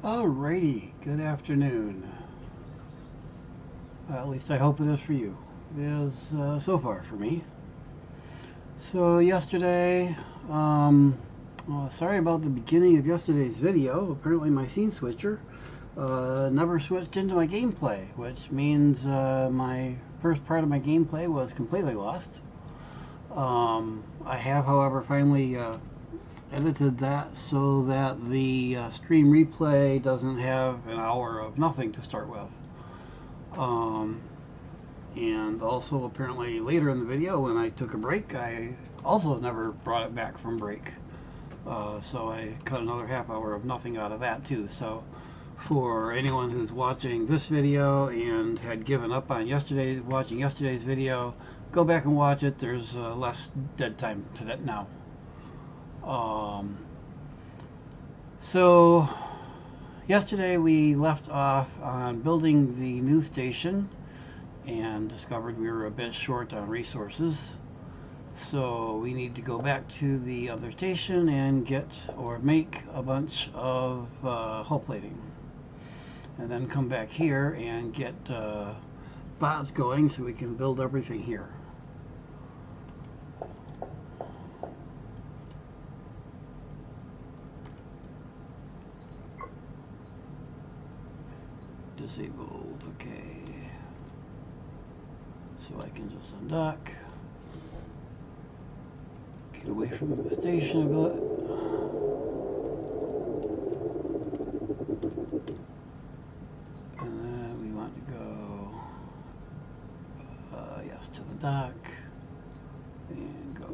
Alrighty, good afternoon. At least I hope it is for you. It is so far for me. So yesterday, sorry about the beginning of yesterday's video. Apparently my scene switcher never switched into my gameplay, which means my first part of my gameplay was completely lost. I have, however, finally edited that so that the stream replay doesn't have an hour of nothing to start with. And also apparently later in the video when I took a break, I also never brought it back from break. So I cut another half hour of nothing out of that too. So for anyone who's watching this video and had given up on watching yesterday's video, go back and watch it. There's less dead time to that now. So yesterday we left off on building the news station and discovered we were a bit short on resources. So we need to go back to the other station and make a bunch of hull plating. And then come back here and get bots going so we can build everything here. Disabled, okay. So I can just undock. Get away from the station a bit. And then we want to go, yes, to the dock. And go.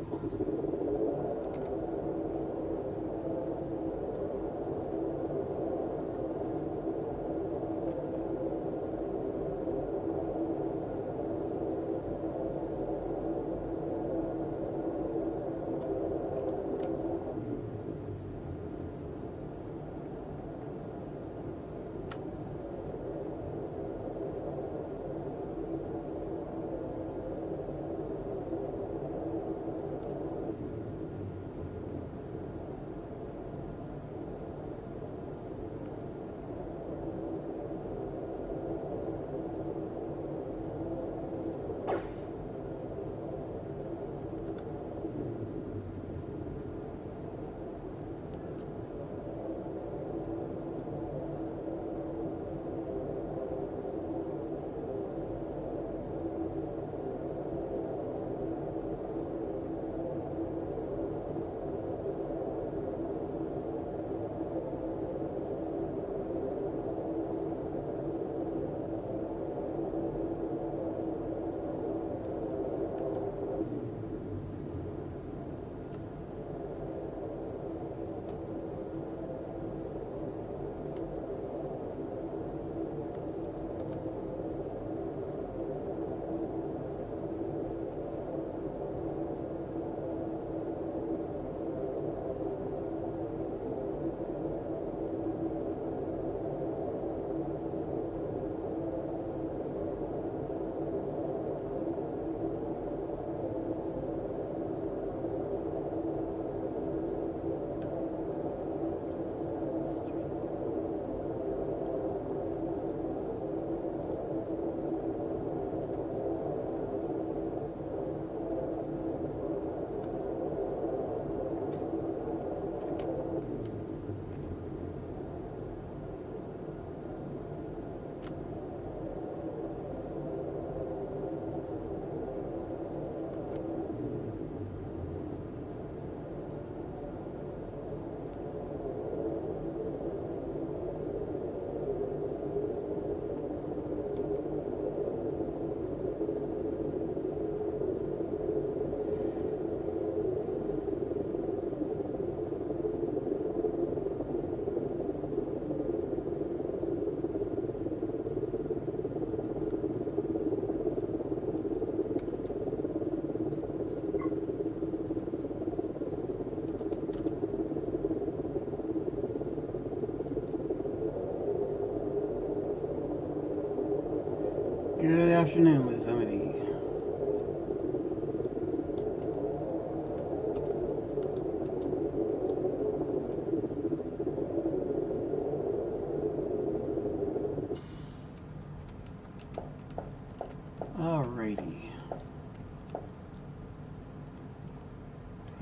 Good afternoon, Miss Amity.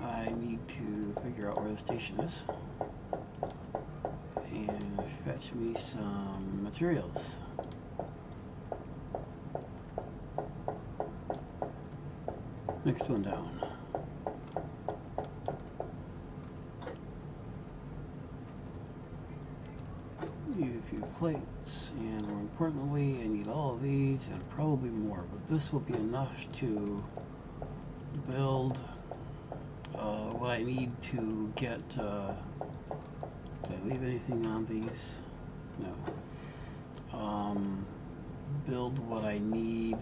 I need to figure out where the station is and fetch me some materials. Next one down. Need a few plates, and more importantly, I need all of these and probably more, but this will be enough to build what I need to get. Did I leave anything on these? No. Build what I need.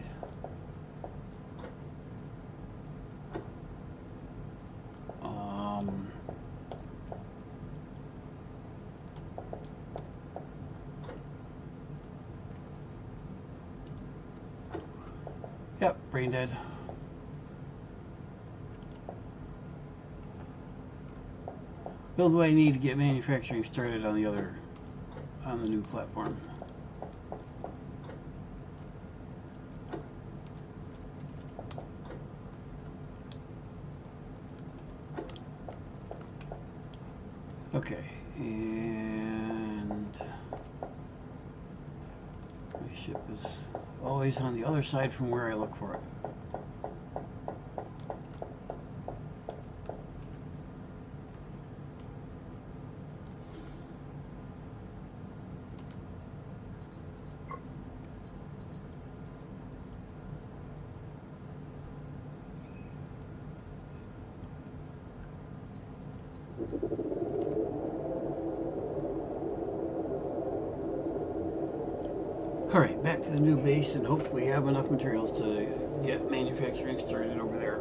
Yep, brain dead. Build what I need to get manufacturing started on the new platform. Okay, and my ship is always on the other side from where I look for it. Alright, back to the new base and hopefully have enough materials to get manufacturing started over there.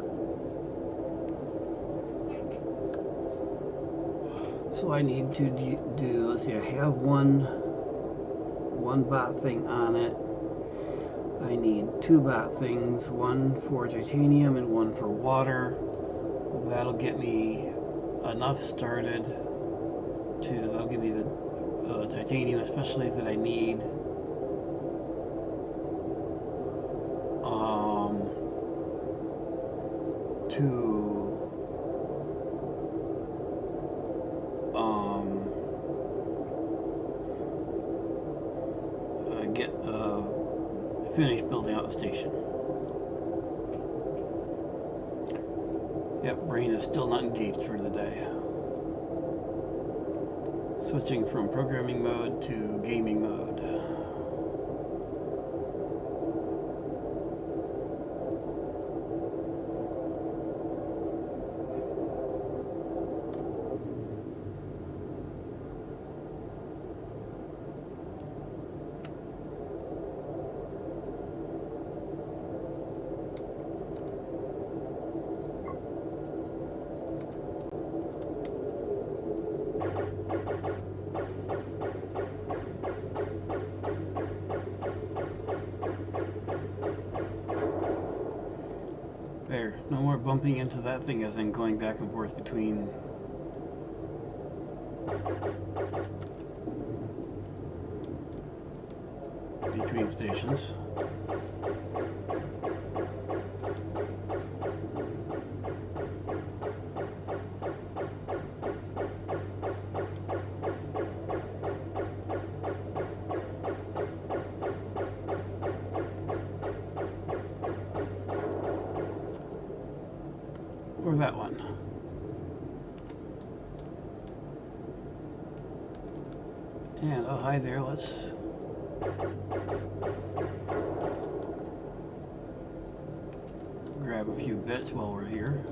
So I need to do, let's see, I have one bot thing on it. I need 2 bot things, one for titanium and one for water. That'll get me enough started that'll give me the titanium especially that I need. Finish building out the station. Yep, brain is still not engaged for the day. Switching from programming mode to gaming mode. There, no more bumping into that thing as I'm going back and forth between stations. Or that one. And oh, hi there, let's grab a few bits while we're here.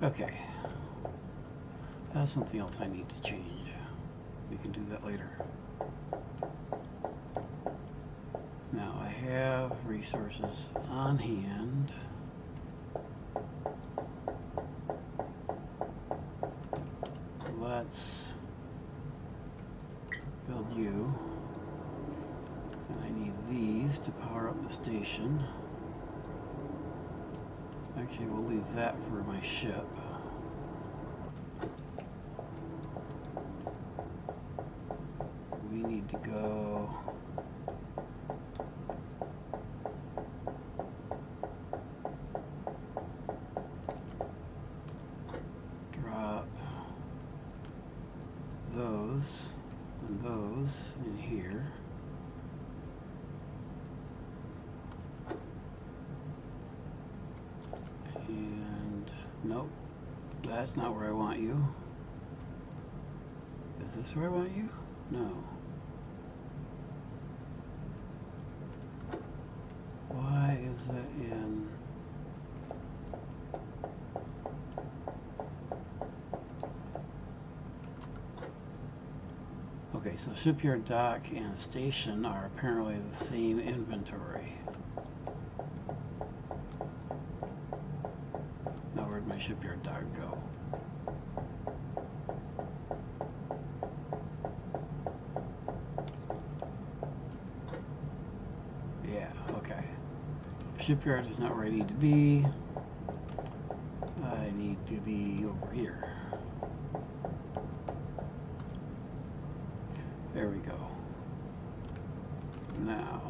Okay. That's something else I need to change. We can do that later. Now I have resources on hand. Let's build you. And I need these to power up the station. Actually, we'll leave that for my ship. We need to go drop those and those in here. And nope, that's not where I want you. Is this where I want you? No. Why is it in? Okay, so shipyard, dock, and station are apparently the same inventory. Now where'd my shipyard dock go? Yeah, okay. Shipyard is not where I need to be. I need to be over here. There we go. Now,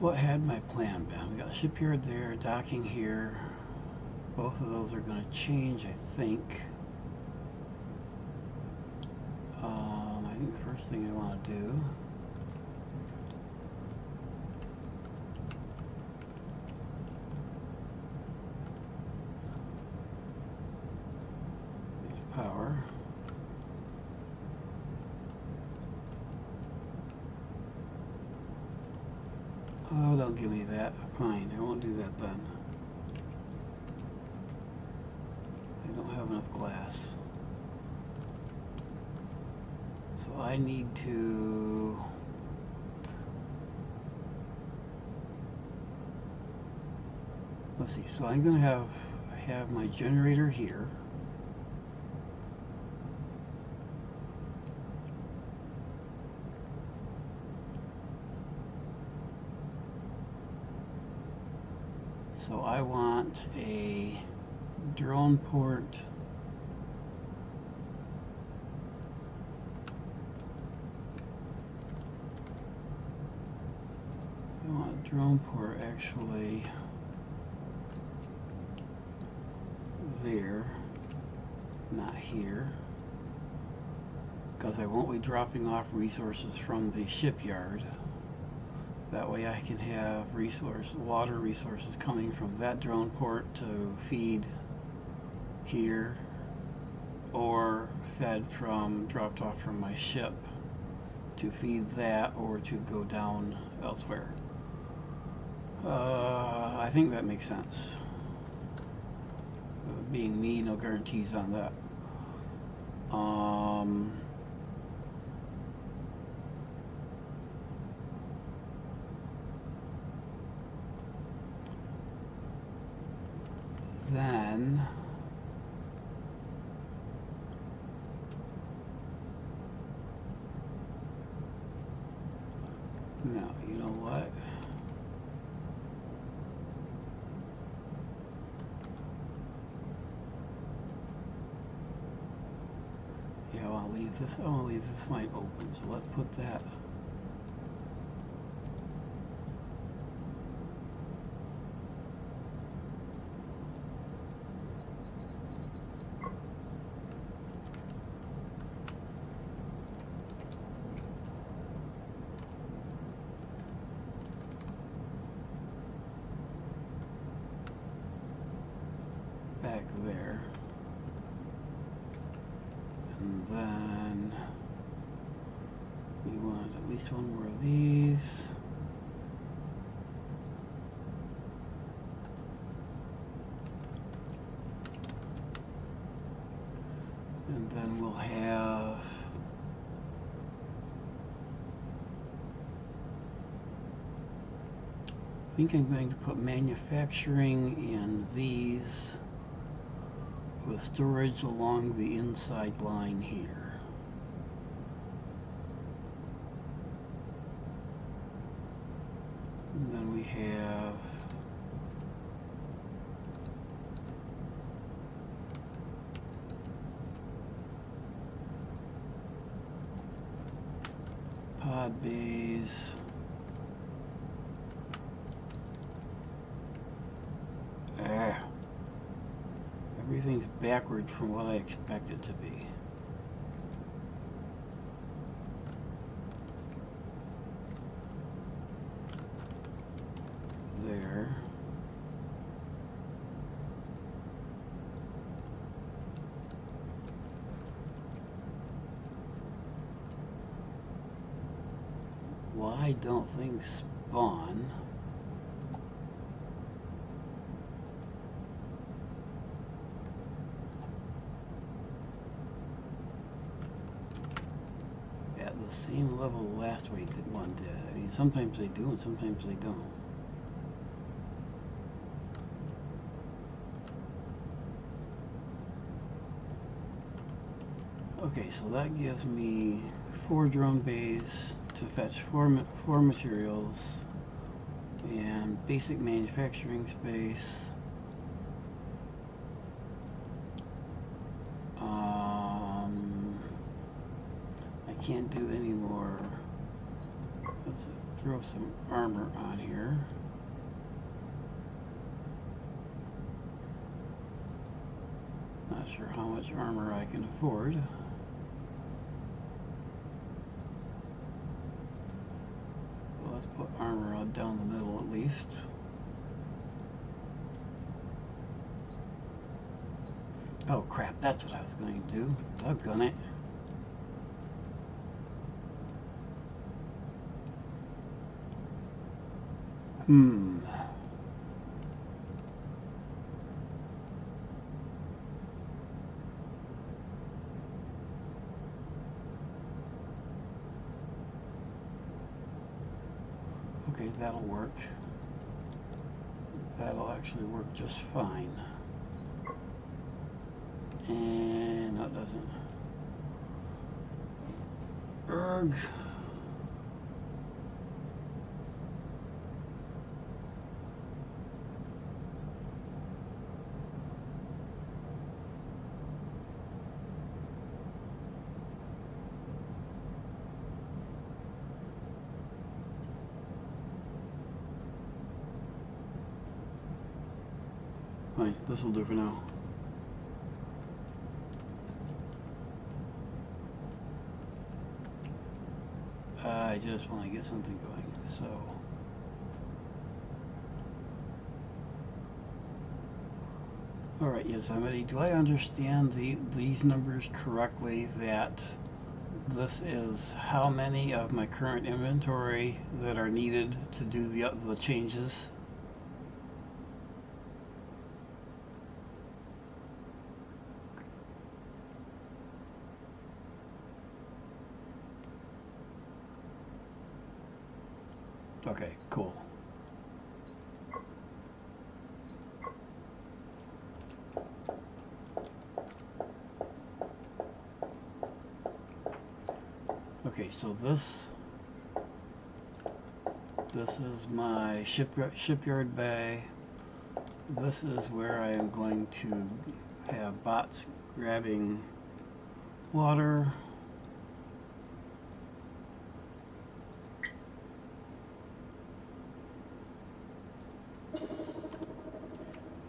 what had my plan been? We got shipyard there, docking here. Both of those are going to change, I think. I think the first thing I want to do is power. Oh, don't give me that. Fine, I won't do that then. I don't have enough glass. So I need to let's see, so I'm gonna have my generator here. So I want a drone port actually there, not here, because I won't be dropping off resources from the shipyard. That way I can have water resources coming from that drone port to feed here, or dropped off from my ship to feed that, or to go down elsewhere. I think that makes sense. Being me, no guarantees on that. Then no, you know what? Yeah, I want to leave this line open. So let's put that. there. And then we want at least one more of these. And then we'll have I think I'm going to put manufacturing in these with storage along the inside line here. And then we have pod bays. Everything's backward from what I expect it to be. There. Why don't things spawn? At the same level the last one did. I mean, sometimes they do and sometimes they don't. Okay, so that gives me 4 drone bays to fetch four materials and basic manufacturing space. I can't do any more. Let's throw some armor on here. Not sure how much armor I can afford. Well, let's put armor down the middle at least. Oh crap, that's what I was going to do. Doggone it. Okay, that'll work. That'll actually work just fine. And no, it doesn't. Erg. Fine, this will do for now. I just want to get something going, so. Alright, Yosemite, do I understand these numbers correctly, that this is how many of my current inventory that are needed to do the changes? Okay, cool. Okay, so this is my shipyard bay. This is where I am going to have bots grabbing water.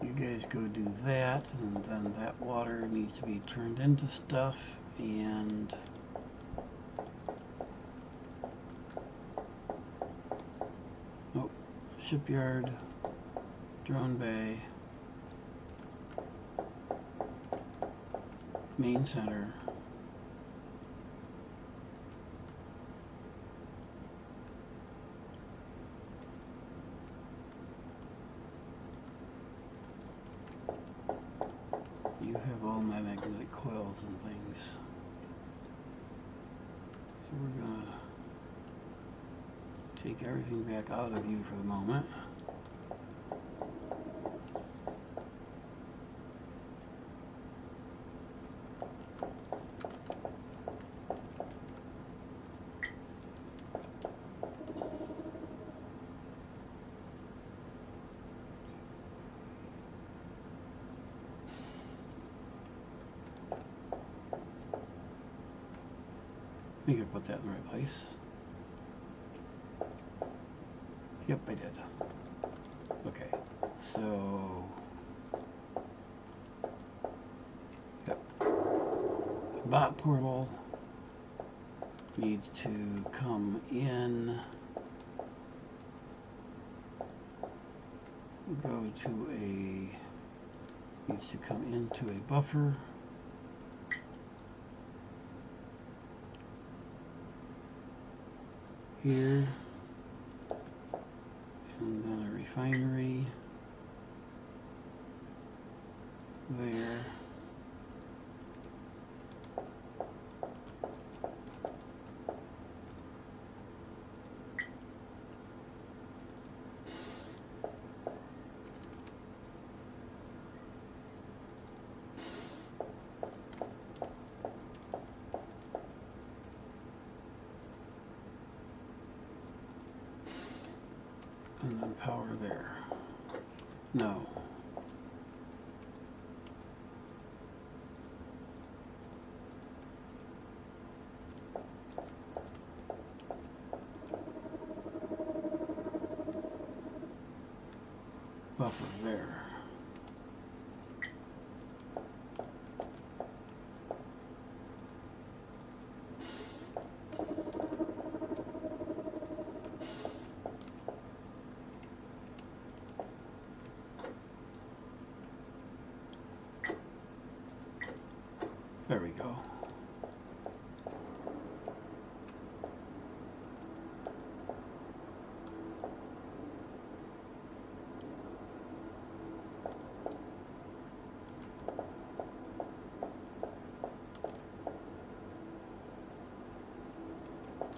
You guys go do that, and then that water needs to be turned into stuff, and oh, shipyard, drone bay, main center. You have all my magnetic coils and things. So we're going to take everything back out of you for the moment. I think I put that in the right place. Yep, I did. Okay, so yep. The bot portal needs to come in, needs to come into a buffer. Here, and then a refinery there. And then power there. No. Buffer there. There we go.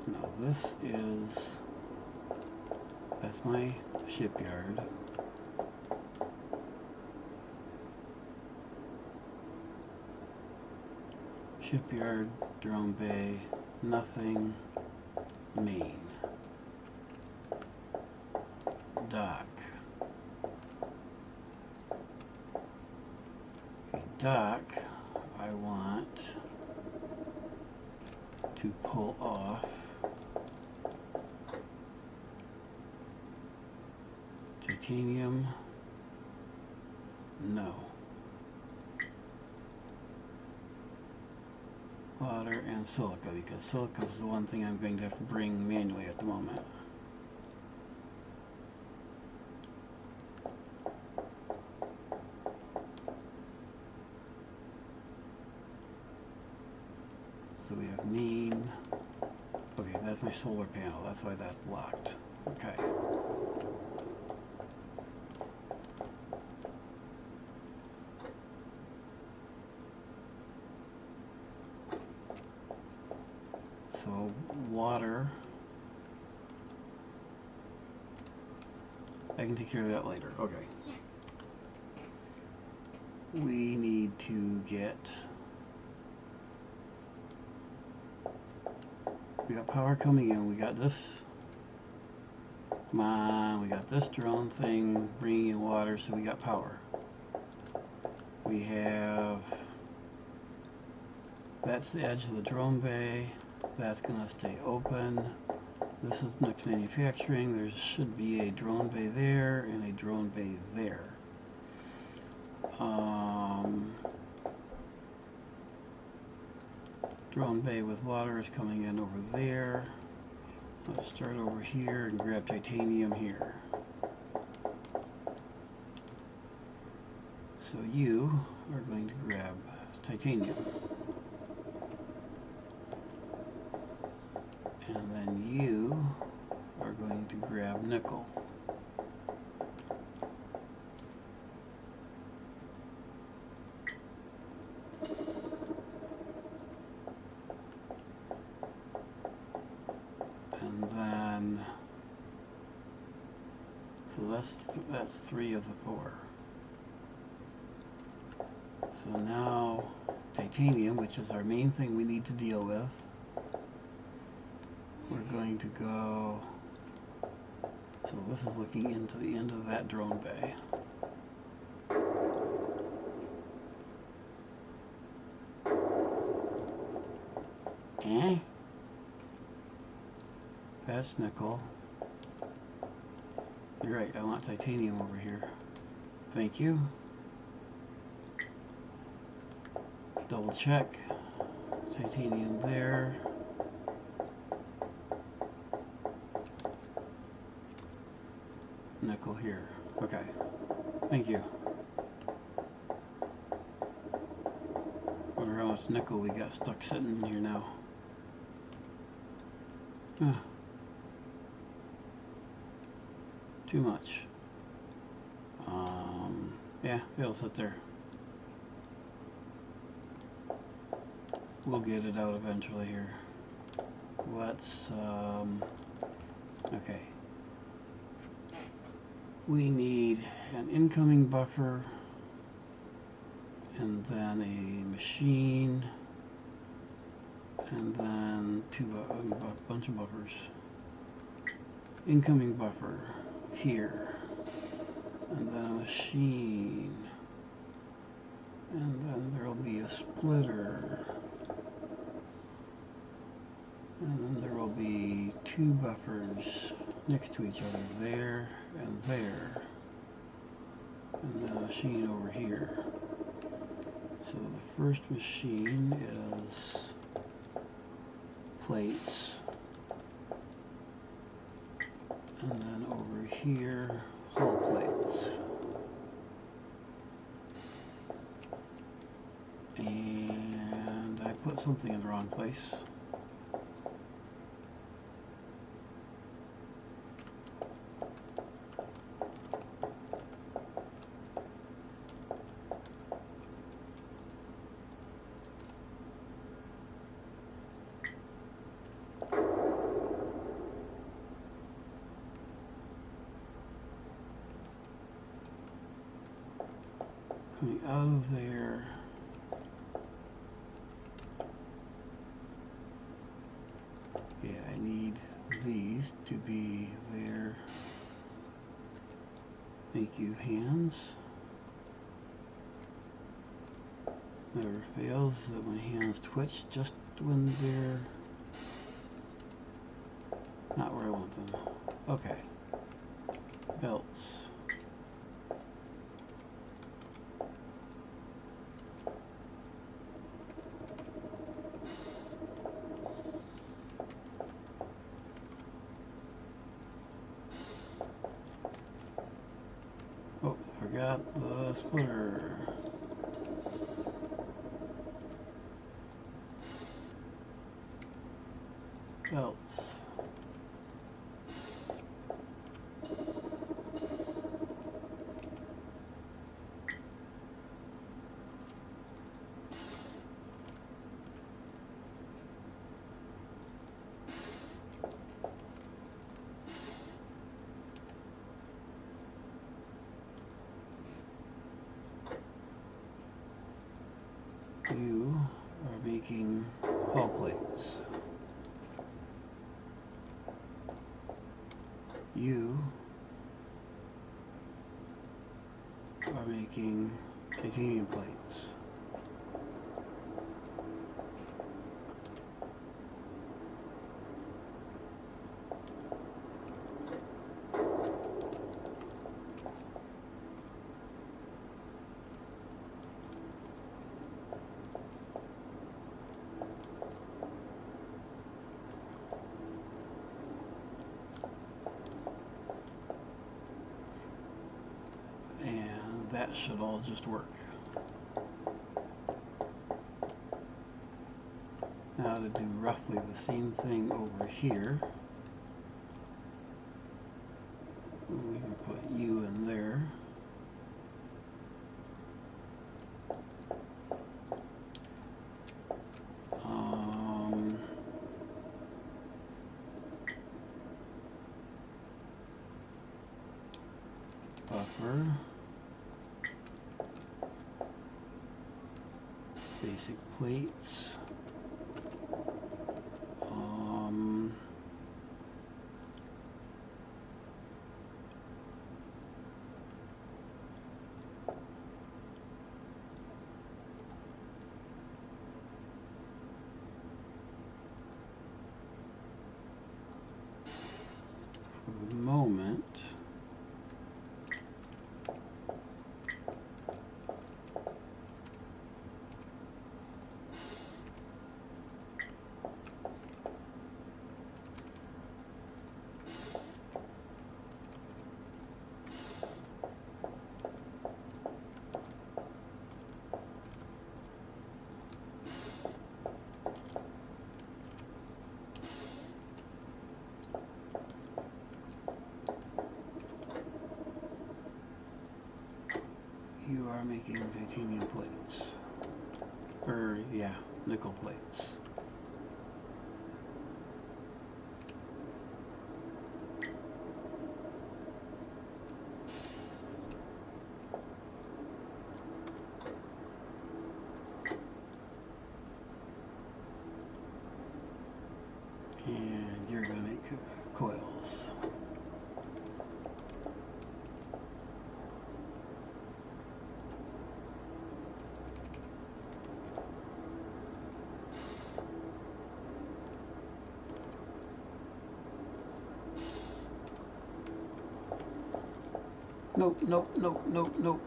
Now this is, that's my shipyard. Shipyard, drone bay, nothing, main. Dock. Okay, dock, I want to pull off titanium. No. Water and silica, because silica is the one thing I'm going to have to bring manually at the moment. So we have main. Okay, that's my solar panel. That's why that's blocked. Okay. So water, I can take care of that later. Okay. We need to get, we got power coming in. We got this, come on, we got this drone thing bringing in water, so we got power. We have, that's the edge of the drone bay. That's going to stay open. This is next manufacturing. There should be a drone bay there and a drone bay there. Drone bay with water is coming in over there. Let's start over here and grab titanium here. So you are going to grab titanium. And then you are going to grab nickel. And then, so that's 3 of the 4. So now titanium, which is our main thing we need to deal with, we're going to go, so this is looking into the end of that drone bay. That's nickel. You're right, I want titanium over here. Thank you. Double check. Titanium there. Nickel here. Okay. Thank you. Wonder how much nickel we got stuck sitting in here now. Huh. Too much. Yeah, it'll sit there. We'll get it out eventually here. Let's, okay. We need an incoming buffer, and then a machine, and then a bunch of buffers. Incoming buffer here, and then a machine, and then there will be a splitter, and then there will be 2 buffers next to each other, there and there, and then a machine over here. So the first machine is plates, and then over here, hull plates. And I put something in the wrong place. Coming out of there, yeah, I need these to be there. Thank you, hands. Never fails that my hands twitch just when they're not where I want them. Okay. Belts. Oh, forgot the splitter. Belts. You are making hull plates. You are making titanium plates. And that should all just work. Now got to do roughly the same thing over here. We can put you in there. Buffer. Basic plates. For the moment, you are making titanium plates. Or, yeah, nickel plates. And you're going to make coils. Nope, nope, nope, nope, nope.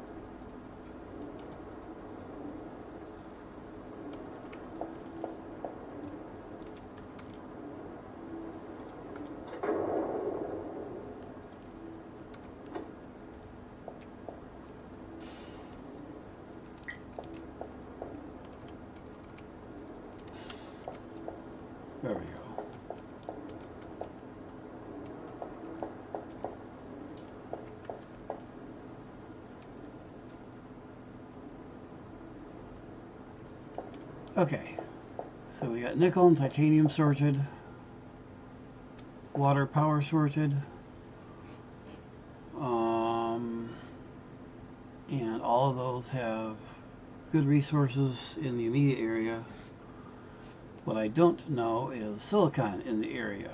There we go. Okay, so we got nickel and titanium sorted, water power sorted, and all of those have good resources in the immediate area. What I don't know is silicon in the area.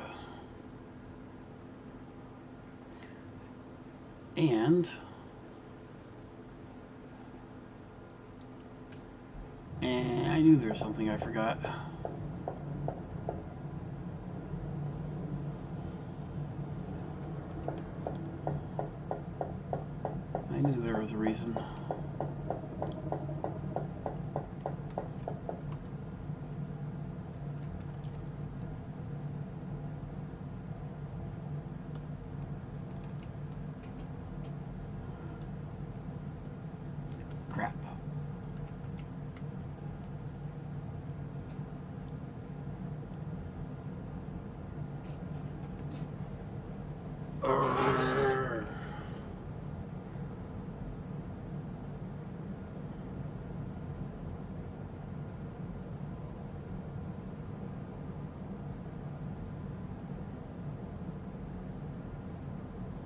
And I knew there was something I forgot. I knew there was a reason. Crap.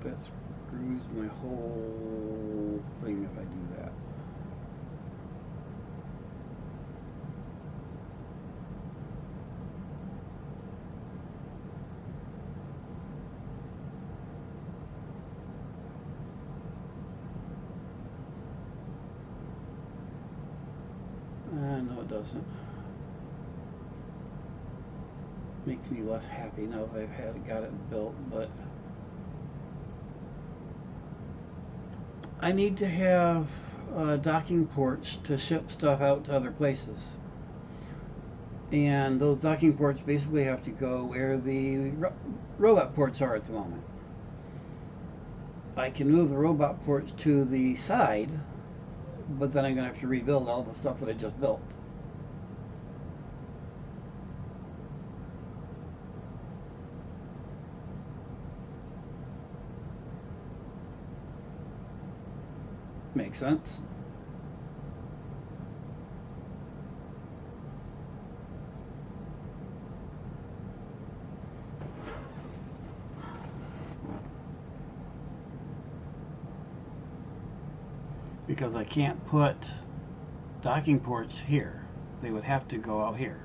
That screws my whole thing if I do that. No, it doesn't. Makes me less happy now that I've got it built, but I need to have docking ports to ship stuff out to other places. And those docking ports basically have to go where the robot ports are at the moment. I can move the robot ports to the side, but then I'm going to have to rebuild all the stuff that I just built. Makes sense. Because I can't put docking ports here. They would have to go out here.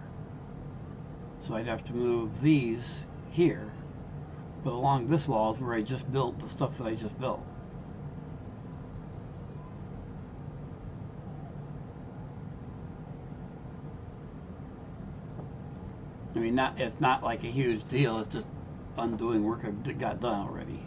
So I'd have to move these here. But along this wall is where I just built the stuff that I just built. I mean, it's not like a huge deal. It's just undoing work I got done already.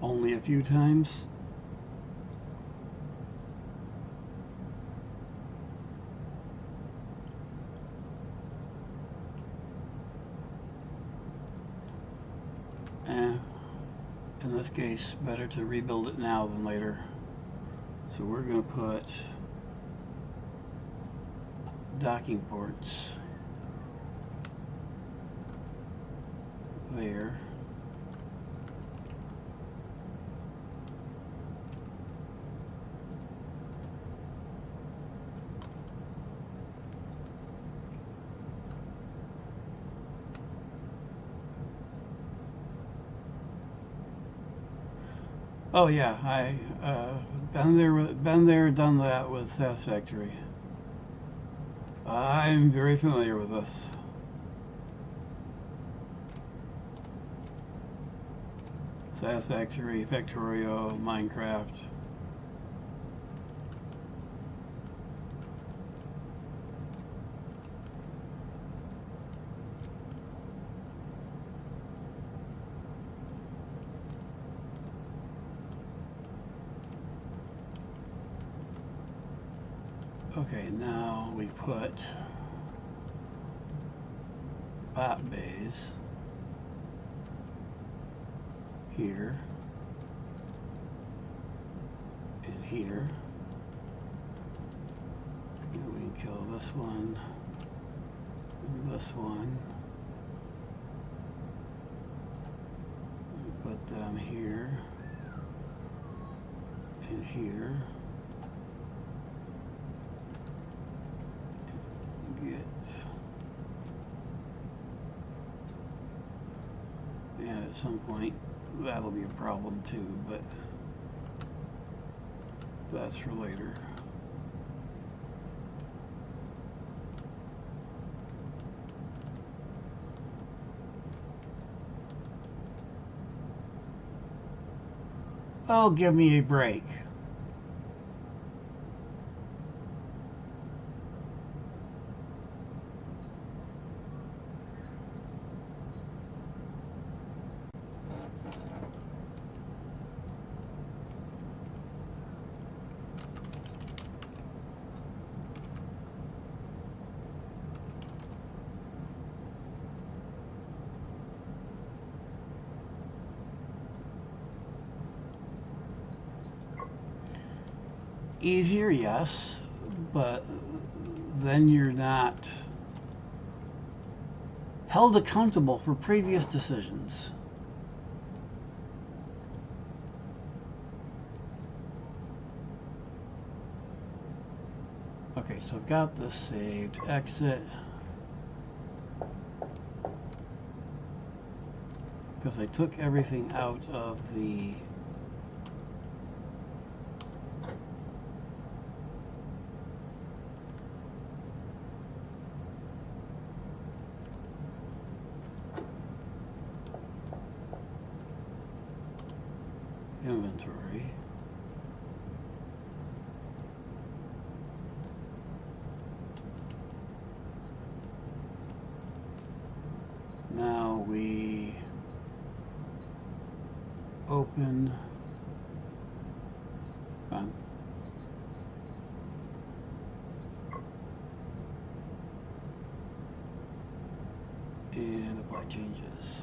Only a few times. In this case, better to rebuild it now than later. So we're going to put docking ports there. Oh yeah, I been there, done that with Satisfactory. I'm very familiar with this. Satisfactory, Factorio, Minecraft. Okay, now we put bot bays here and here. And we can kill this one and this one. We put them here and here. And at some point that'll be a problem too, but that's for later. Oh, give me a break. Easier, yes, but then you're not held accountable for previous decisions. Okay, so I've got this saved. Exit. Because I took everything out of the inventory. Now we open and apply changes.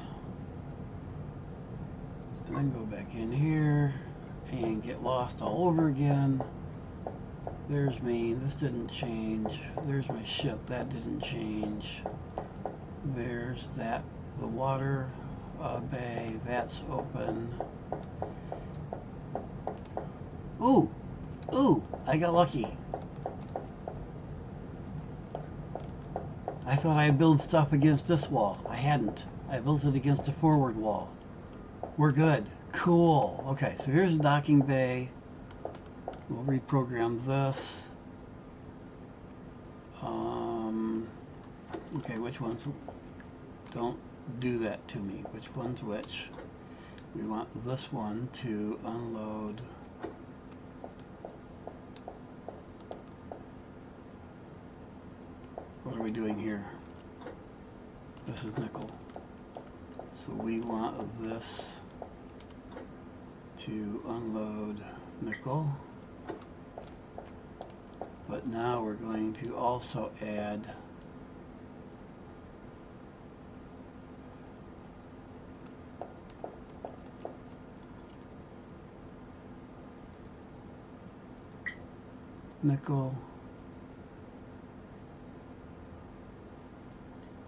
and then go back in here and get lost all over again. There's me. This didn't change. There's my ship. That didn't change. There's that, the water bay. That's open. Ooh! Ooh! I got lucky. I thought I'd build stuff against this wall. I hadn't. I built it against a forward wall. We're good. Cool. Okay, so here's a docking bay. We'll reprogram this. Okay, which ones? Don't do that to me. Which one's which? We want this one to unload. What are we doing here? This is nickel. So we want this to unload nickel. But now we're going to also add nickel.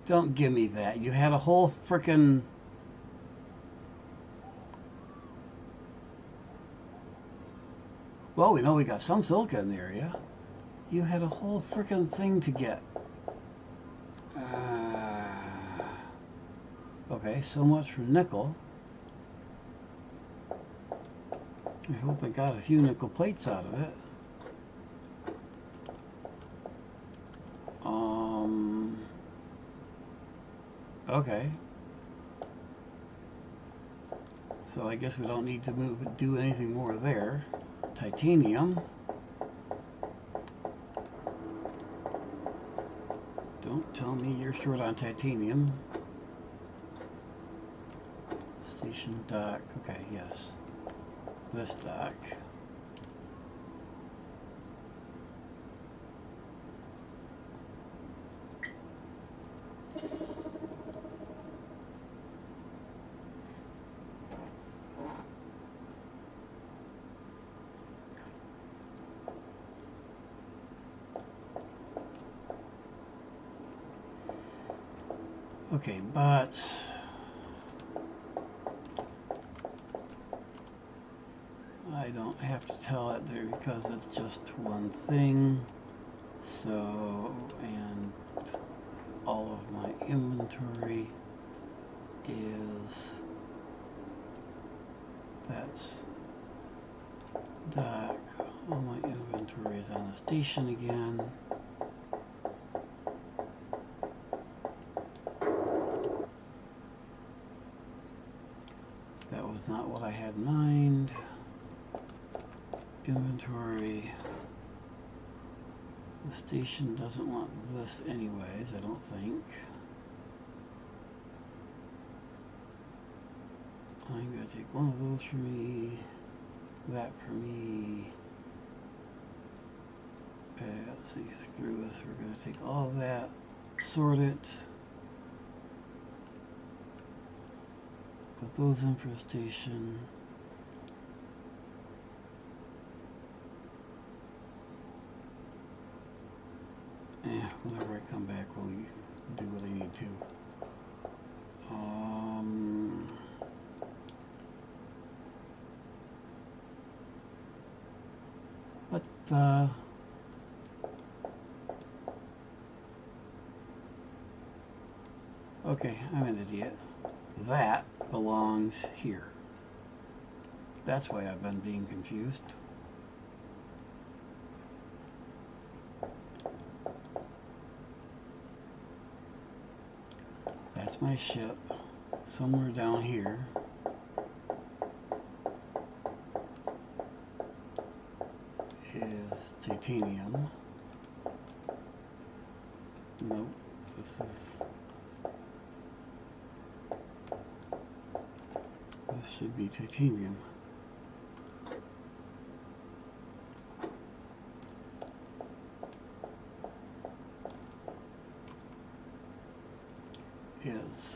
Don't give me that. You had a whole frickin'... Well, we know we got some silica in the area. You had a whole frickin' thing to get. Okay, so much for nickel. I hope I got a few nickel plates out of it. Okay. So I guess we don't need to do anything more there. Titanium. Don't tell me you're short on titanium. Station dock. Okay, yes. This dock. Okay, but I don't have to tell it there because it's just one thing. So, and all of my inventory is, that's dock. All my inventory is on the station again. That was not what I had in mind. Inventory. The station doesn't want this anyways, I don't think. I'm going to take one of those for me, that for me. Let's see, screw this. We're going to take all of that, sort it, put those in for a station. Whenever I come back, we'll do what I need to. But okay, I'm an idiot. That belongs here. That's why I've been being confused. That's my ship. Somewhere down here is titanium. Nope, this should be titanium. Is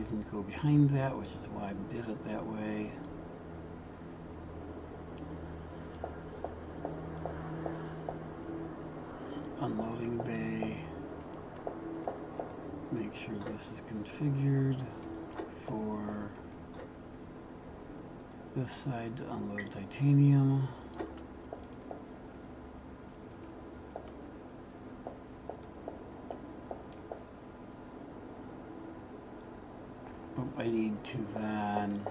reason to go behind that, which is why I did it that way. Unloading bay. Make sure this is configured for this side to unload titanium. Oh, I need to then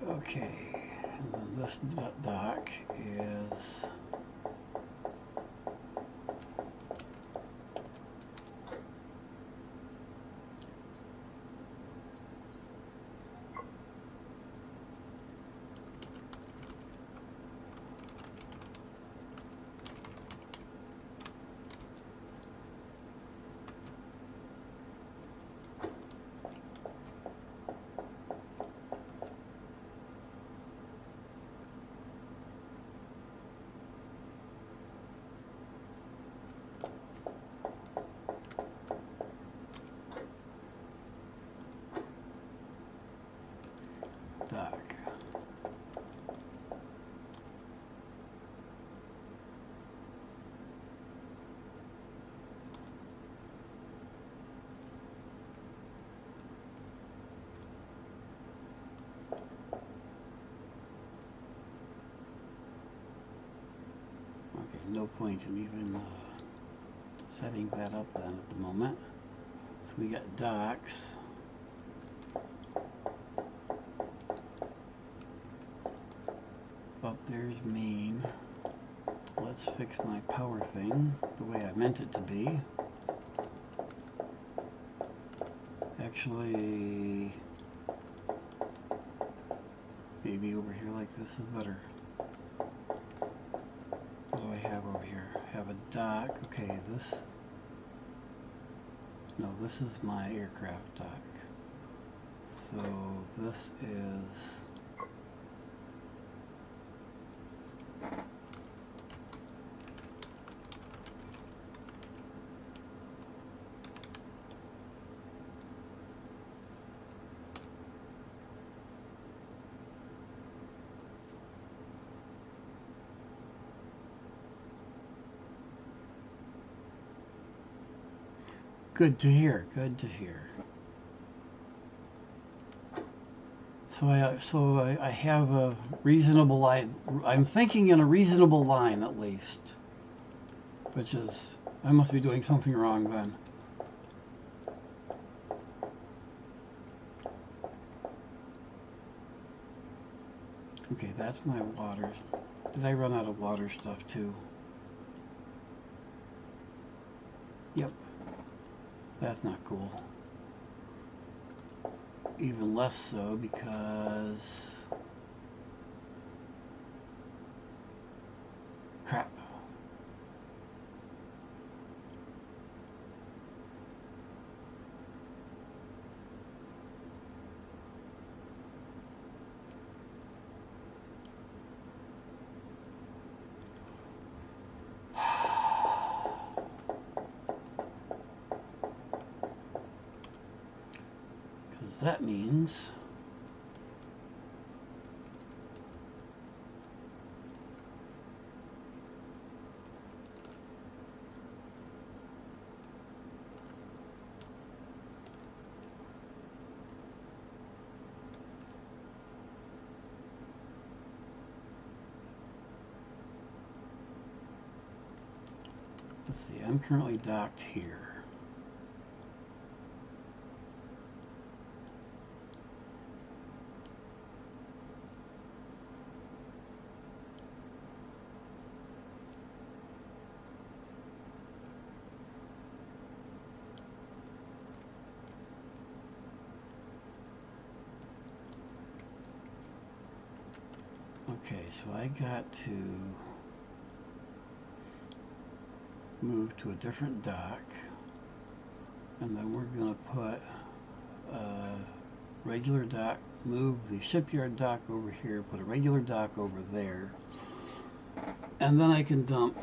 okay, and then this dock is dock. Okay, no point in even setting that up then at the moment. So we got docks. Up there's main. Let's fix my power thing the way I meant it to be. Actually, maybe over here like this is better. What do I have over here? I have a dock. Okay, this... No, this is my aircraft dock. So this is... Good to hear, good to hear. So I have a reasonable line. I'm thinking in a reasonable line at least, which is, I must be doing something wrong then. Okay, that's my water. Did I run out of water stuff too? Yep. That's not cool. Even less so because... crap. Because that means let's see, I'm currently docked here. Okay, so I got to move to a different dock, and then we're going to put a regular dock, move the shipyard dock over here, put a regular dock over there, and then I can dump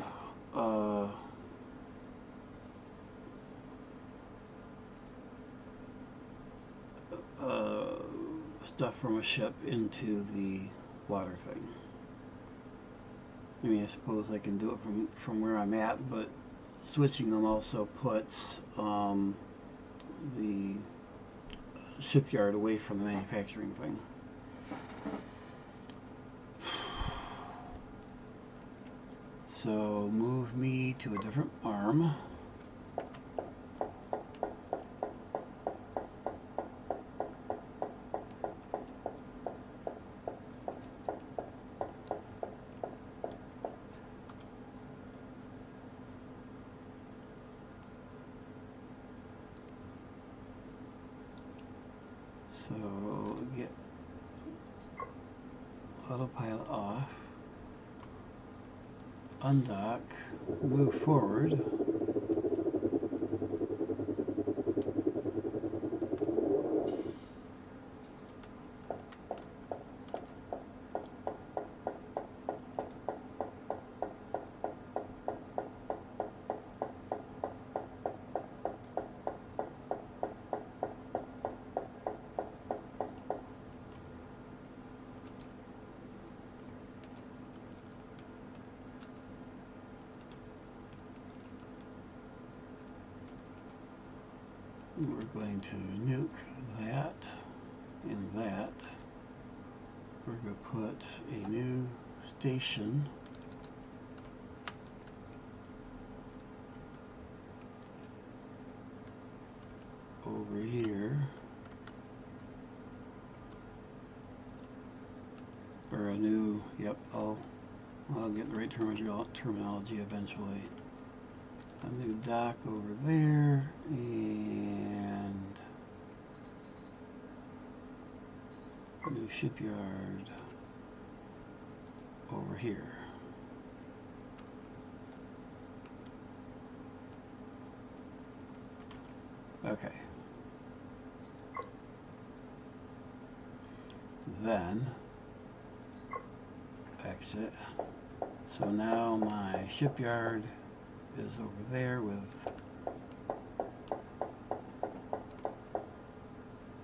stuff from a ship into the water thing. I mean, I suppose I can do it from where I'm at, but switching them also puts the shipyard away from the manufacturing thing. So move me to a different arm. So get autopilot off, undock, move forward, we're going to nuke that and that. We're going to put a new station over here, or a new, yep, I'll get the right terminology eventually. A new dock over there, and a new shipyard over here. Okay. Then exit. So now my shipyard is over there with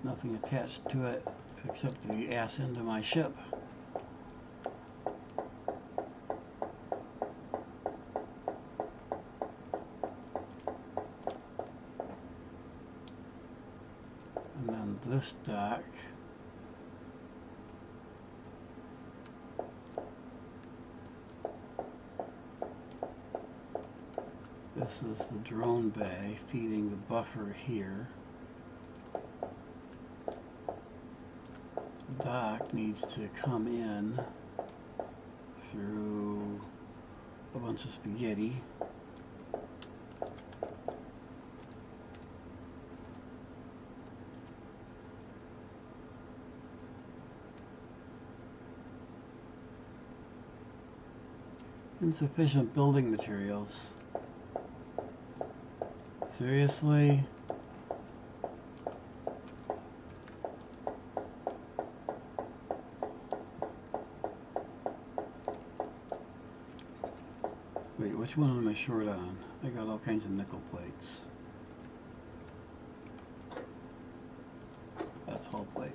nothing attached to it except the ass end of my ship. And then this dock this is the drone bay feeding the buffer here. Dock needs to come in through a bunch of spaghetti. Insufficient building materials. Seriously? Wait, which one am I short on? I got all kinds of nickel plates. That's hull plates.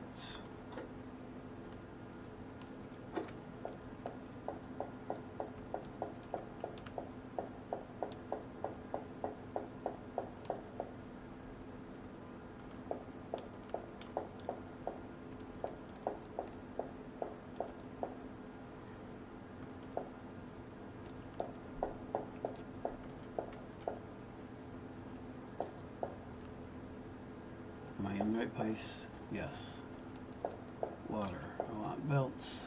right place? Yes. Water. I want belts.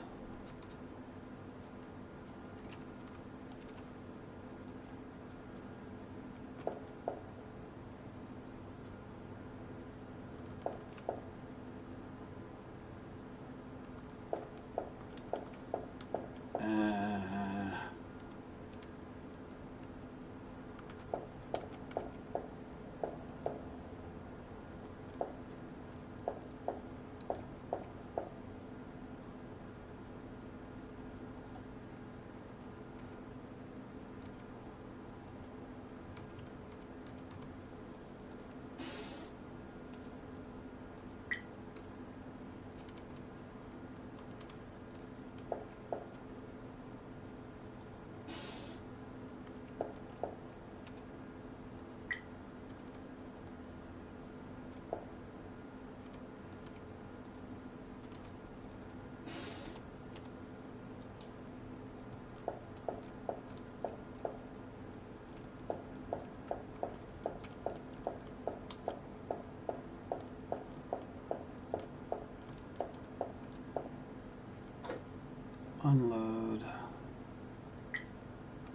Unload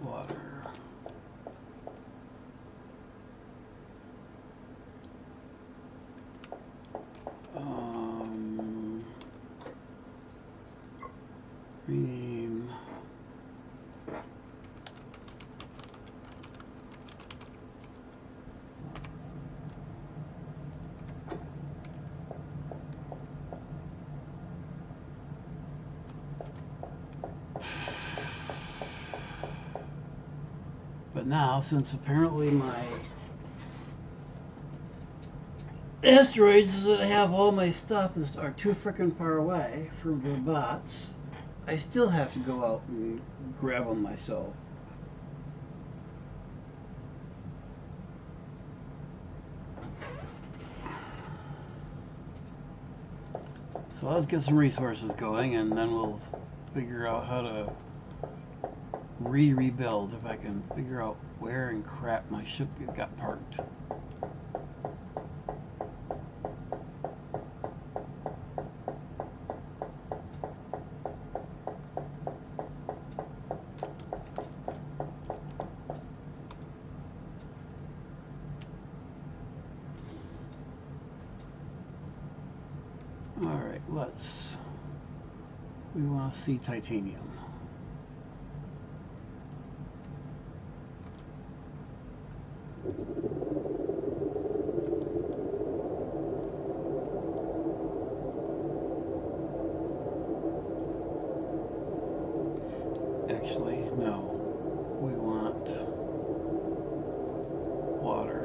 water. Rename. But now, since apparently my asteroids that have all my stuff are too freaking far away from the bots, I still have to go out and grab them myself. So let's get some resources going, and then we'll figure out how to rebuild, if I can figure out where in crap my ship got parked. Alright, we want to see titanium. Actually, no. We want water.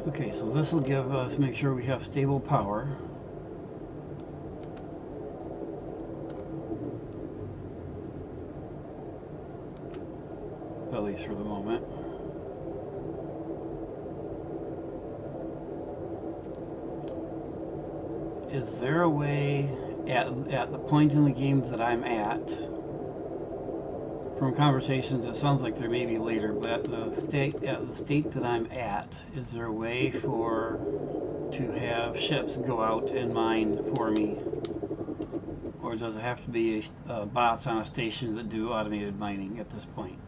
Okay, so this will give us, make sure we have stable power. At least for the moment. Is there a way at the point in the game that I'm at, from conversations it sounds like there may be later, but at the state that I'm at, is there a way to have ships go out and mine for me? Or does it have to be bots on a station that do automated mining at this point?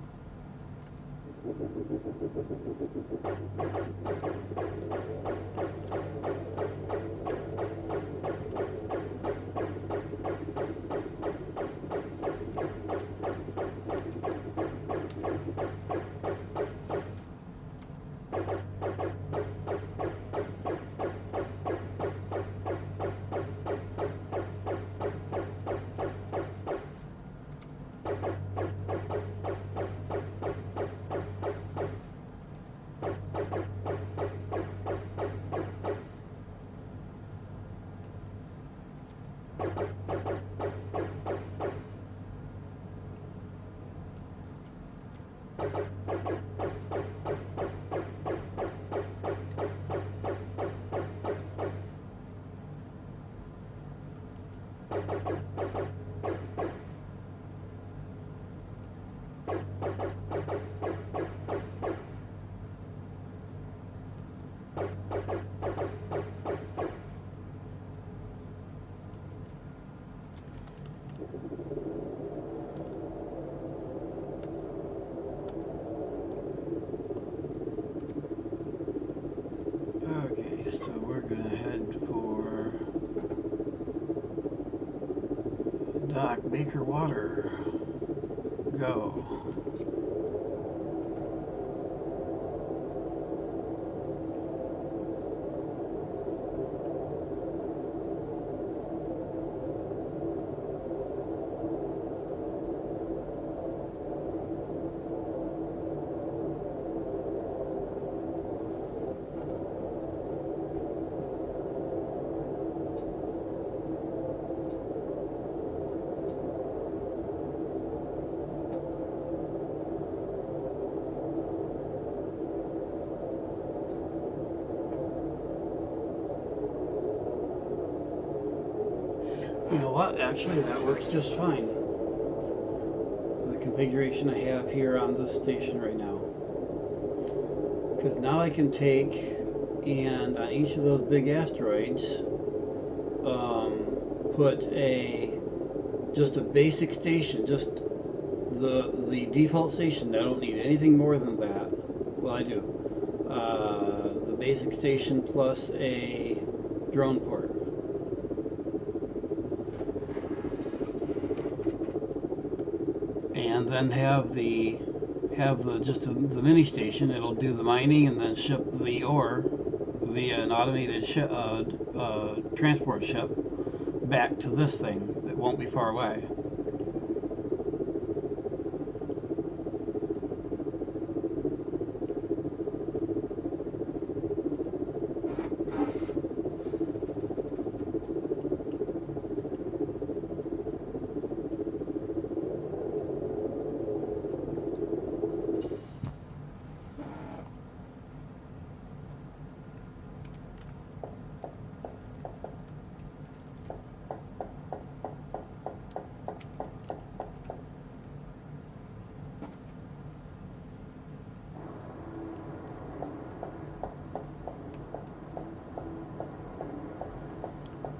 Okay, so we're gonna head for Dock Baker Water. Go. You know what? Actually, that works just fine. The configuration I have here on this station right now. Because now I can take and on each of those big asteroids, put just a basic station, just the default station. I don't need anything more than that. Well, I do. The basic station plus a drone port. And then have the mini station. It'll do the mining and then ship the ore via an automated transport ship back to this thing that won't be far away.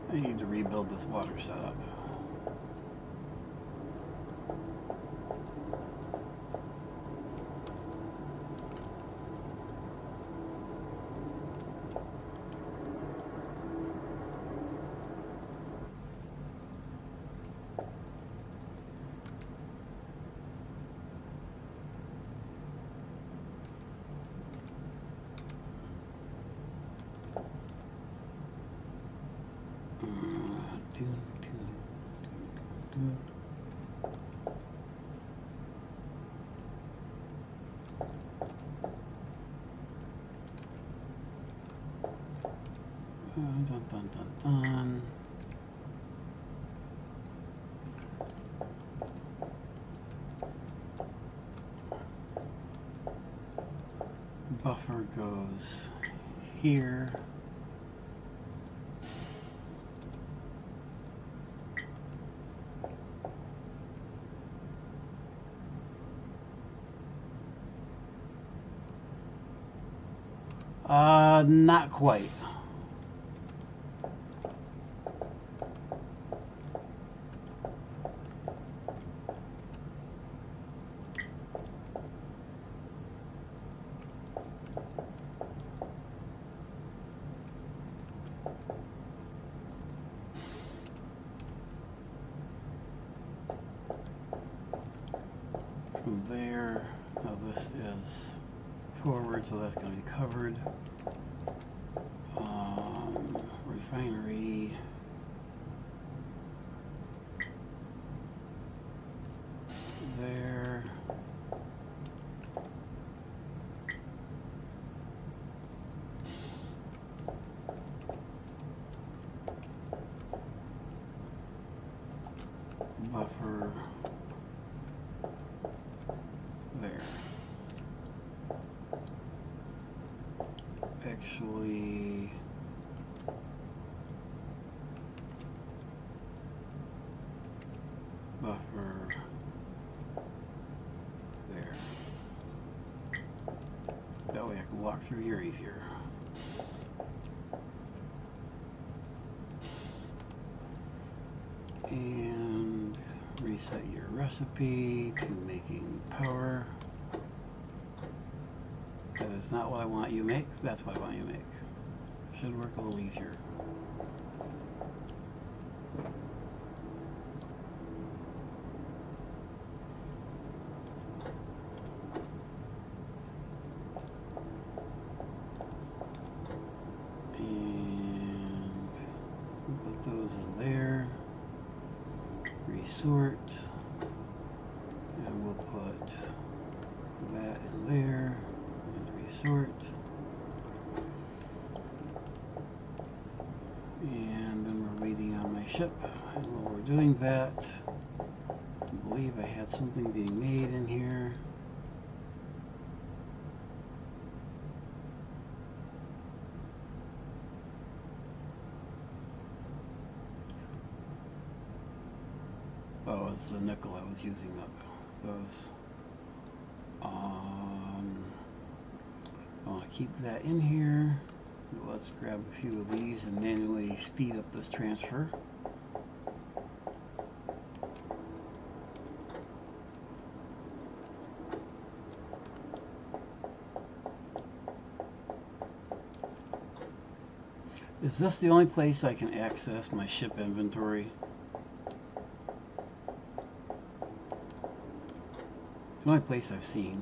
I need to rebuild this water setup. Dun, dun, dun, dun. Buffer goes here. Not quite. From there, now this is forward, so that's going to be covered. Refinery. There. buffer there. Actually, buffer there. That way I can walk through here easier. And reset your recipe to making power. That is not what I want you to make. That's what I want you to make. Should work a little easier. And put those in there. Resort. And we'll put that in there. And resort. And then we're waiting on my ship. And while we're doing that, I believe I had something being made in here. Oh, it's the nickel I was using up. Those. I want to keep that in here. Let's grab a few of these and manually speed up this transfer. Is this the only place I can access my ship inventory? It's the only place I've seen.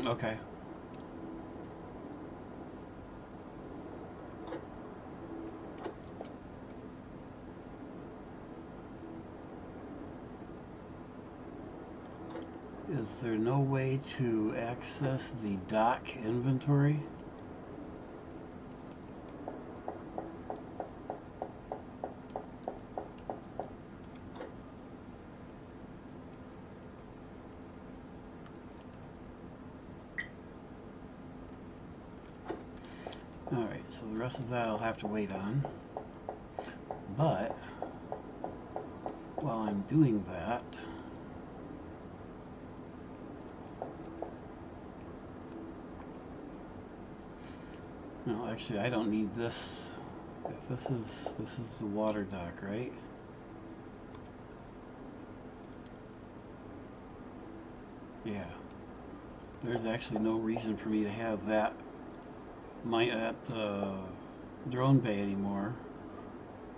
Okay. Is there no way to access the dock inventory? Alright, so the rest of that I'll have to wait on. But while I'm doing that, no, actually I don't need this. If this is the water dock, right? Yeah. There's actually no reason for me to have that drone bay anymore.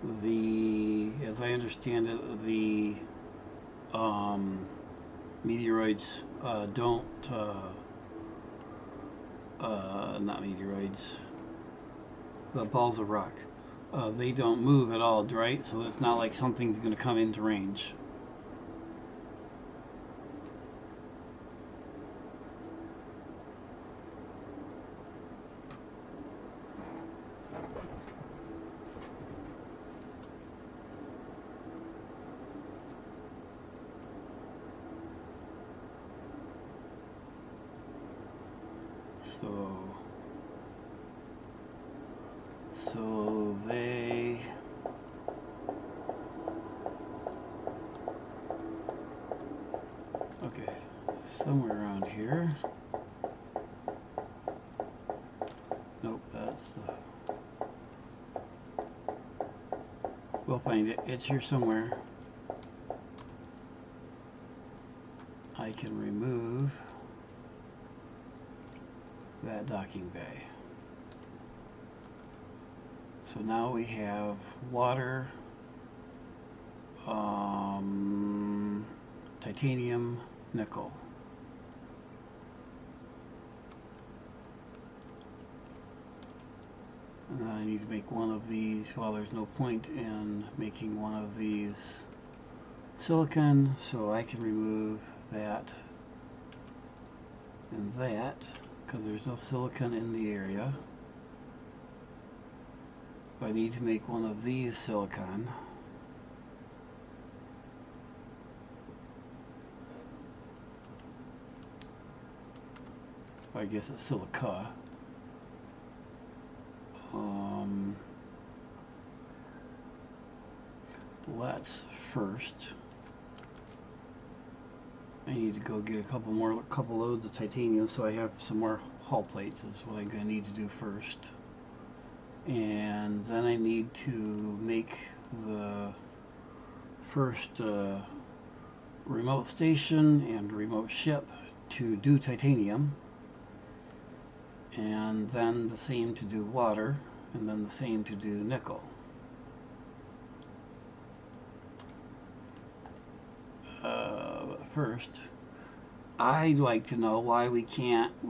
As I understand it, the meteoroids don't, not meteoroids, the balls of rock, they don't move at all, right? So it's not like something's going to come into range. So they, okay, somewhere around here. Nope, that's the, we'll find it. It's here somewhere. I can remove that docking bay. So now we have water, titanium, nickel. And then I need to make one of these. Well, there's no point in making one of these silicon, so I can remove that and that because there's no silicon in the area. I need to make one of these silicon. I guess it's silica. Let's first. I need to go get a couple loads of titanium so I have some more hull plates is what I'm going to need to do first. And then I need to make the first remote station and remote ship to do titanium, and then the same to do water, and then the same to do nickel. But first, I'd like to know why we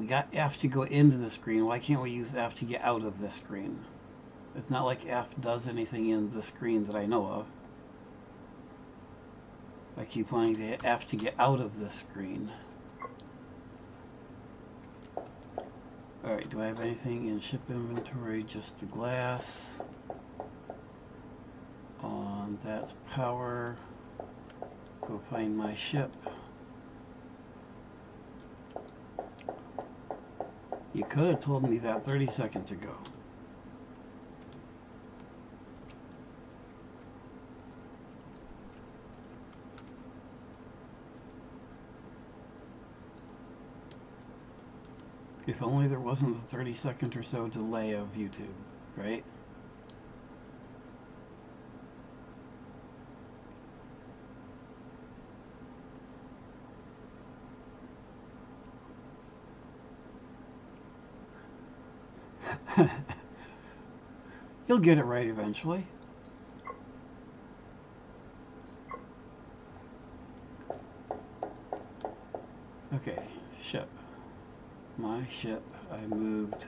got F to go into the screen. Why can't we use F to get out of this screen? It's not like F does anything in the screen that I know of. I keep wanting to hit F to get out of this screen. Alright, do I have anything in ship inventory? Just the glass. That's power. Go find my ship. You could have told me that 30 seconds ago. If only there wasn't the 30-second or so delay of YouTube, right? You'll get it right eventually. Okay, ship. My ship, I moved.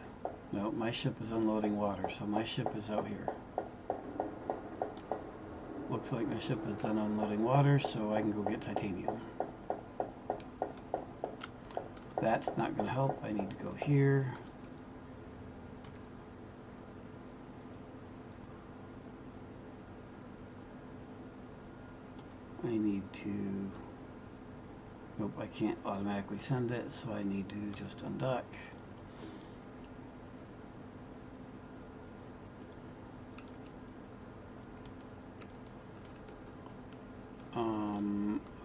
No, my ship is unloading water, so my ship is out here. Looks like my ship is done unloading water, so I can go get titanium. That's not going to help. I need to go here. I need to... Nope, I can't automatically send it, so I need to just undock.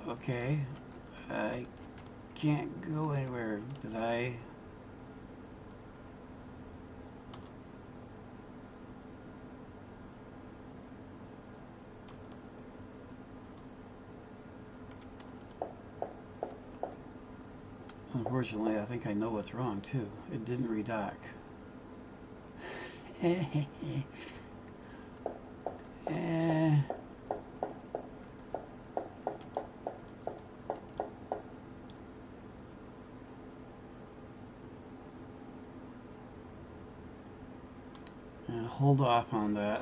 Okay. I can't go anywhere. Did I... Unfortunately, I think I know what's wrong, too. It didn't redock. Hold off on that.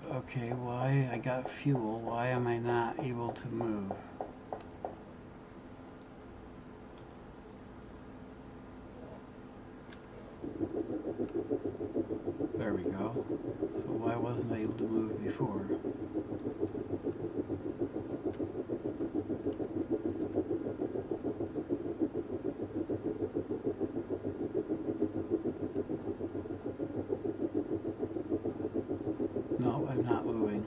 Okay, why? I got fuel. Why am I not able to move? There we go. So why wasn't I able to move before? No, I'm not moving.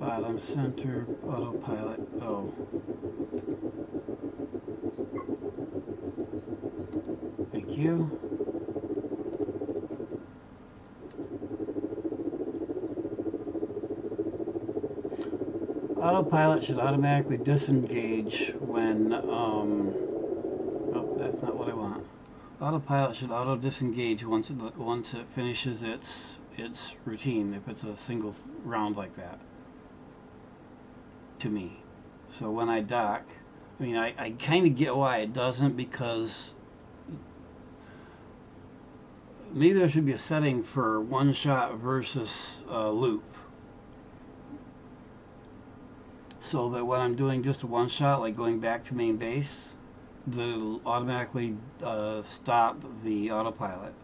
Bottom center, autopilot. Oh. Thank you. Autopilot should automatically disengage when, oh, that's not what I want. Autopilot should auto disengage once it finishes its routine, if it's a single round like that, to me. So when I dock, I mean, I kind of get why it doesn't, because maybe there should be a setting for one shot versus loop, so that when I'm doing just a one shot, like going back to main base, that it'll automatically stop the autopilot.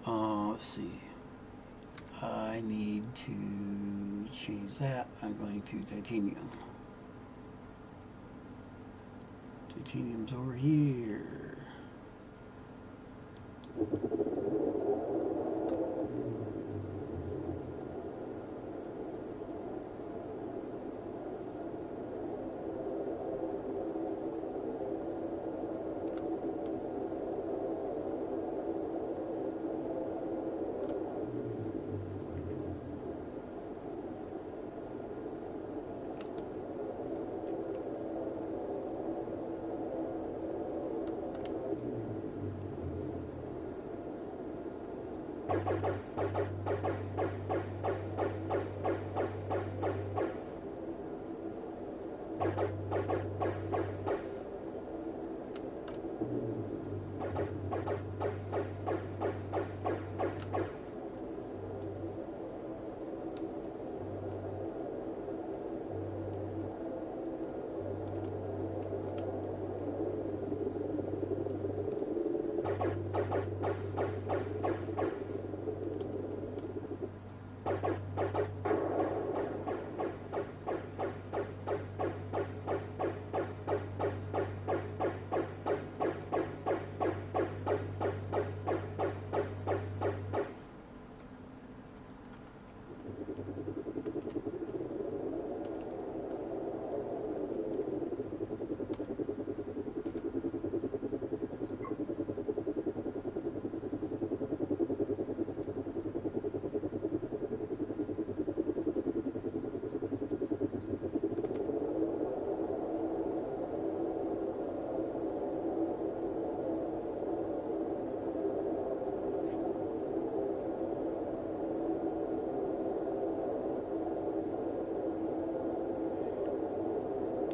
Let's see. I need to change that. I'm going to titanium. Titanium's over here.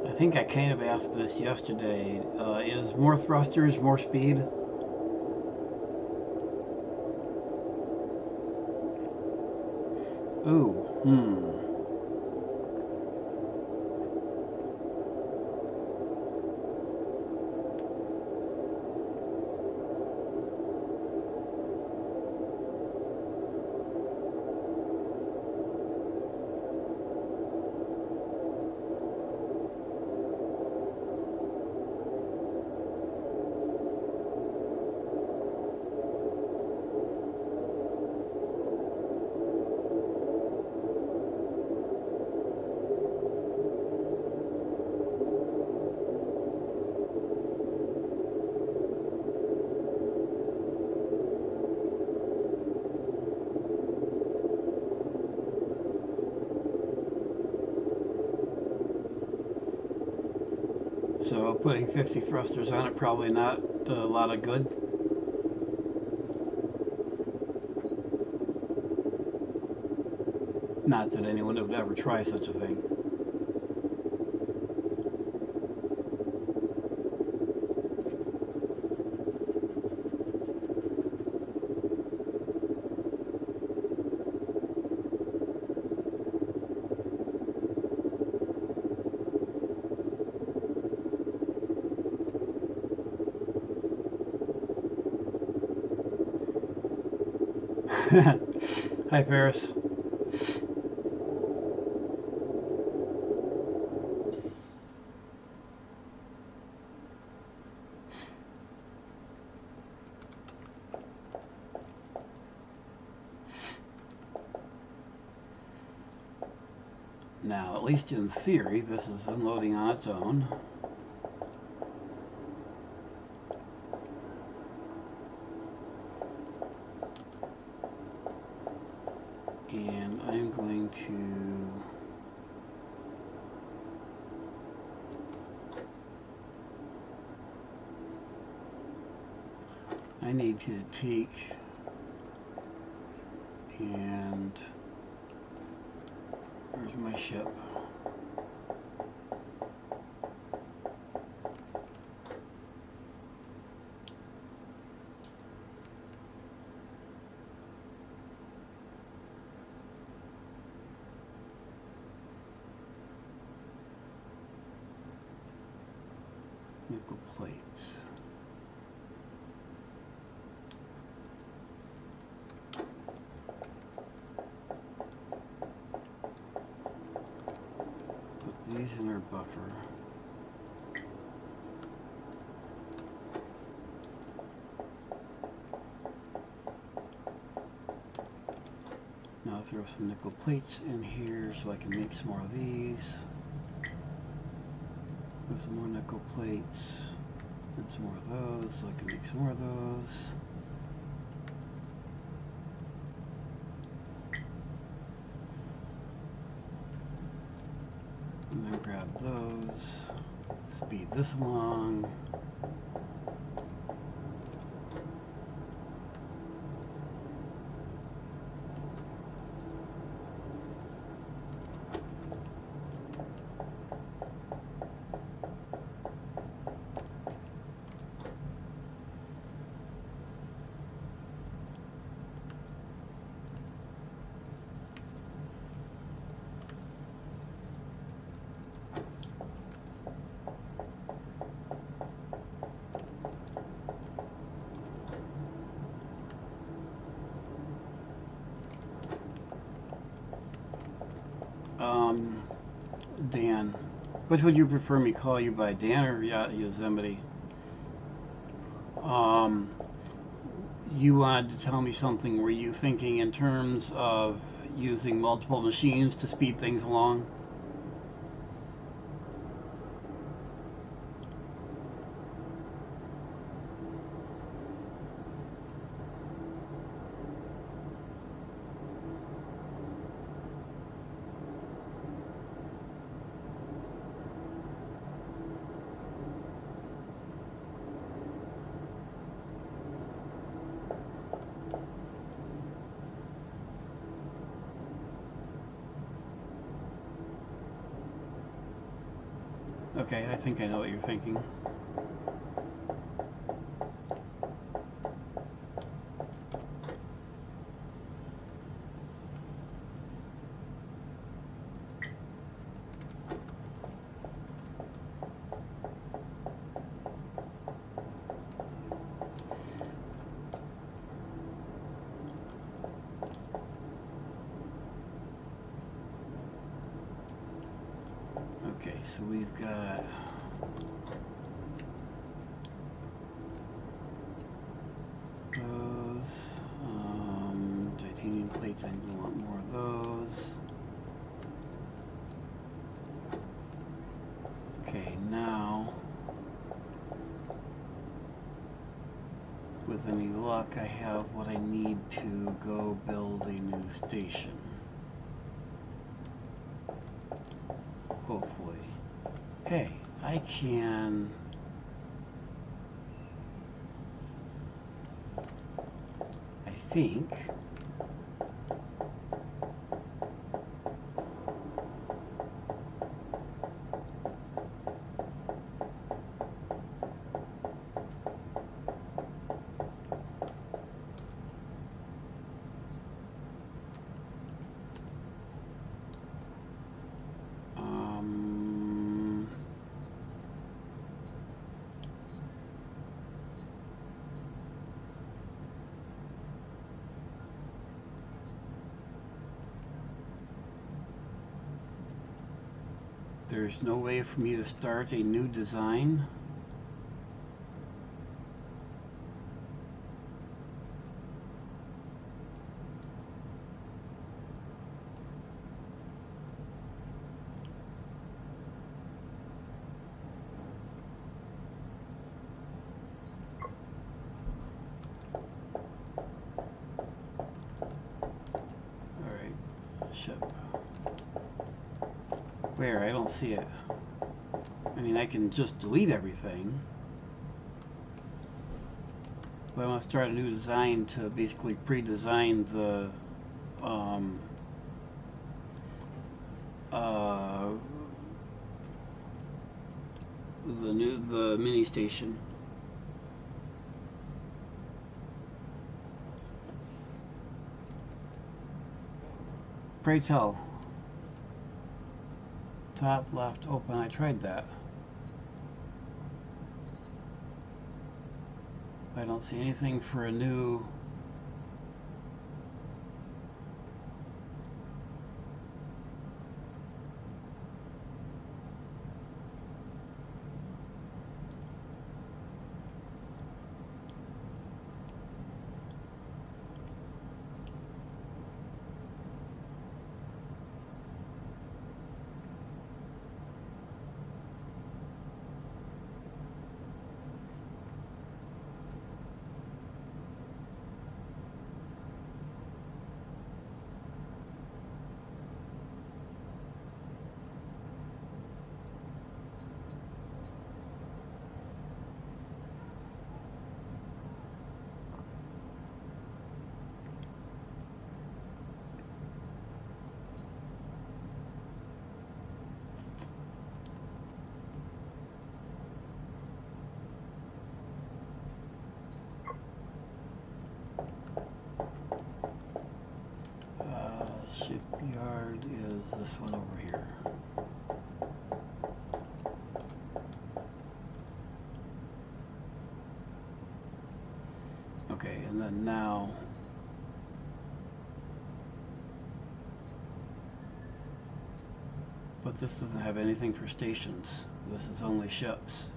I think I kind of asked this yesterday. Is more thrusters more speed? Ooh, so putting 50 thrusters on it, probably not a lot of good. Not that anyone would ever try such a thing. Hi, Ferris. Now, at least in theory, this is unloading on its own. and I'm going to I need to take and where's my ship? Nickel plates. Put these in our buffer. Now throw some nickel plates in here so I can make some more of these. Put some more nickel plates and some more of those so I can make some more of those. And then grab those, speed this along. Dan. Which would you prefer me call you by, Dan or Yosemite? You wanted to tell me something. Were you thinking in terms of using multiple machines to speed things along? Okay, I think I know what you're thinking. Okay, so we've got those titanium plates. I'm going to want more of those. Okay, now with any luck, I have what I need to go build a new station. Hopefully. Hey, I can... I think... there's no way for me to start a new design. All right. ship? Where? I don't see it. I mean, I can just delete everything. But I want to start a new design to basically pre-design the the mini station. Pray tell. Top left open. I tried that. I don't see anything for a new. Shipyard is this one over here. Okay, and then now but this doesn't have anything for stations. This is only ships.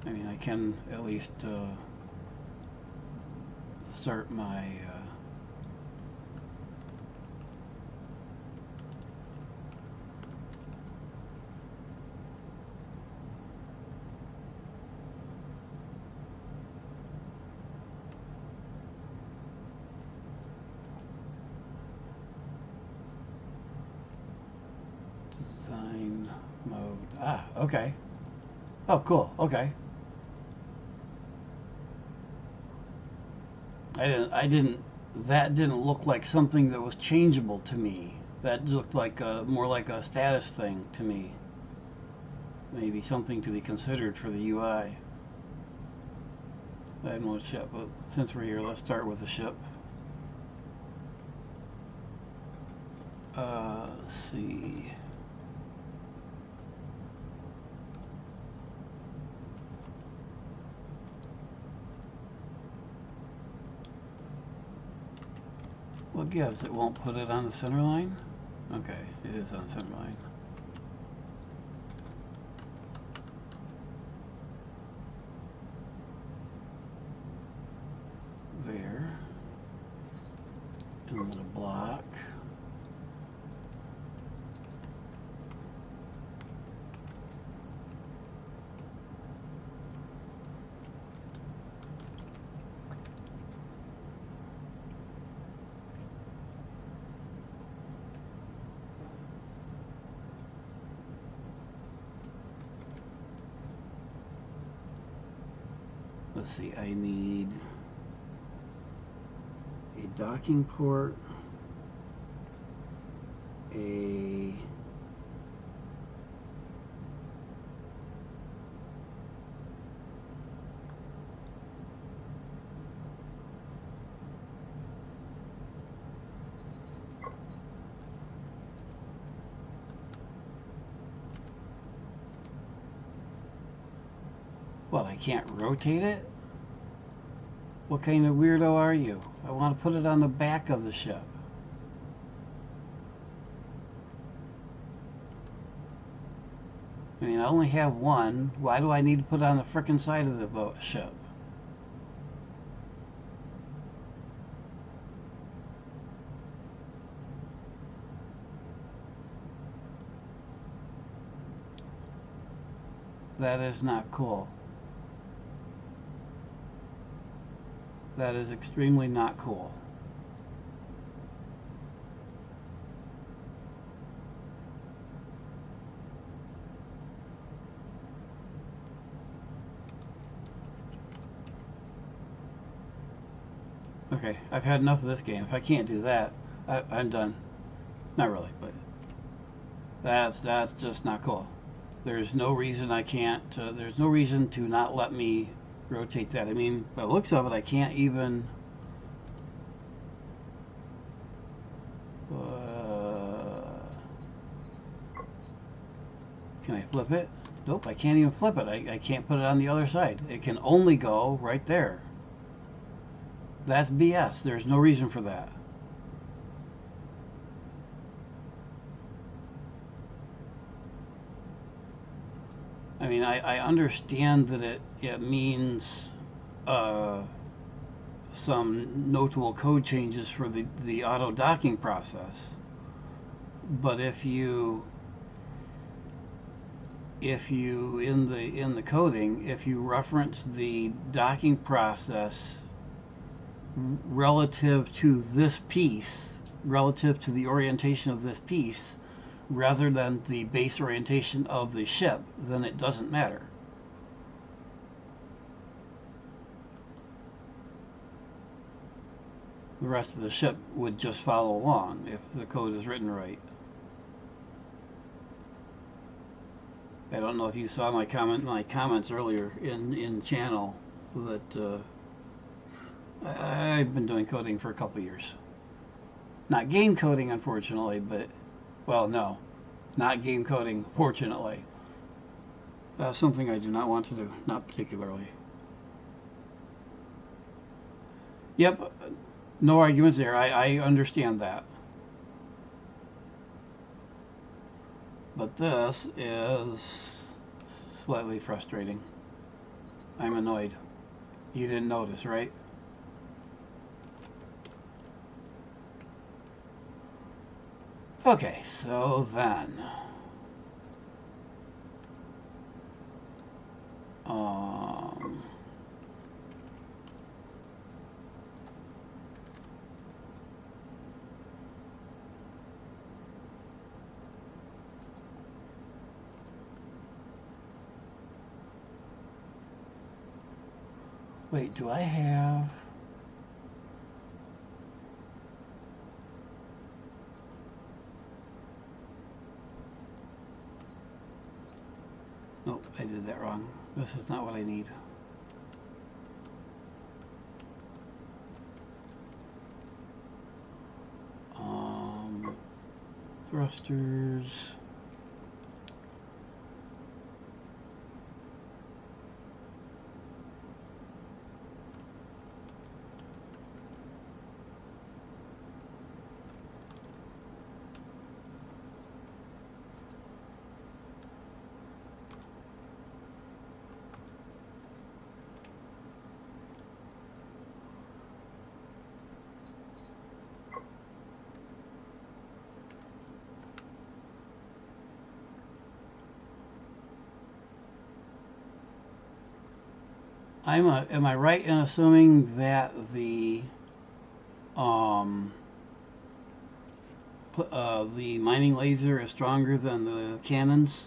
I mean, I can at least start my design mode. Ah, okay. Oh, cool. Okay. That didn't look like something that was changeable to me. That looked like more like a status thing to me. Maybe something to be considered for the UI. I didn't want to ship, but since we're here, let's start with the ship. Let's see. What gives? It won't put it on the center line? Okay, it is on the center line. There. And then a block. Let's see, I need a docking port, a what, I can't rotate it? What kind of weirdo are you? I want to put it on the back of the ship. I mean, I only have one. Why do I need to put it on the frickin' side of the ship? That is not cool. That is extremely not cool. Okay, I've had enough of this game. If I can't do that, I'm done. Not really, but that's just not cool. There's no reason I can't. There's no reason to not let me rotate that. I mean, by the looks of it, I can't even. Can I flip it? Nope, I can't even flip it. I can't put it on the other side. It can only go right there. That's BS. There's no reason for that. I mean, I understand that it means some notable code changes for the auto docking process. But if you in the coding, if you reference the docking process relative to this piece, relative to the orientation of this piece, rather than the base orientation of the ship, then it doesn't matter. The rest of the ship would just follow along if the code is written right. I don't know if you saw my comments earlier in channel that I've been doing coding for a couple of years. Not game coding, unfortunately, but well, no, not game coding, fortunately. That's something I do not want to do, not particularly. Yep, no arguments there. I understand that. But this is slightly frustrating. I'm annoyed. You didn't notice, right? Okay, so then. Um, Wait, do I have... Nope, I did that wrong. This is not what I need. Thrusters... am I right in assuming that um, the mining laser is stronger than the cannons?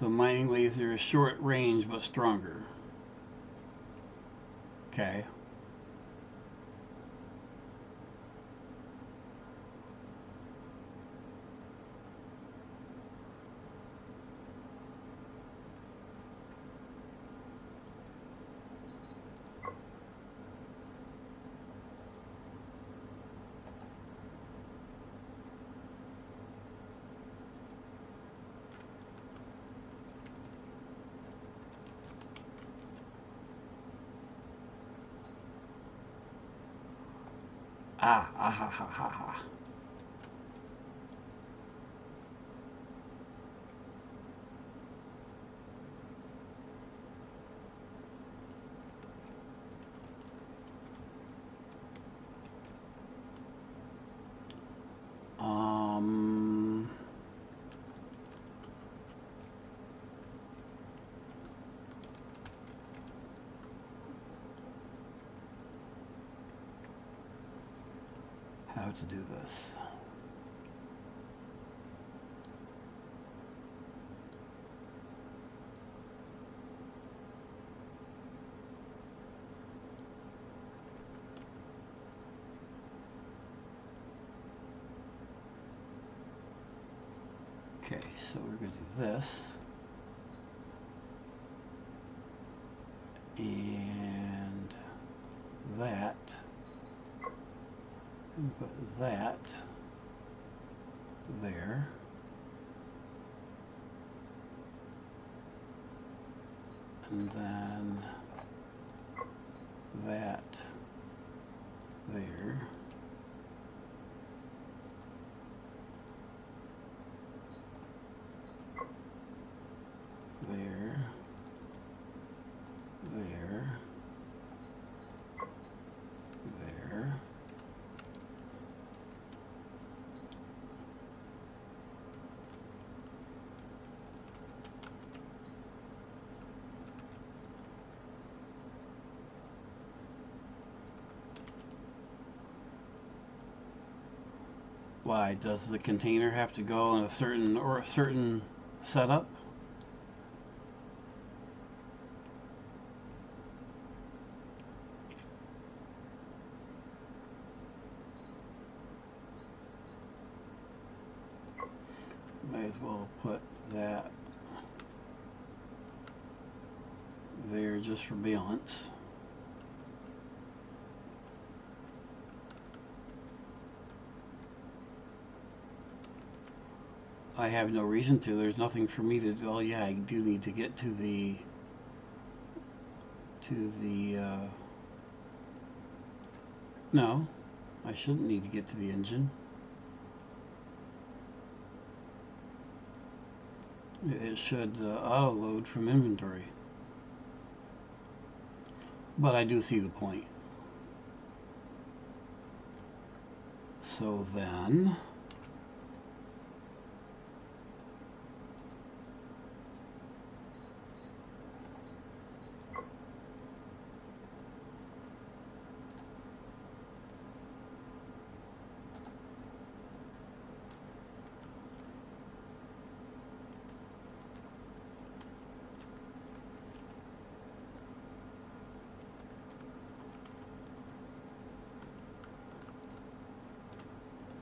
So mining laser is short range but stronger. Okay. Ah, ah, ha, ha, ha, ha. how to do this. Okay, so we're going to do this. And that. And put that there. And then that there. There. There. There. Why does the container have to go in a certain setup? Might as well put that there just for balance. I have no reason to. There's nothing for me to do. Oh yeah, I do need to get to the no, I shouldn't need to get to the engine. It should auto load from inventory. But I do see the point. So then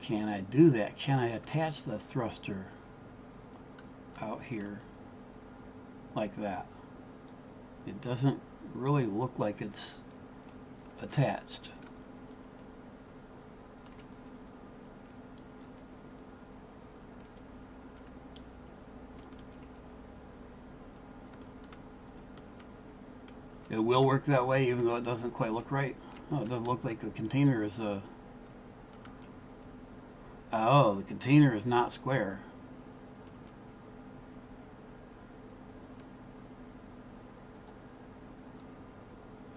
can I do that? Can I attach the thruster out here like that? It doesn't really look like it's attached. It will work that way even though it doesn't quite look right. Oh, it doesn't look like the container is a... Oh, the container is not square.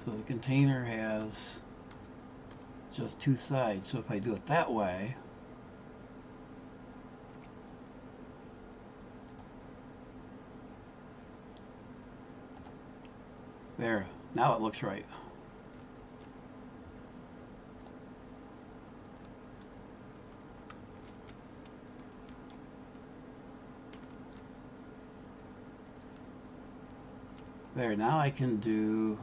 So the container has just two sides. So if I do it that way, there, now it looks right. There, now I can do...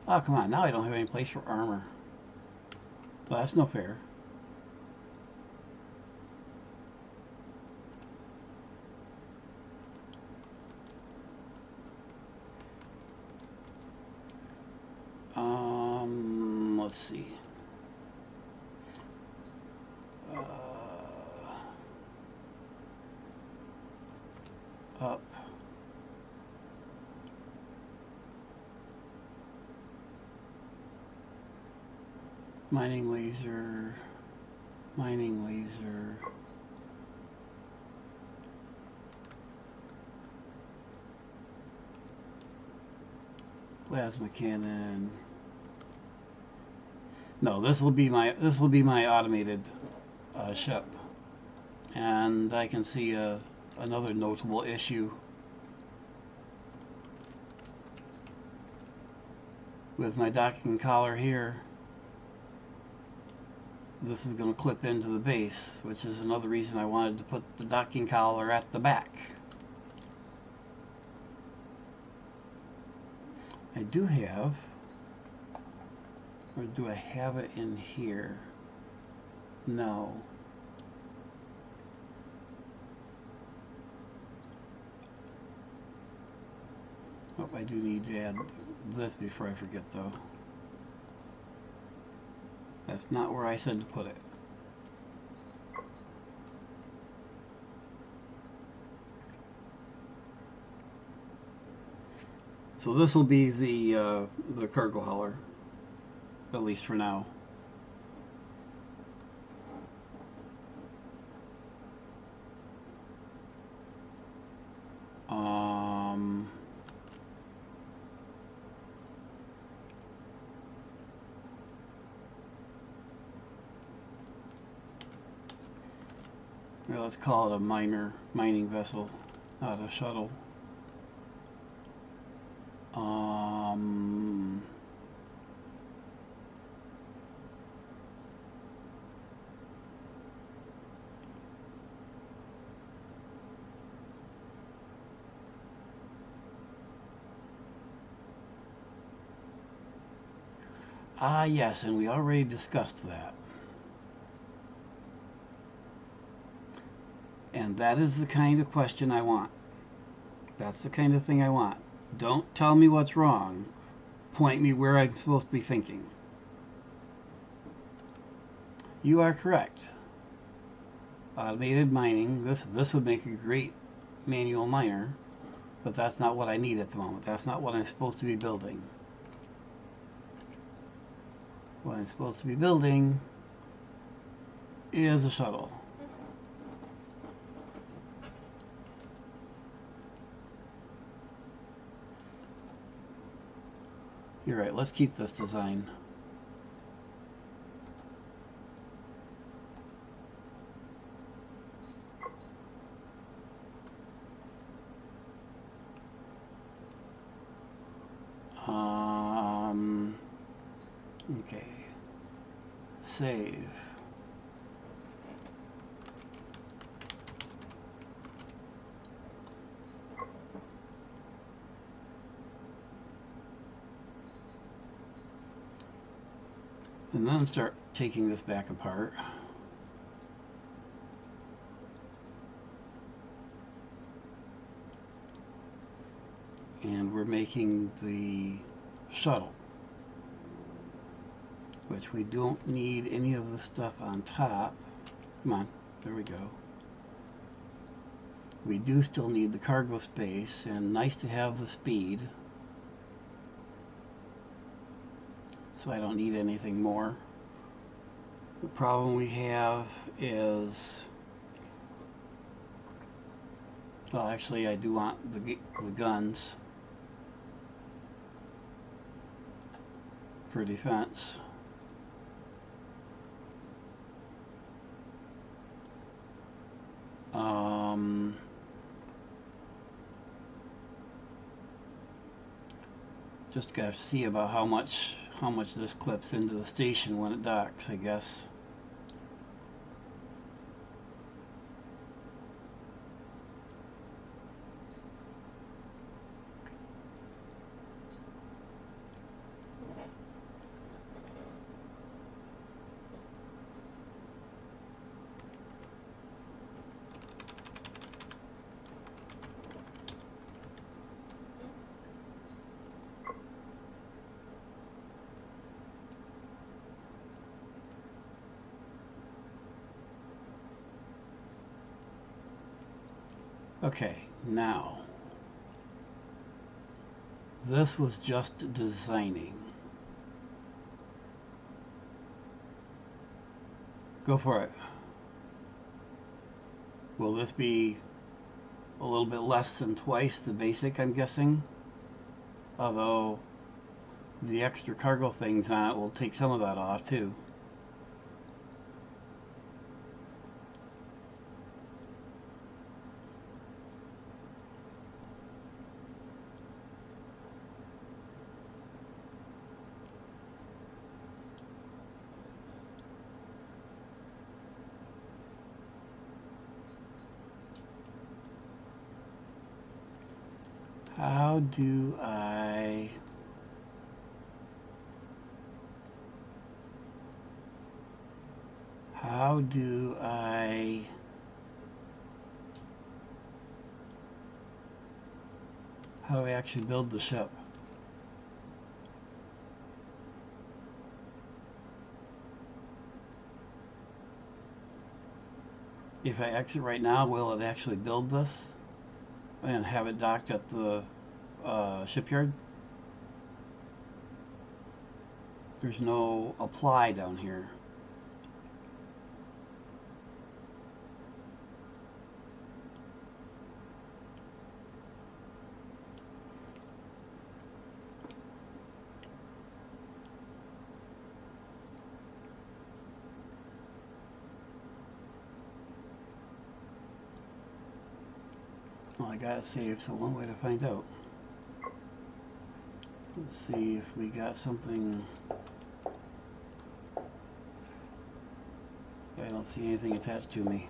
Oh, come on, now I don't have any place for armor. Well, that's no fair. Let's see. Up. Mining laser. Mining laser. Plasma cannon. No, this will be my automated ship, and I can see another notable issue. with my docking collar here, this is going to clip into the base, which is another reason I wanted to put the docking collar at the back. I do have, or do I have it in here? No. Oh, I do need to add this before I forget though. That's not where I said to put it. So this will be the cargo hauler, at least for now. Well, let's call it a mining vessel, not a shuttle. Ah, yes, and we already discussed that. And that is the kind of question I want. That's the kind of thing I want. Don't tell me what's wrong. Point me where I'm supposed to be thinking. You are correct. Automated mining. This would make a great manual miner, but that's not what I need at the moment. That's not what I'm supposed to be building. What I'm supposed to be building is a shuttle. You're right, let's keep this design. Okay. Save. And then start taking this back apart. And we're making the shuttle, which we don't need any of the stuff on top. Come on, there we go. We do still need the cargo space, and nice to have the speed. So I don't need anything more. The problem we have is, well, actually I do want the guns for defense. Just got to see about how much this clips into the station when it docks, I guess. Okay, now, this was just designing. Go for it. Will this be a little bit less than twice the basic, I'm guessing? Although the extra cargo things on it will take some of that off too. How do I how do I actually build the ship? If I exit right now, will it actually build this and have it docked at the shipyard? There's no apply down here. Well, I got it saved, so one way to find out. Let's see if we got something. I don't see anything attached to me.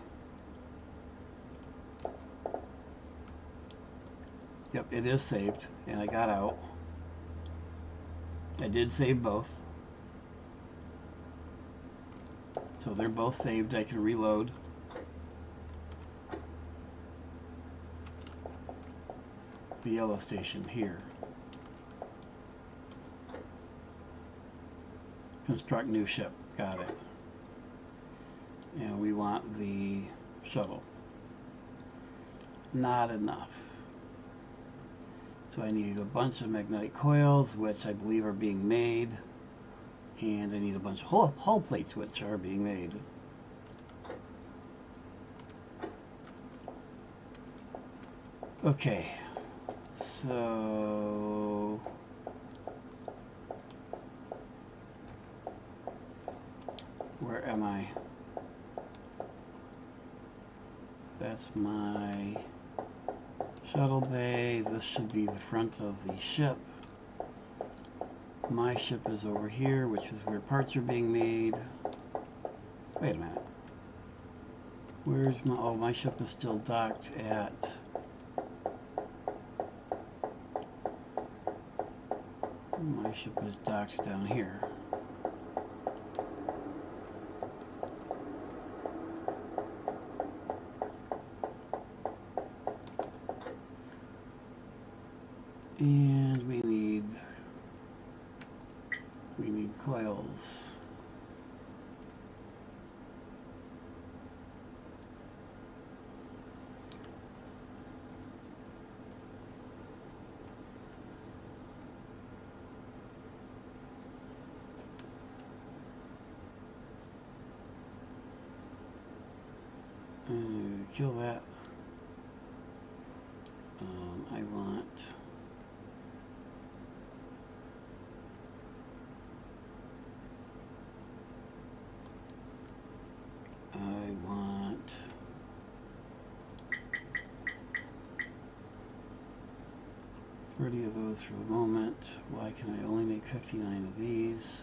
Yep, it is saved, and I got out. I did save both. So they're both saved. I can reload. The yellow station here. Construct new ship. Got it. And we want the shuttle. Not enough. So I need a bunch of magnetic coils, which I believe are being made. And I need a bunch of hull plates, which are being made. Okay. So where am I? That's my shuttle bay. This should be the front of the ship. My ship is over here, which is where parts are being made. Wait a minute. Where's my... Oh, my ship is still docked at... My ship is docked down here. And we need coils. Kill that. I want I want 30 of those for the moment. Why can I only make 59 of these?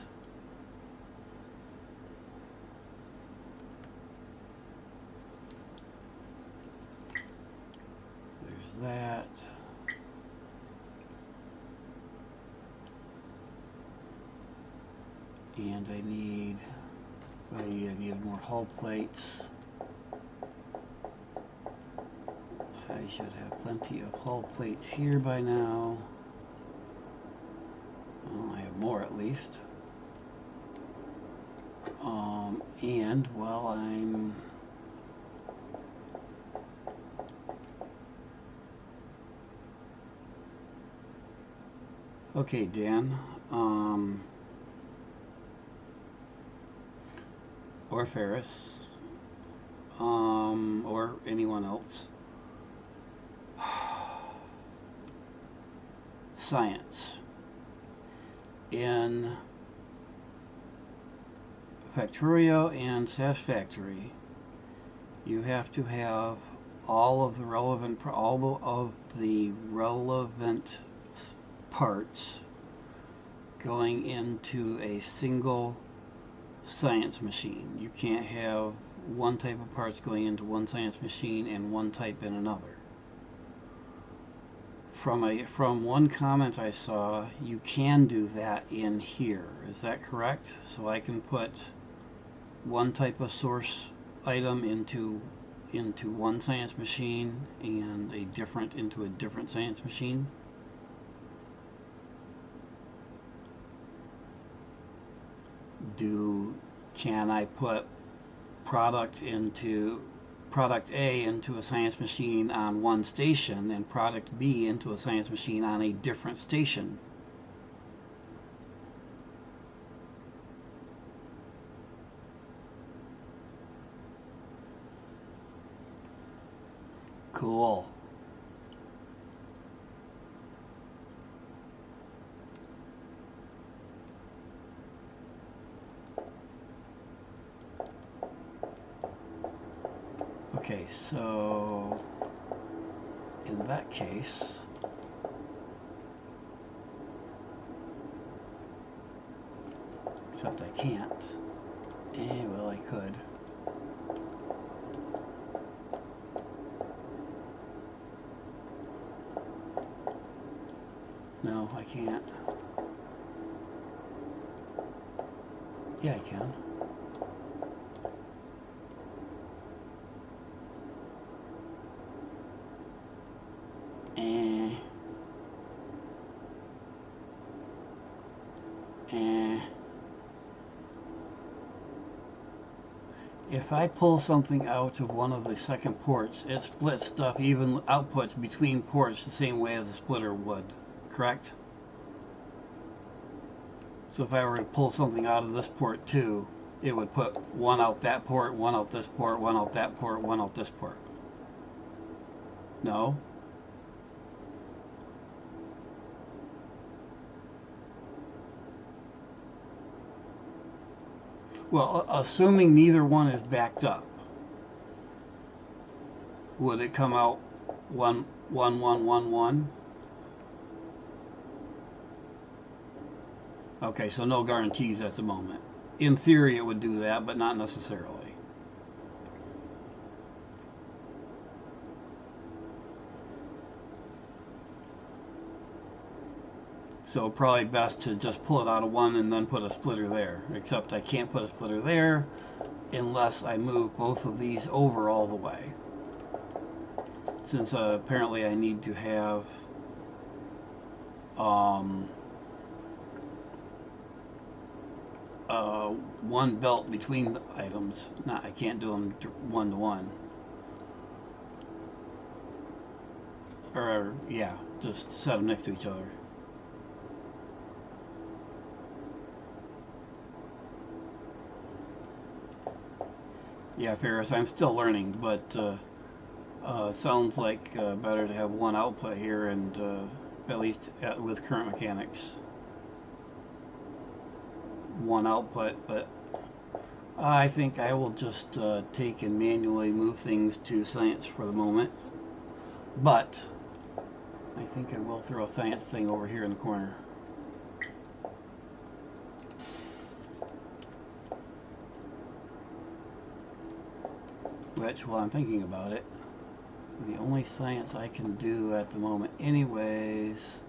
There's that. And I need more hull plates. I should have plenty of hull plates here by now. Well, I have more at least. And while I'm okay, Dan, or Ferris, or anyone else. Science. In Factorio and Satisfactory, you have to have all of the relevant parts going into a single science machine. You can't have one type of parts going into one science machine and one type in another. from one comment I saw, you can do that in here. Is that correct? So I can put one type of source item into one science machine and a different into a different science machine. Can I put product A into a science machine on one station and product B into a science machine on a different station? Cool. Okay, so in that case, except I can't. Well, I could. No, I can't. Yeah, I can. If I pull something out of one of the second ports, it splits stuff, even outputs between ports, the same way as a splitter would, correct? So if I were to pull something out of this port too, it would put one out that port, one out this port, one out that port, one out this port. No? Well, assuming neither one is backed up, would it come out 1, 1, 1, 1, 1? Okay, so no guarantees at the moment. In theory, it would do that, but not necessarily. So probably best to just pull it out of one and then put a splitter there. Except I can't put a splitter there unless I move both of these over all the way. Since apparently I need to have one belt between the items. I can't do them one to one. Or yeah, just set them next to each other. Yeah, Ferris, I'm still learning, but sounds like better to have one output here, and at least with current mechanics, one output. But I think I will just take and manually move things to science for the moment. But I think I will throw a science thing over here in the corner. Which, while I'm thinking about it, the only science I can do at the moment anyways,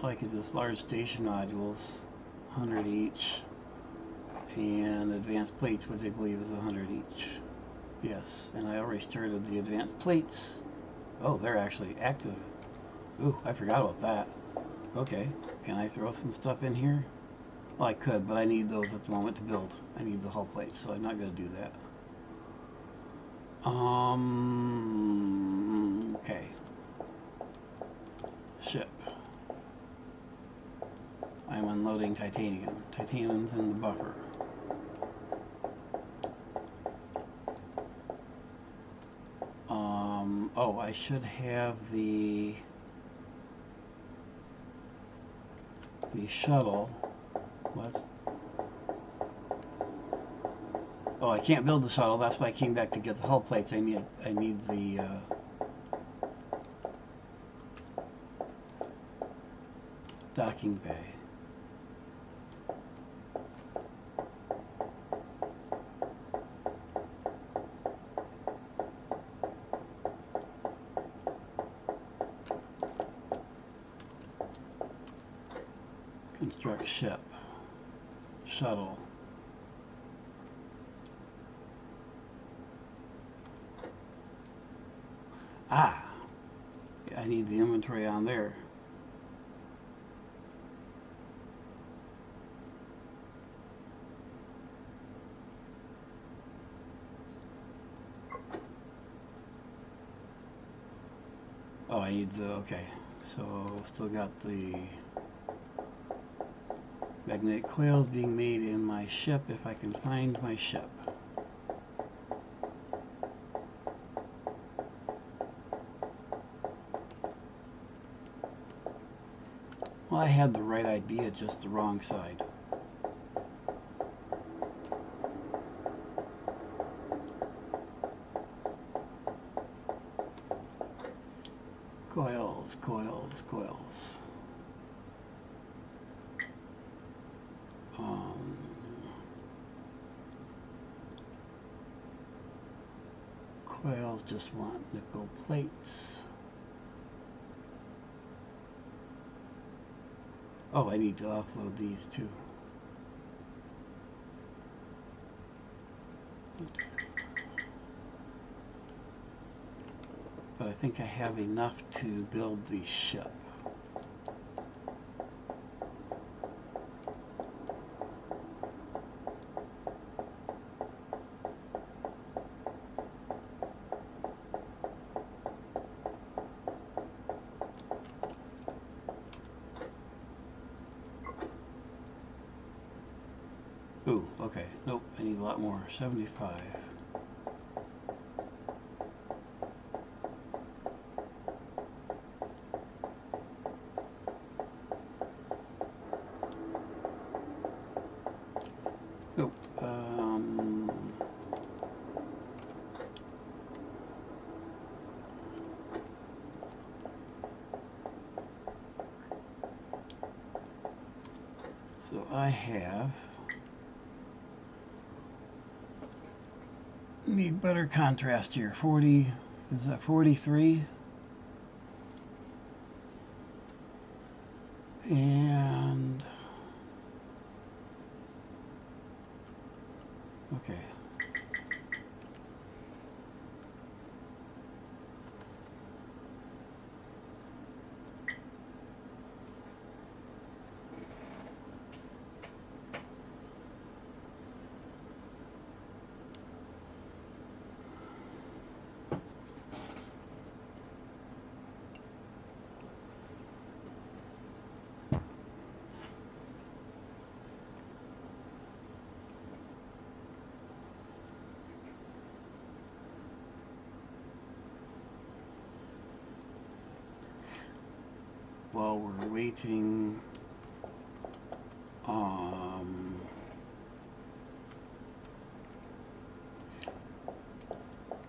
I could do large station modules, 100 each, and advanced plates, which I believe is 100 each. Yes, and I already started the advanced plates. Oh, they're actually active. Ooh, I forgot about that. Okay, can I throw some stuff in here? Well, I could, but I need those at the moment to build. I need the hull plates, so I'm not going to do that. Okay. Ship. I'm unloading titanium. Titanium's in the buffer. Oh, I should have the shuttle. What's... Oh, I can't build the shuttle. That's why I came back to get the hull plates. I need the docking bay. Construct ship. Shuttle. Ah! I need the inventory on there. Oh, I need the, okay. So, still got the magnetic coils being made in my ship, if I can find my ship. Well, I had the right idea, just the wrong side. Coils, coils, coils. Coils just want nickel plates. Oh, I need to offload these too. But I think I have enough to build the ship. Ooh, okay. Nope, I need a lot more. 75. Nope. So I have... Need better contrast here. 40, is that 43? And okay. While we're waiting, I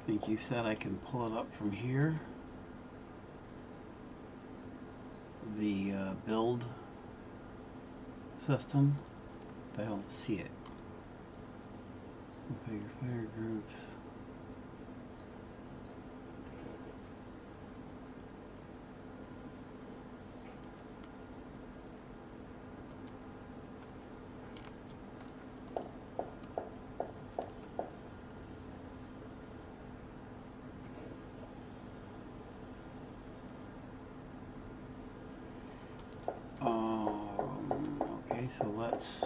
think you said I can pull it up from here. The build system. I don't see it. Configure fire groups. Okay, so let's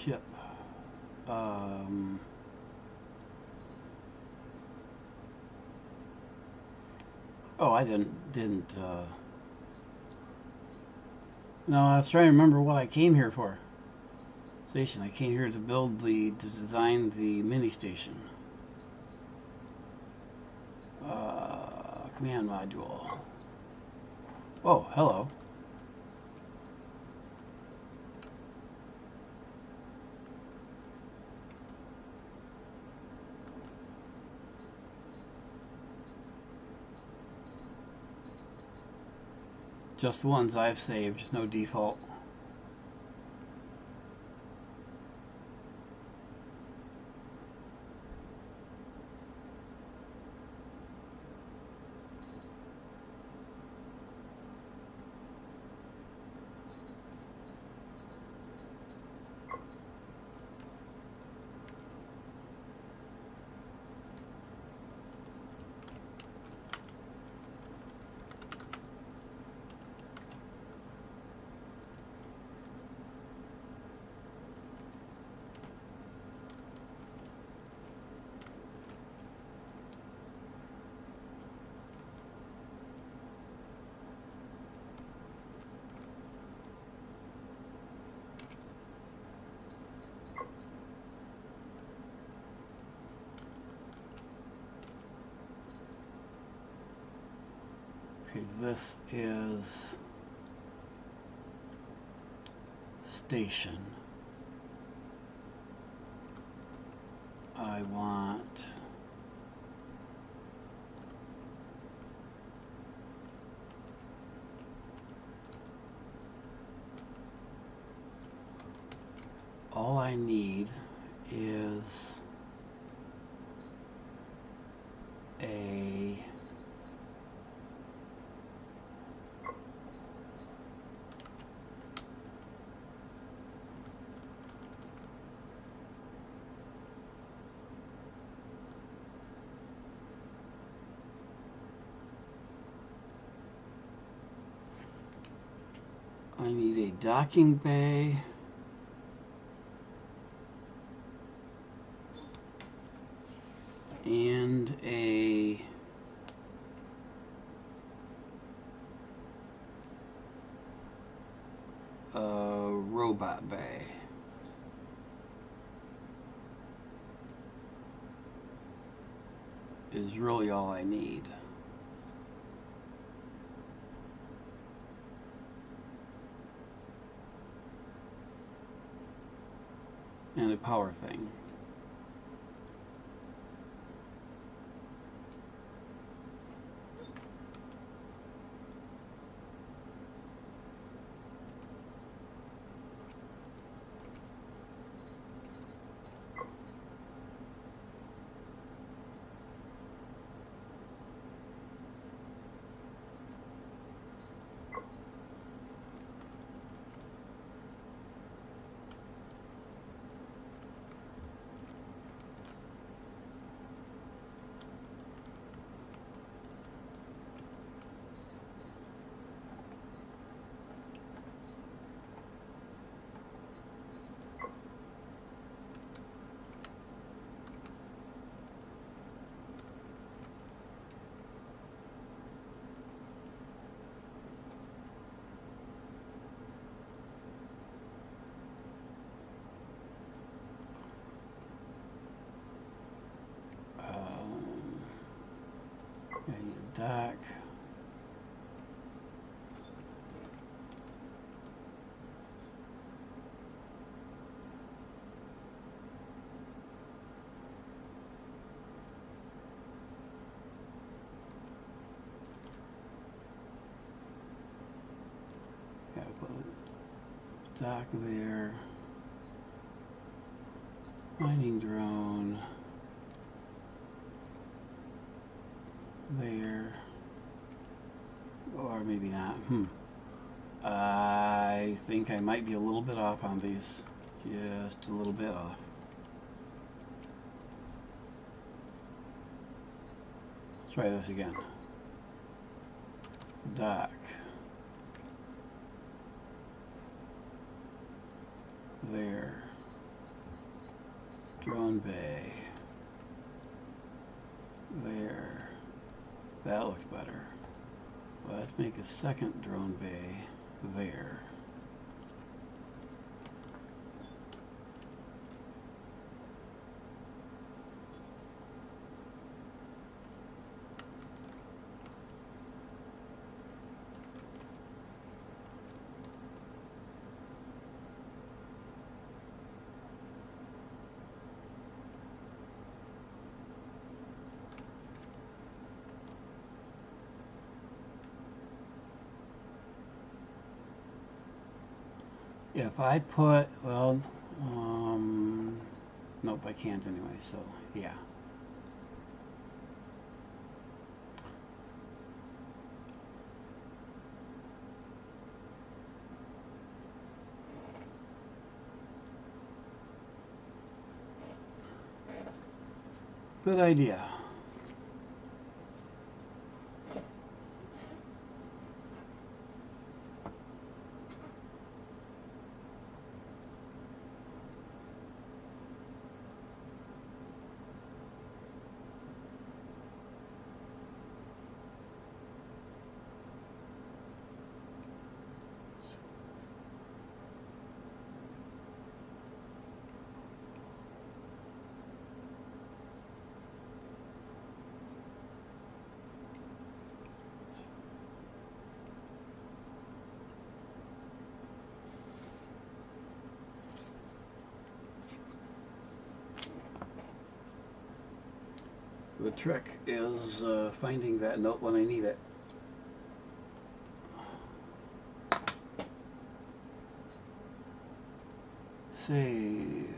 ship. Oh, I didn't. No, I was trying to remember what I came here for. Station. I came here to design the mini station. Command module. Oh, hello. Just the ones I've saved, no default. Okay, this is station. I want all I need is a I need a docking bay and a robot bay. Is really all I need. And a power thing. I need a dock. Gotta put a dock there. Mining drone there. Or maybe not. I think I might be a little bit off on these. Just a little bit off. Let's try this again. Dock. There. Drone bay. There. That looks better. Well, let's make a second drone bay there. If I put, well, nope, I can't anyway, so yeah. Good idea. The trick is finding that note when I need it. Save.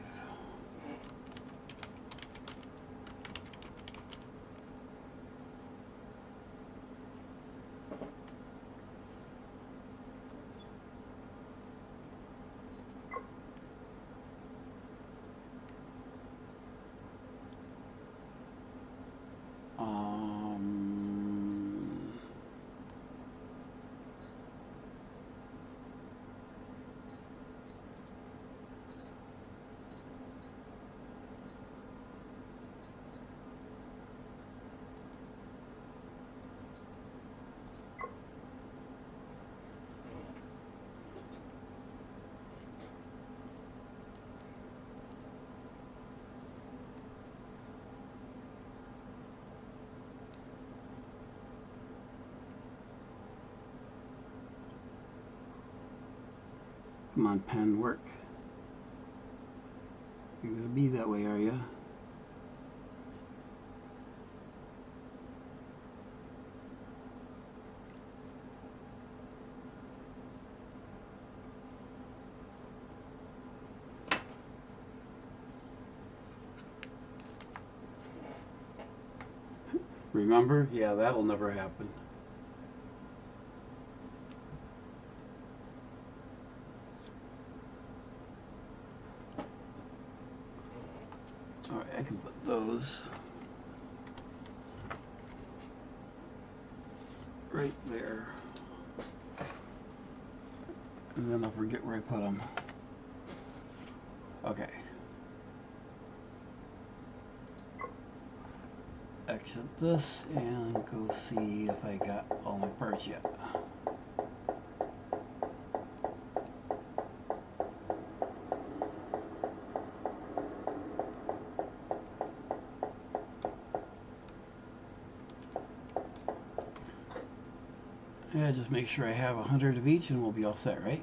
Come on, pen, work. You're gonna be that way, are you? Remember? Yeah, that'll never happen. All right, I can put those right there. And then I'll forget where I put them. Okay. Exit this and go see if I got all my parts yet. Yeah, just make sure I have 100 of each and we'll be all set, right?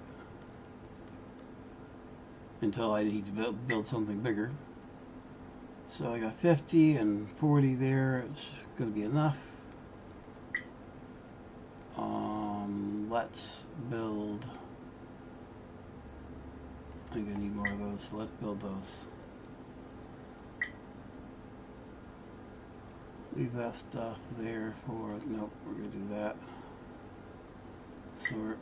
Until I need to build something bigger. So I got 50 and 40 there. It's going to be enough. Let's build. I'm going to need more of those, so let's build those. Leave that stuff there for, nope, we're going to do that. Sort.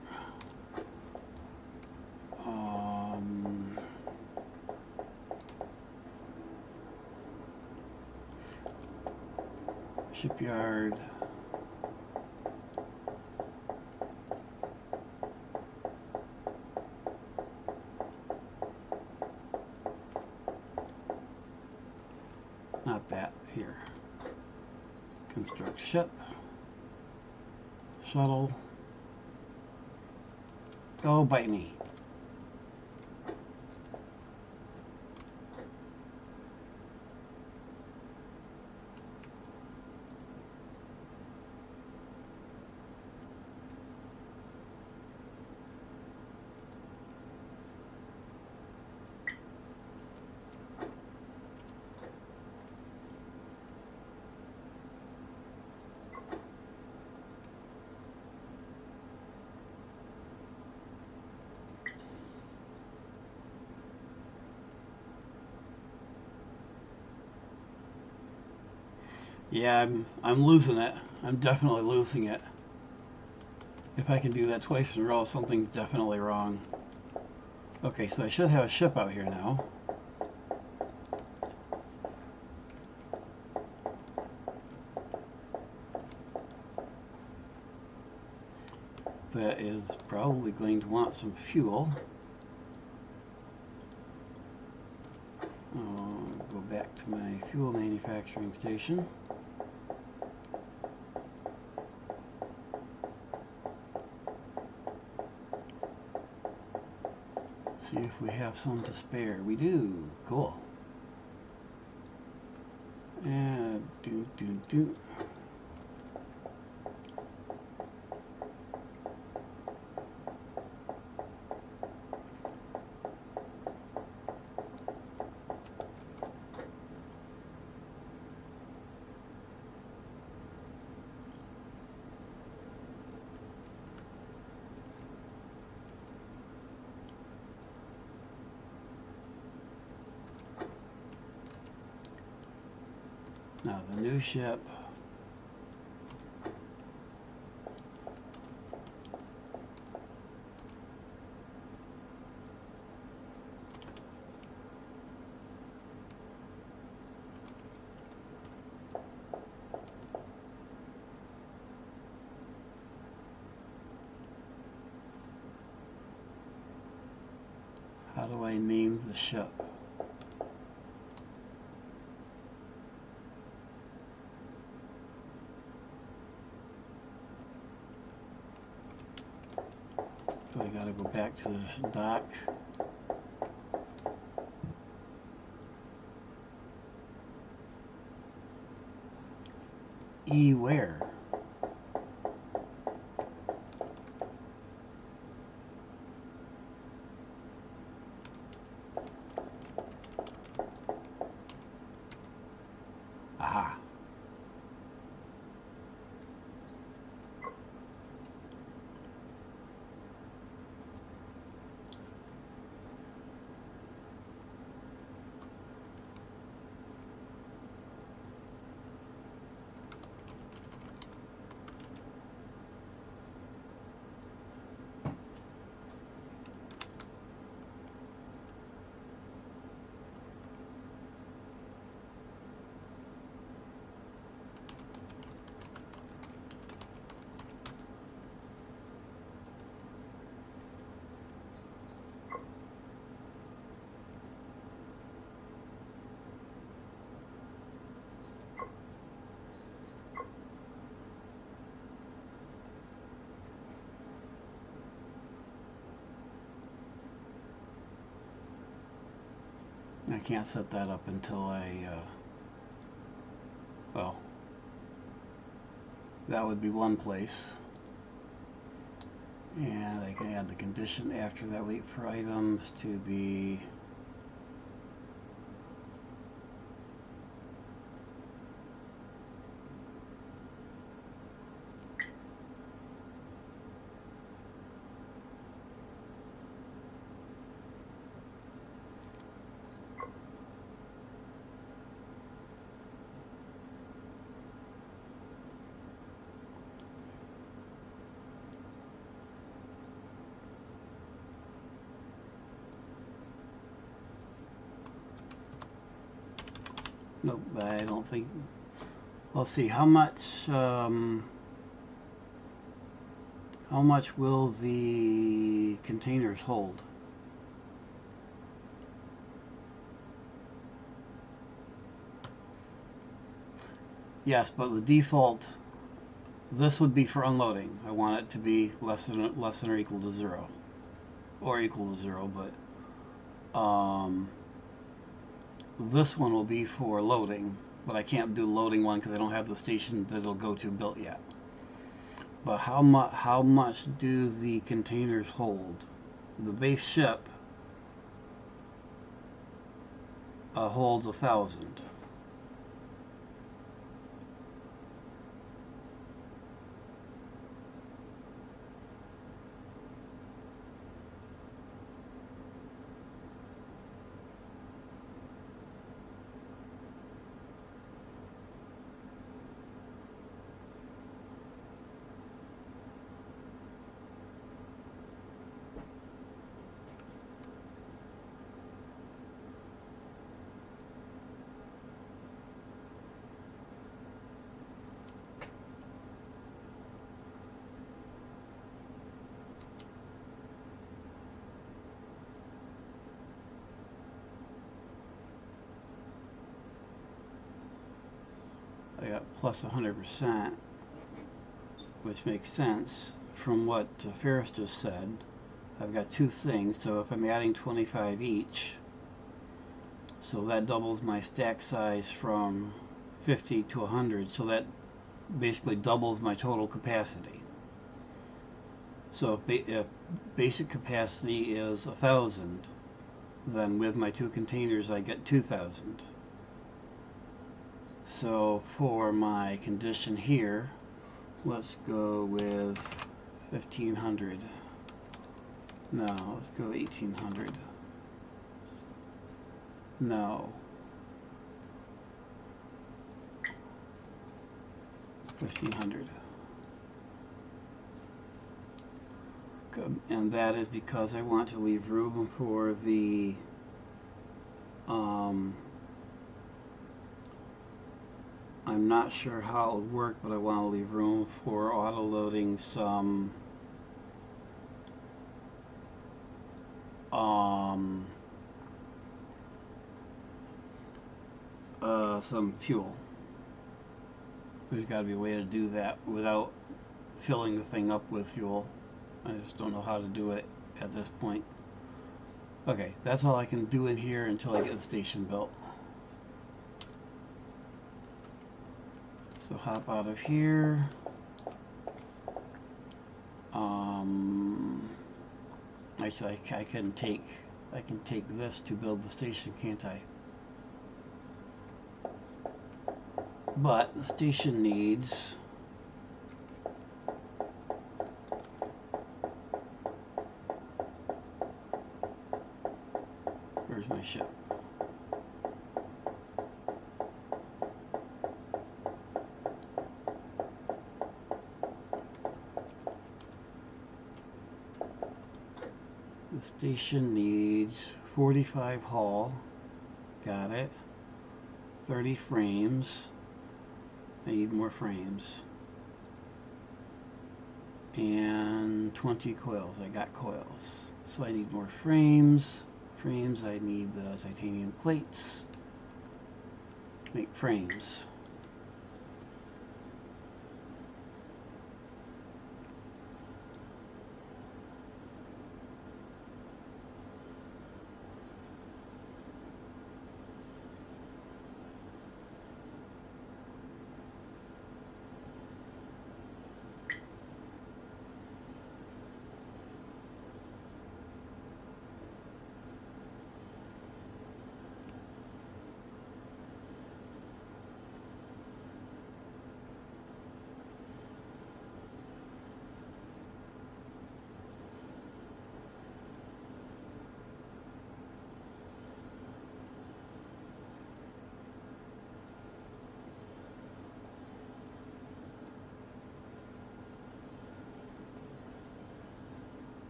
Shipyard. Not that, here. Construct ship. Shuttle. Oh, bite me. Yeah, I'm losing it. I'm definitely losing it. If I can do that twice in a row, something's definitely wrong. Okay, so I should have a ship out here now. That is probably going to want some fuel. I'll go back to my fuel manufacturing station. See if we have some to spare. We do. Cool. And do. Now the new ship. How do I name the ship? So I gotta go back to the dock. Where? Aha. I can't set that up until well, that would be one place. And I can add the condition after that, wait for items to be nope, I don't think. Let's see, how much will the containers hold? Yes, but the default, this would be for unloading. I want it to be less than or equal to 0, or equal to 0. But this one will be for loading. But I can't do loading one because I don't have the station that it'll go to built yet. But how much do the containers hold? The base ship holds 1,000. I got plus 100%, which makes sense from what Ferris just said. I've got two things, so if I'm adding 25 each, so that doubles my stack size from 50 to 100, so that basically doubles my total capacity. So if basic capacity is 1,000, then with my two containers I get 2,000. So for my condition here, let's go with 1,500. No, let's go 1,800. No. 1,500. And that is because I want to leave room for the I'm not sure how it would work, but I want to leave room for auto-loading some fuel. There's got to be a way to do that without filling the thing up with fuel. I just don't know how to do it at this point. Okay, that's all I can do in here until I get the station built. So hop out of here. Actually, I can take this to build the station, can't I? But the station needs where's my ship? The station needs 45 hull. Got it. 30 frames. I need more frames. And 20 coils. I got coils. So I need more frames. Frames, I need the titanium plates. Make frames.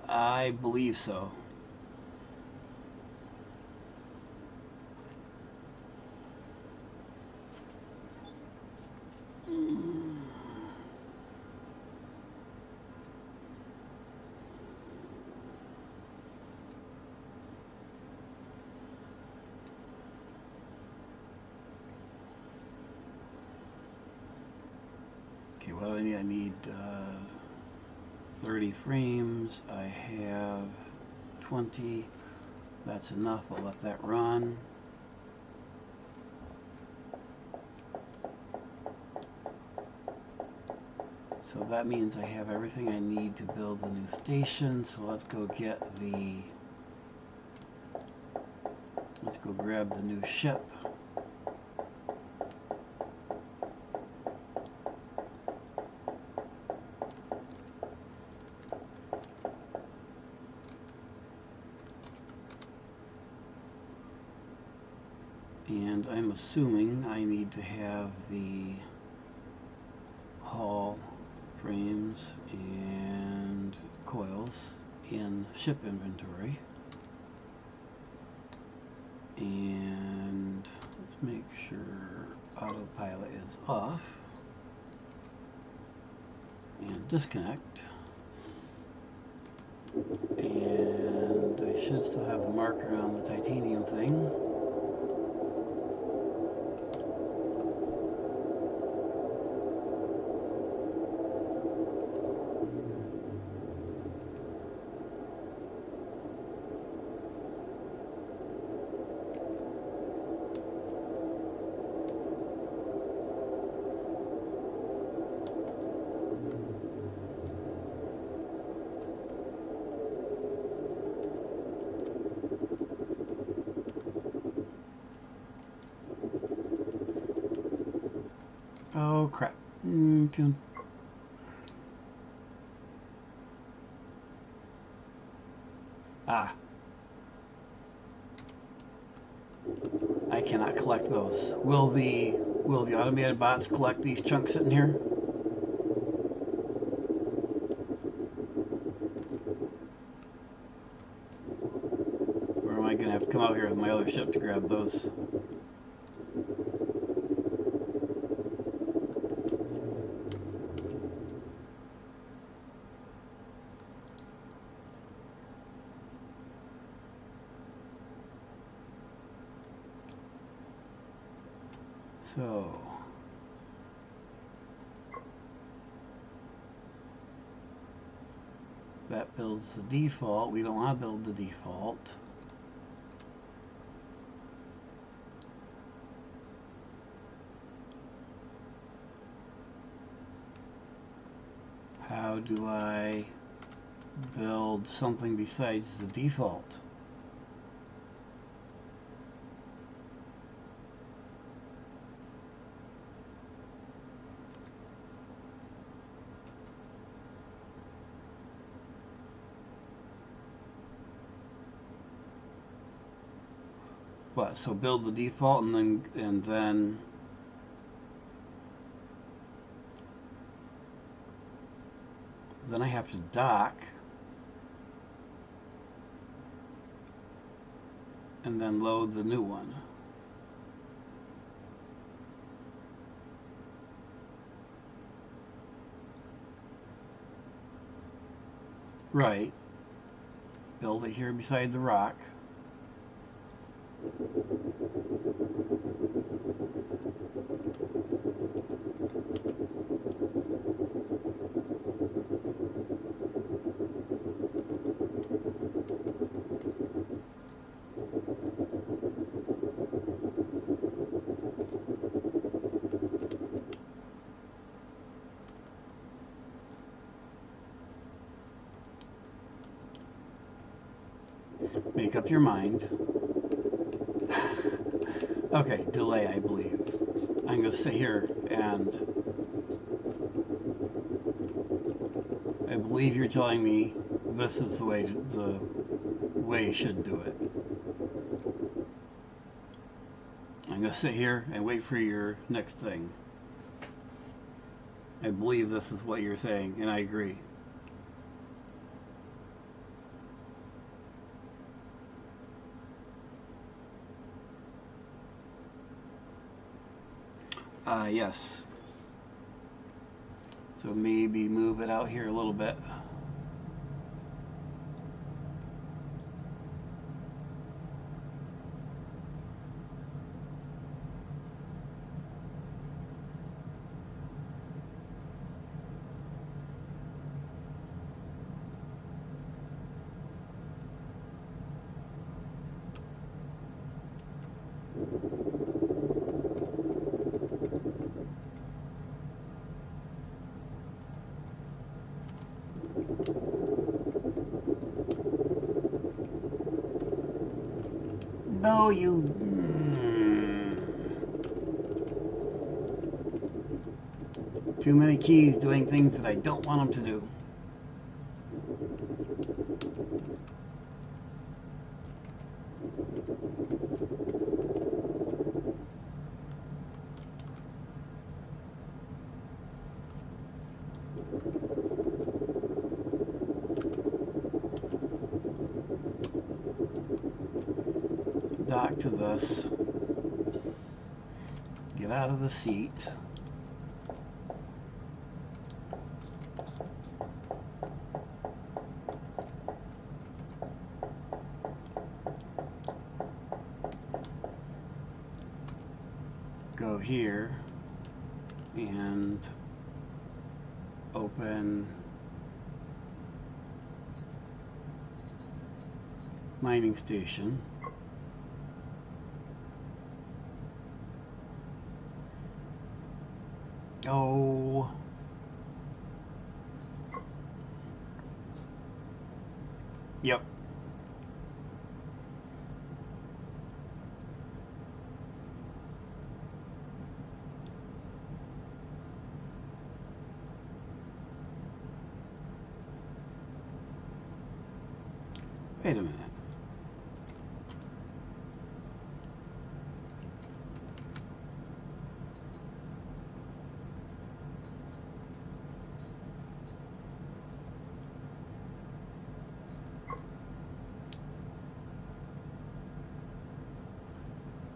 I believe so. Okay, what do I need? I need 30 frames. I have 20. That's enough. I'll let that run. So that means I have everything I need to build the new station. So let's go get the... Let's go grab the new ship. And I'm assuming I need to have the hull, frames, and coils in ship inventory. And let's make sure autopilot is off. And disconnect. And I should still have the marker on the titanium thing. Oh crap. Ah. I cannot collect those. Will the automated bots collect these chunks sitting here? Or am I gonna have to come out here with my other ship to grab those? So that builds the default. We don't want to build the default. How do I build something besides the default? What? So build the default and then I have to dock and then load the new one. Right. Build it here beside the rock. Make up your mind. Okay, delay, I believe. I'm going to sit here and I believe you're telling me this is the way you should do it. I'm going to sit here and wait for your next thing. I believe this is what you're saying, and I agree. Yes. So maybe move it out here a little bit. No, you... Too many keys doing things that I don't want them to do. Dock to this. Get out of the seat. Go here and open mining station. Oh. Yep. Wait a minute.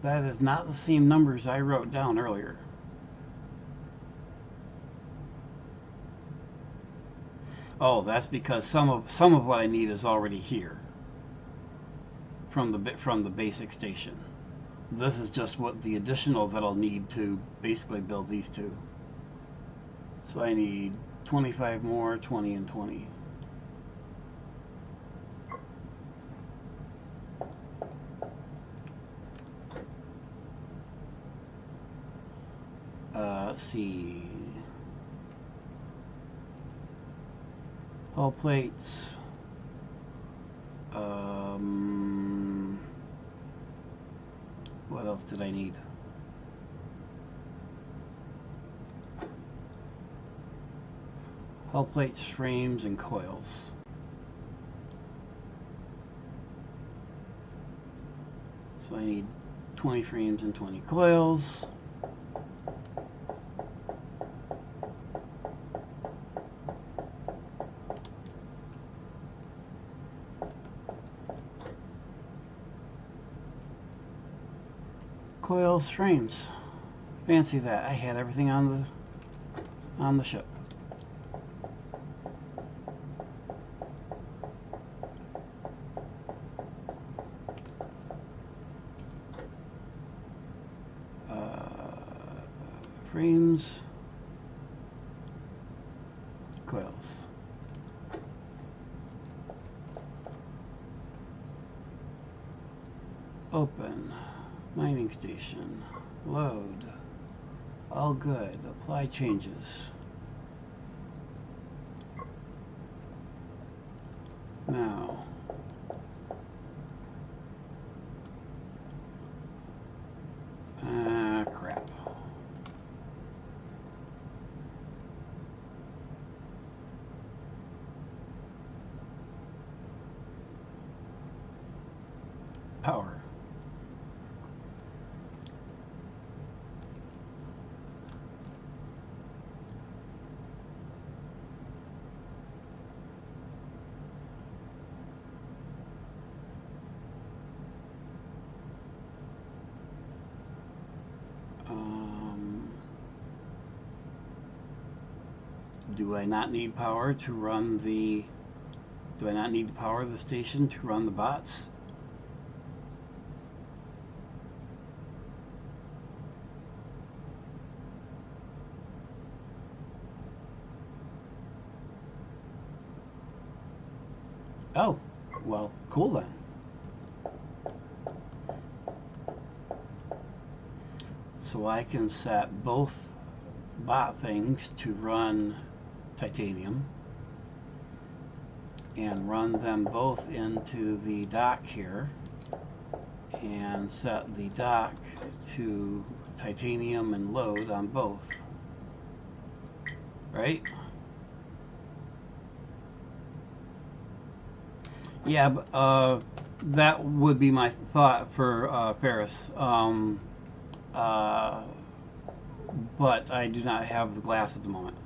That is not the same numbers I wrote down earlier. Oh, that's because some of what I need is already here from the basic station. This is just what the additional that I'll need to basically build these two. So I need 25 more, 20 and 20. Let's see. Hull plates. What else did I need? Hull plates, frames, and coils. So I need 20 frames and 20 coils. Coils, frames. Fancy that. I had everything on the ship. Frames, coils. Open. Mining station. Load. All good. Apply changes. Now. Crap. Power. Do I not need power to run the... Do I not need to power the station to run the bots? Oh, well, cool then. So I can set both bot things to run titanium and run them both into the dock here and set the dock to titanium and load on both, right? Yeah, but, that would be my thought for Ferris, but I do not have the glass at the moment.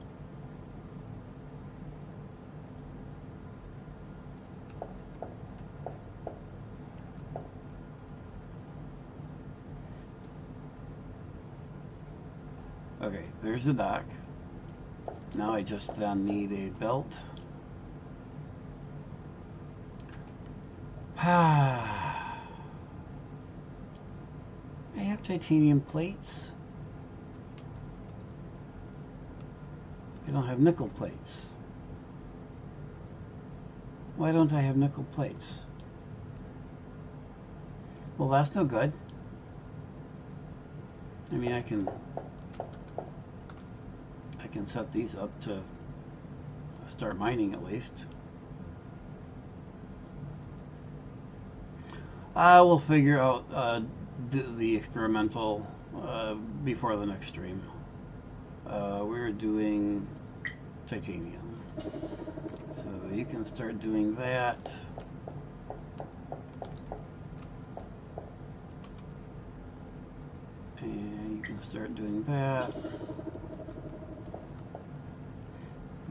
Okay, there's the dock. Now I just then need a belt. I have titanium plates. I don't have nickel plates. Why don't I have nickel plates? Well, that's no good. I mean, I can set these up to start mining at least. I will figure out the experimental before the next stream. We're doing titanium, so you can start doing that. And you can start doing that.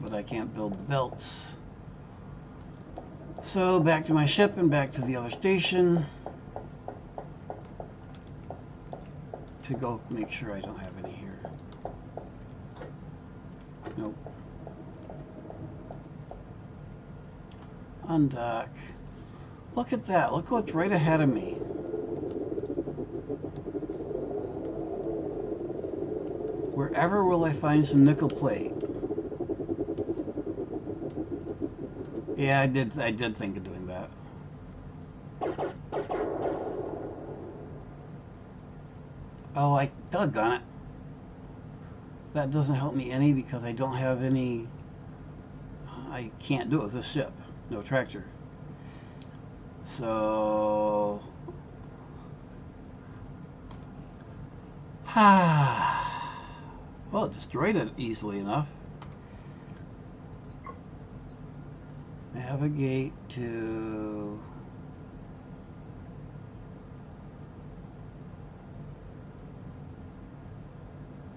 But I can't build the belts. So back to my ship and back to the other station to go make sure I don't have any here. Nope. Undock. Look at that. Look what's right ahead of me. Wherever will I find some nickel plate? Yeah, I did think of doing that. Oh, I doggone it. That doesn't help me any because I don't have any. I can't do it with this ship. No tractor. So. Well, it destroyed it easily enough. Navigate to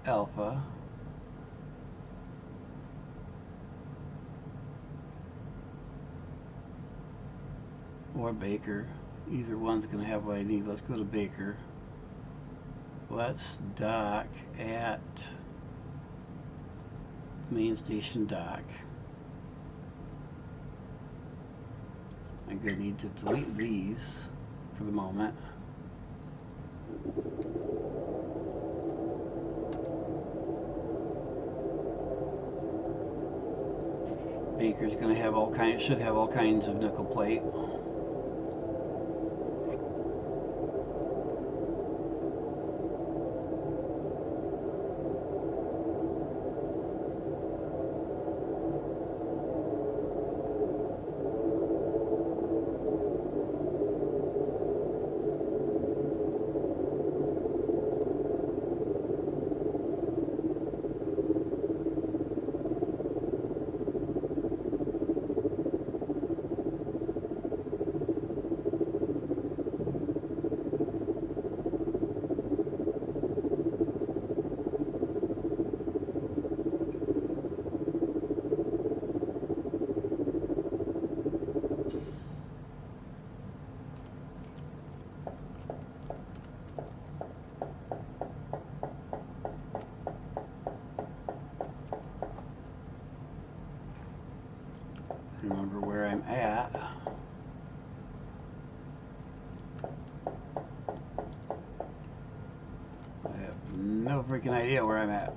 Alpha. Or Baker. Either one's going to have what I need. Let's go to Baker. Let's dock at main station dock. I'm going to need to delete these for the moment. Baker's going to have should have all kinds of nickel plate. Remember where I'm at. I have no freaking idea where I'm at.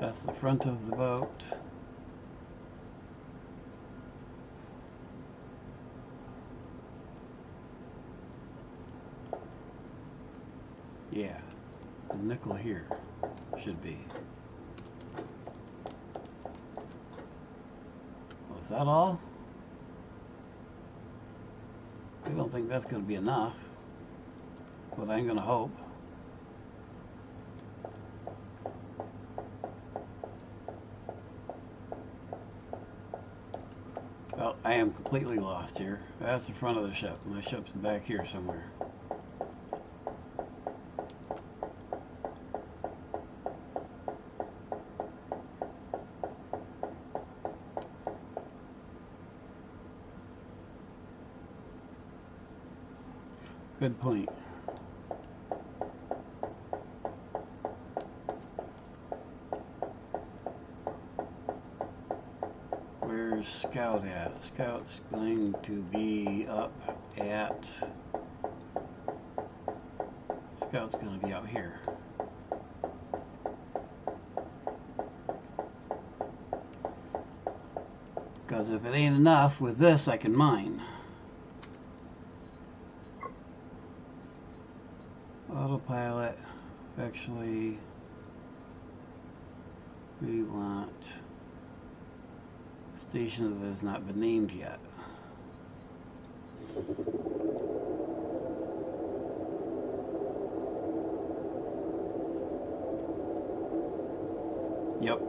That's the front of the boat. Yeah, the nickel here should be. Was that all? I don't think that's going to be enough, but I'm going to hope. Well, I am completely lost here. That's the front of the ship. My ship's back here somewhere. Good point. Where's Scout at? Scout's going to be up at... Scout's going to be out here. Because if it ain't enough, with this I can mine. Autopilot. Actually, we want a station that has not been named yet. Yep.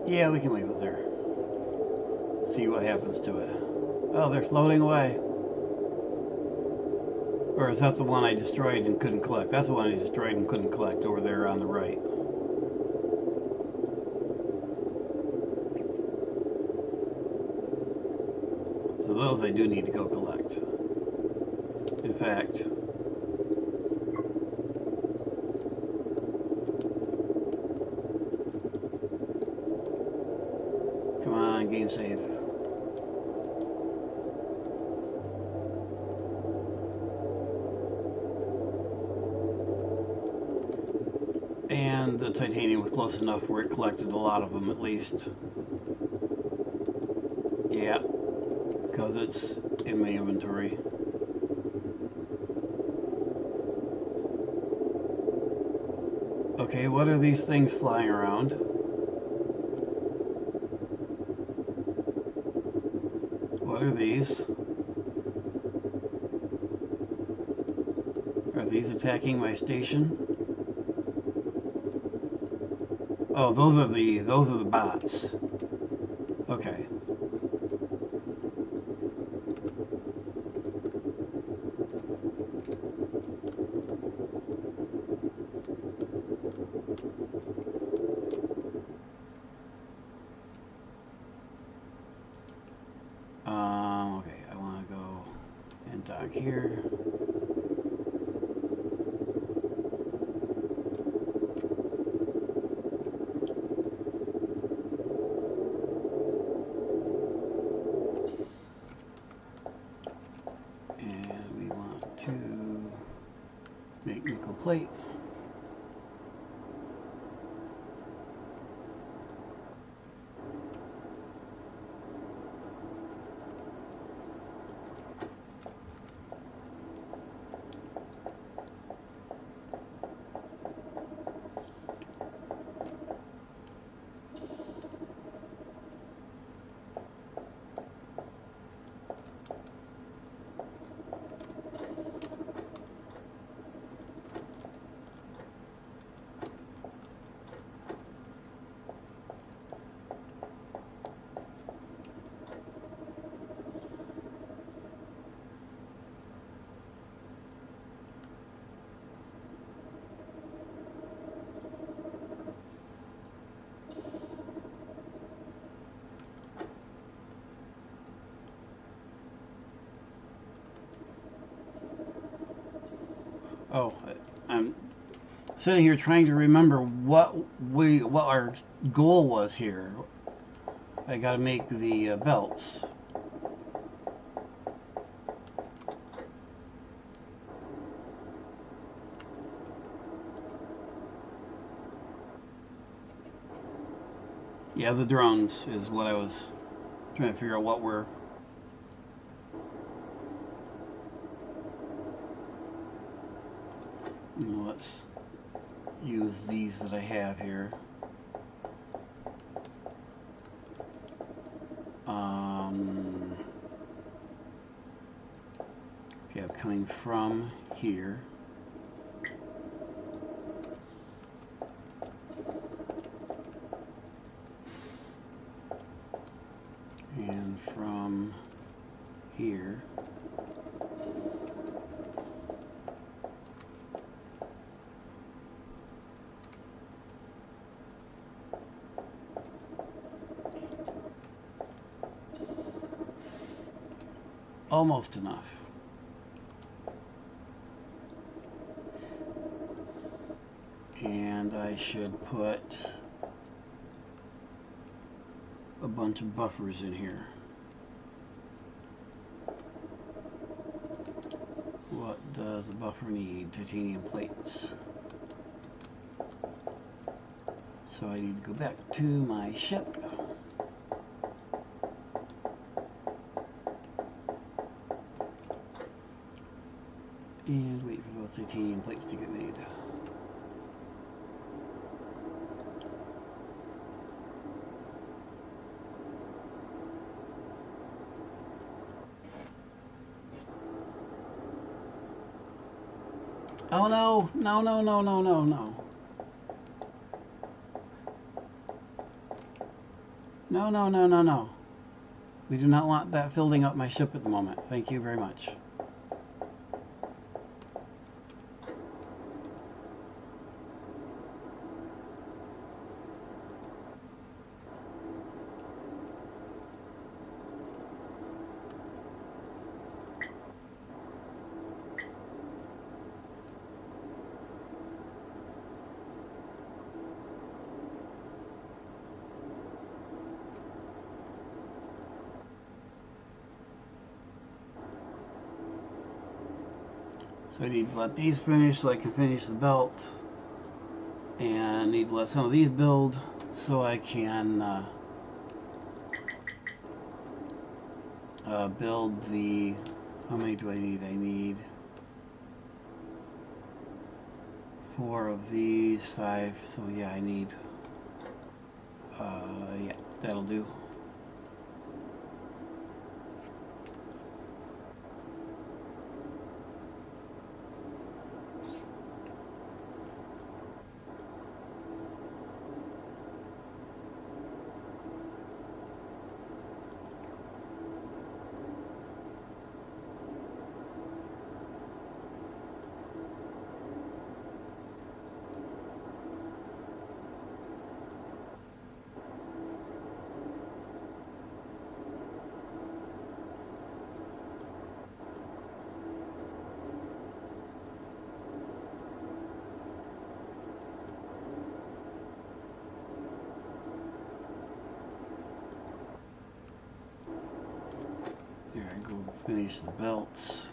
Yeah, we can leave it there. See what happens to it. Oh, they're floating away. Or is that the one I destroyed and couldn't collect? That's the one I destroyed and couldn't collect over there on the right. So those I do need to go collect. In fact, come on, game save. And the titanium was close enough where it collected a lot of them at least. Yeah, because it's in my inventory. Okay, what are these things flying around? What are these? Are these attacking my station? Oh, those are the bots. Okay. Okay, I want to go and dock here. And we want to make nickel plate. Oh, I'm sitting here trying to remember what our goal was here. I got to make the belts. Yeah, the drones is what I was trying to figure out what we're. Let's use these that I have here. Okay, I'm coming from here. And from here. Almost enough. And I should put a bunch of buffers in here. What does a buffer need? Titanium plates. So I need to go back to my ship. And wait for those titanium plates to get made. Oh no, no, no, no, no, no, no. No, no, no, no, no. We do not want that filling up my ship at the moment. Thank you very much. So I need to let these finish so I can finish the belt. And I need to let some of these build so I can build the... How many do I need? I need 4 of these, 5. So yeah, I need... yeah, that'll do. Here I go finish the belts.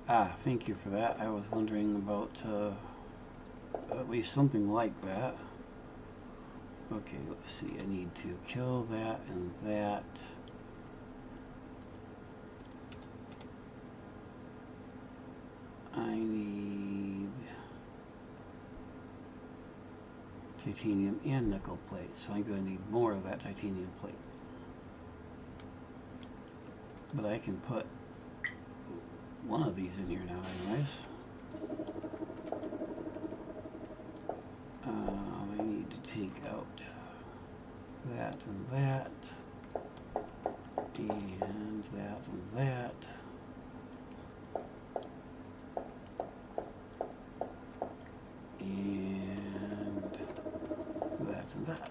Ah, thank you for that. I was wondering about at least something like that. Okay, let's see. I need to kill that and that. I need titanium and nickel plate, so I'm going to need more of that titanium plate. But I can put one of these in here now anyways. I need to take out that and that, and that and that. And that and that.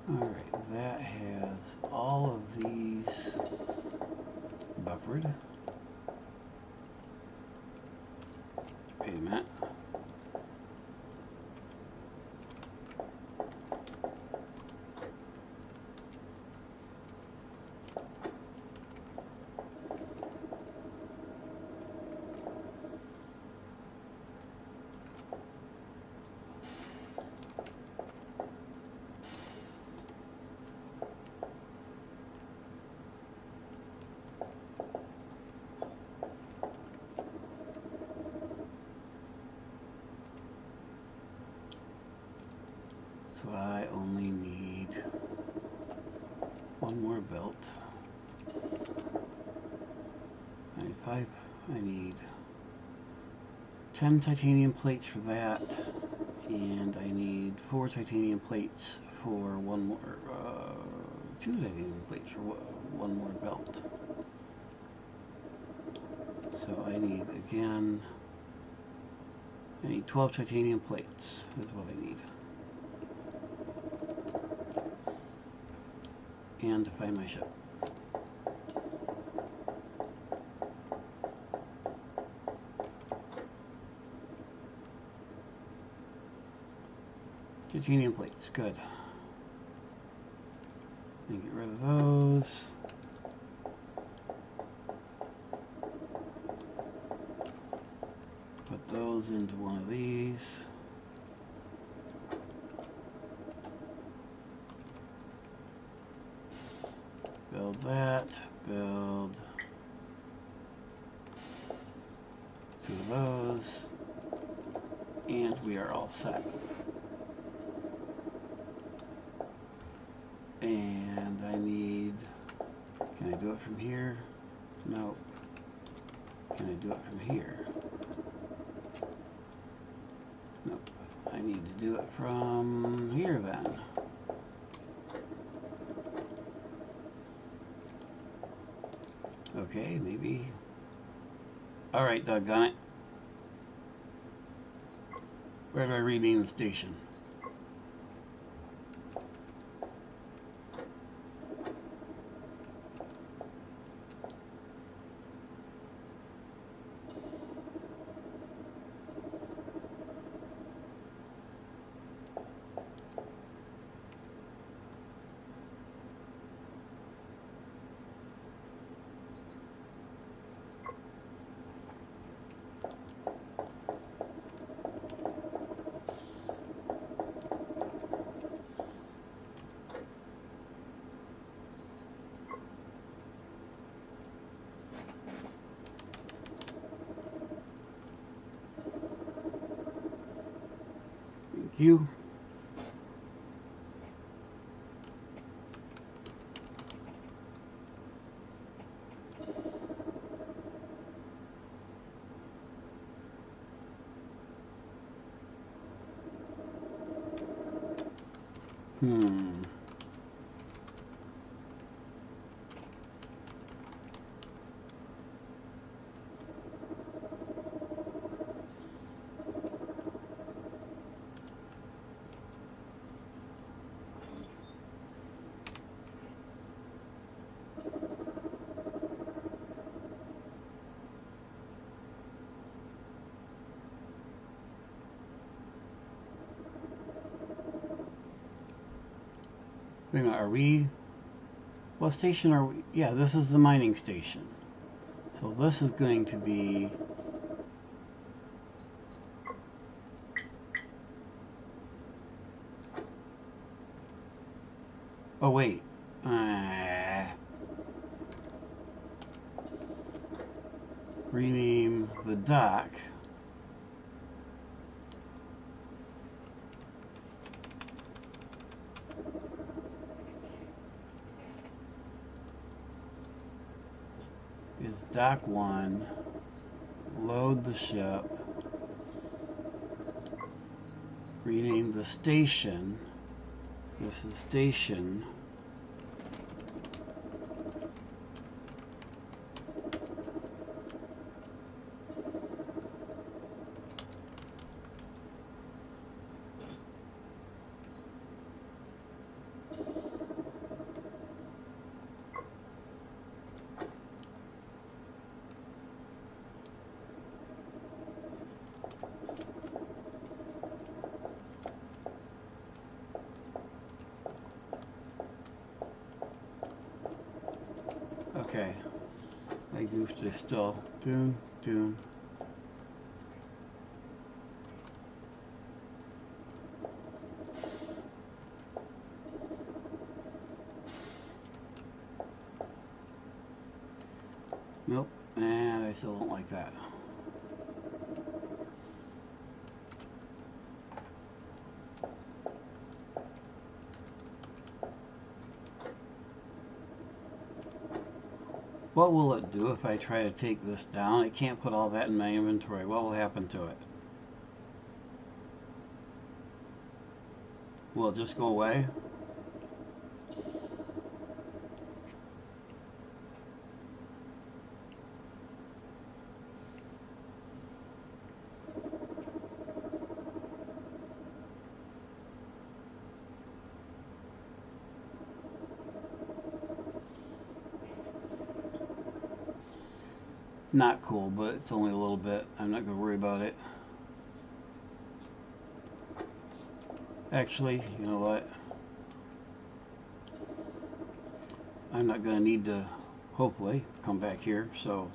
Alright, that has all of these buffered. Wait a minute. So I only need one more belt. 95. I need 10 titanium plates for that, and I need 4 titanium plates for one more, 2 titanium plates for one more belt. So I need, again, I need 12 titanium plates is what I need. And to find my ship. Titanium plates, good. And get rid of those. Put those into one of these. Build that, build 2 of those, and we are all set. And I need, can I do it from here? No. Can I do it from here? Nope. I need to do it from here then. Okay, maybe. Alright, doggone it. Where do I rename the station? Thank you. Wait a minute, are we... What station are we? Yeah, this is the mining station. So this is going to be... Oh, wait. Rename the dock. Is dock 1. Load the ship. Rename the station. This is station. Okay. I goofed it still. Doom, doom. Nope. And I still don't like that. What will it do if I try to take this down? It can't put all that in my inventory. What will happen to it? Will it just go away? Not cool, but it's only a little bit. I'm not going to worry about it. Actually, you know what? I'm not going to need to, hopefully, come back here, so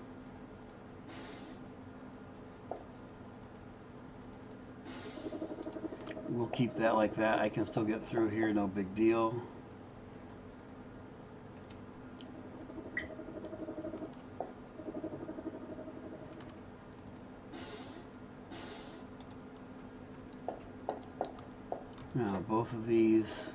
we'll keep that like that. I can still get through here, no big deal. Now, both of these.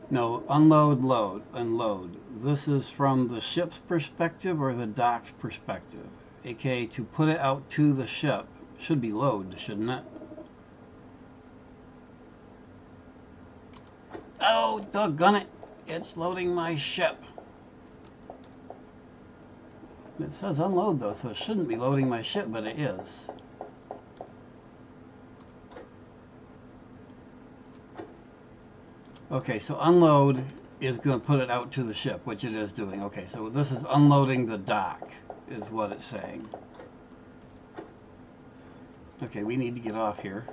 No, unload, load, unload. This is from the ship's perspective or the dock's perspective. AKA, to put it out to the ship. Should be load, shouldn't it? Oh, doggone it. It's loading my ship. It says unload though, so it shouldn't be loading my ship, but it is. Okay, so unload is going to put it out to the ship, which it is doing. Okay, so this is unloading the dock, is what it's saying. Okay, we need to get off here.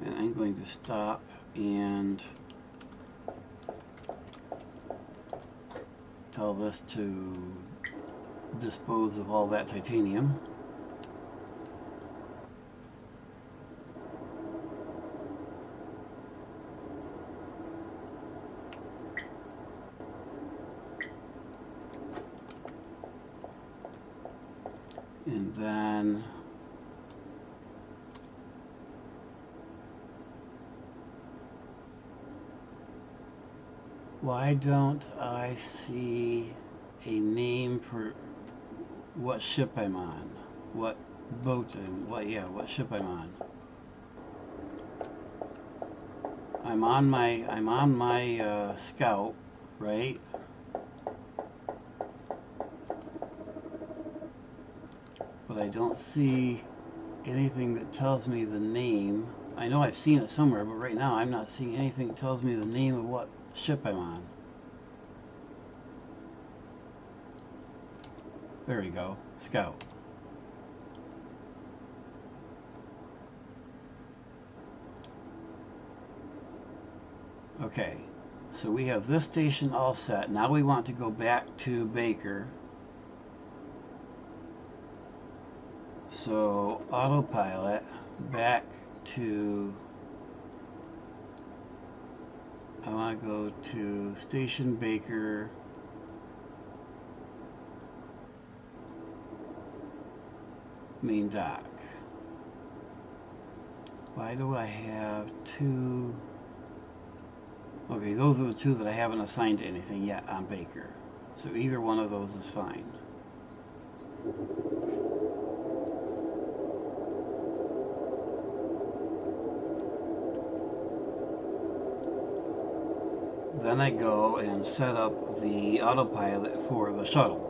And I'm going to stop and tell this to dispose of all that titanium. And then why don't I see a name for what ship I'm on? What boat and what ship I'm on? I'm on my scout, right? But I don't see anything that tells me the name. I know I've seen it somewhere, but right now I'm not seeing anything that tells me the name of what ship I'm on. There we go, Scout. Okay, so we have this station all set. Now we want to go back to Baker. So autopilot back to, I want to go to Station Baker. Main dock. Why do I have two? Okay, those are the two that I haven't assigned to anything yet on Baker. So either one of those is fine. Then I go and set up the autopilot for the shuttle.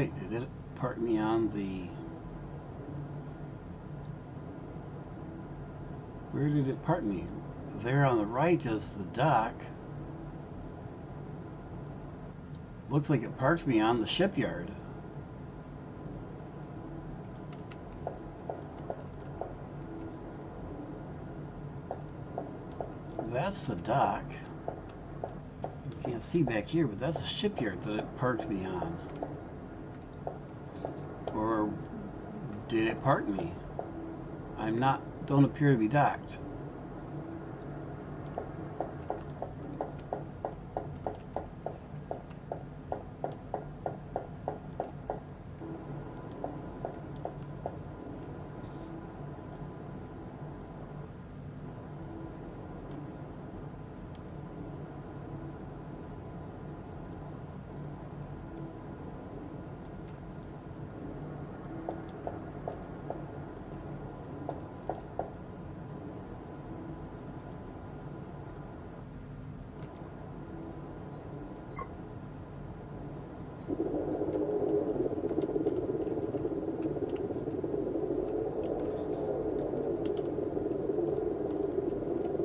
Wait, did it park me on the... Where did it park me? There on the right is the dock. Looks like it parked me on the shipyard. That's the dock. You can't see back here, but that's a shipyard that it parked me on. Or did it park me? Don't appear to be docked.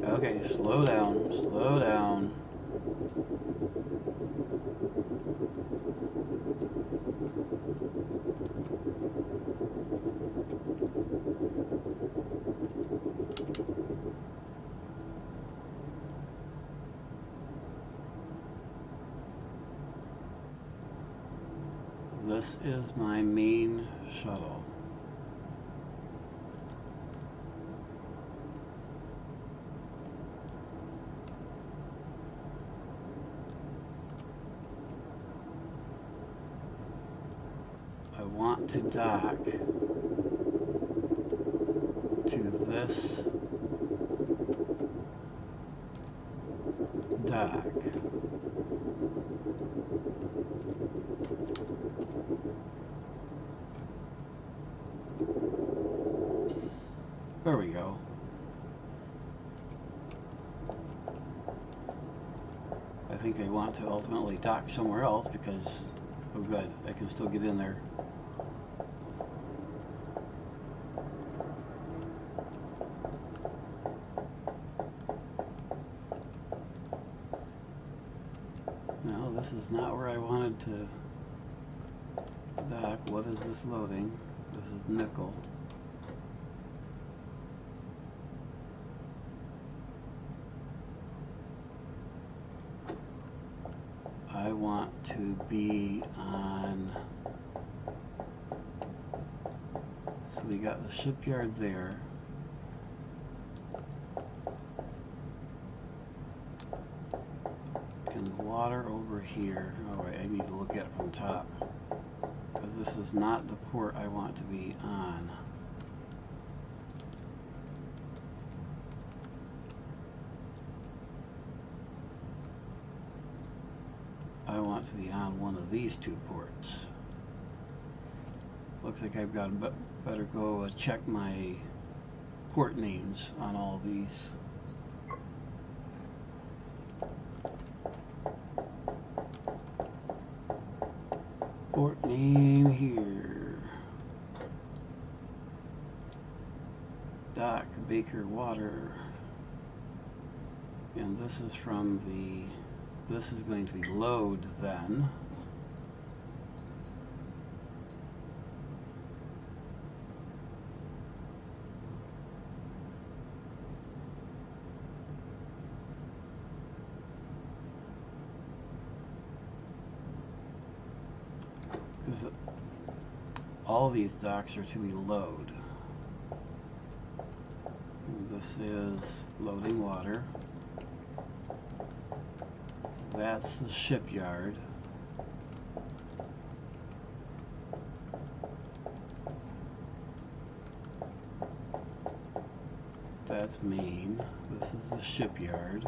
Okay, slow down, slow down. This is my main shuttle. I want to dock to this dock. There we go. I think they want to ultimately dock somewhere else because, oh good, I can still get in there. No, this is not where I wanted to dock. What is this loading? This is nickel. I want to be on, so we got the shipyard there. And the water over here. Oh wait, I need to look at it from the top, because this is not the port I want to be on. I want to be on one of these two ports. Looks like I've got to better go check my port names on all these. Port name here. Dock, Baker, Water. And this is from the... This is going to be load then. Because all these docks are to be load. This is loading water. That's the shipyard. That's Maine. This is the shipyard.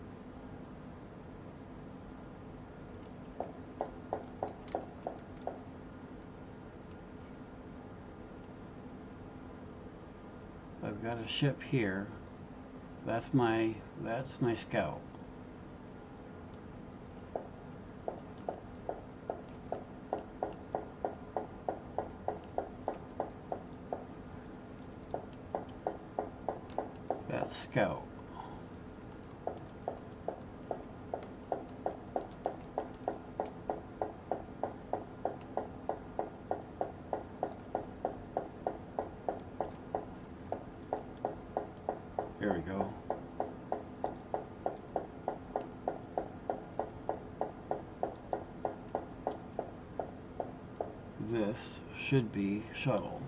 I've got a ship here. That's my scout. That's scout. There we go. This should be shuttle.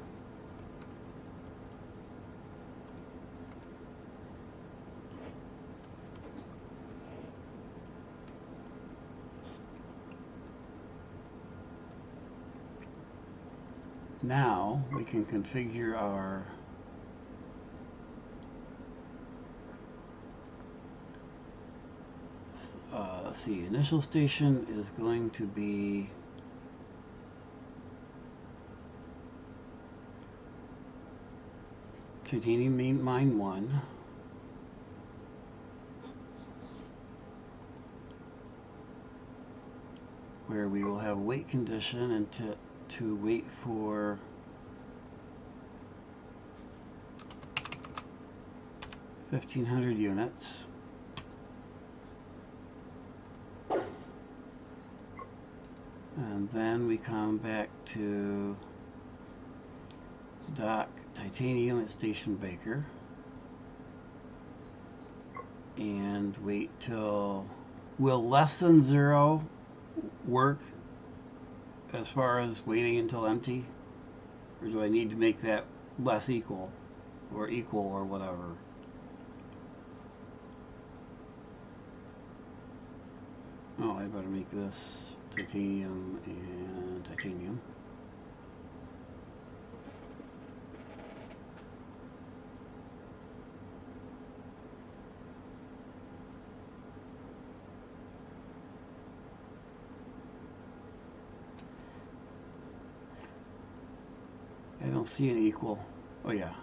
Now we can configure our let's see, initial station is going to be Titanium Mine 1. Where we will have wait condition and to wait for $1,500 units. And then we come back to dock Titanium at Station Baker and wait till, will less than 0 work as far as waiting until empty, or do I need to make that less equal or equal or whatever? Oh, I better make this titanium and titanium. I don't see an equal. Oh yeah.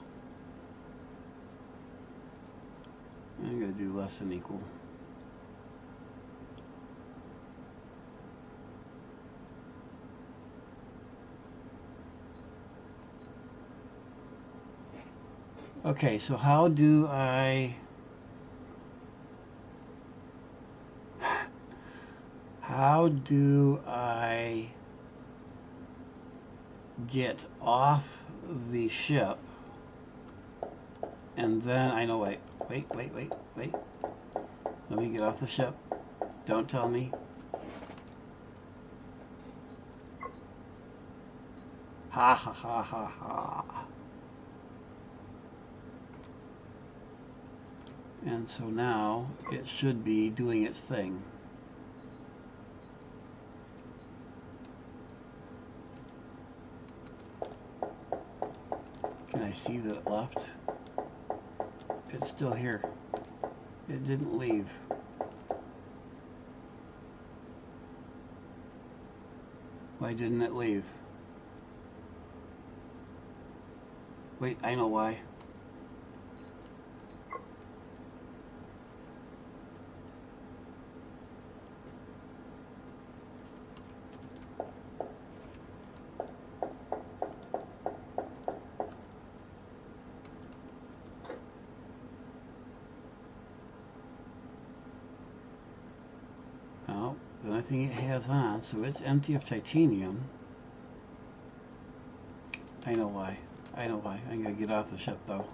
I'm going to do less than equal. Okay, so how do I get off the ship? And then I know, wait. Let me get off the ship. Don't tell me. Ha ha ha ha ha. And so now it should be doing its thing. Can I see that it left? It's still here. It didn't leave. Why didn't it leave? Wait, I know why. Oh, the only thing it has on, so it's empty of titanium. I know why. I know why. I'm gonna get off the ship though.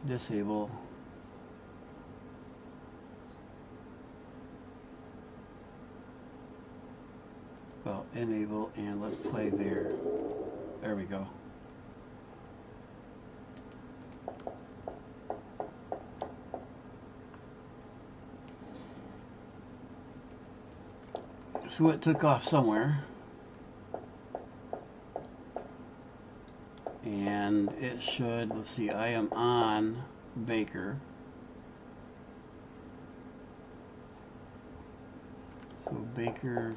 Disable. Well, enable, and let's play there. There we go. So it took off somewhere. And it should, let's see, I am on Baker. So Baker.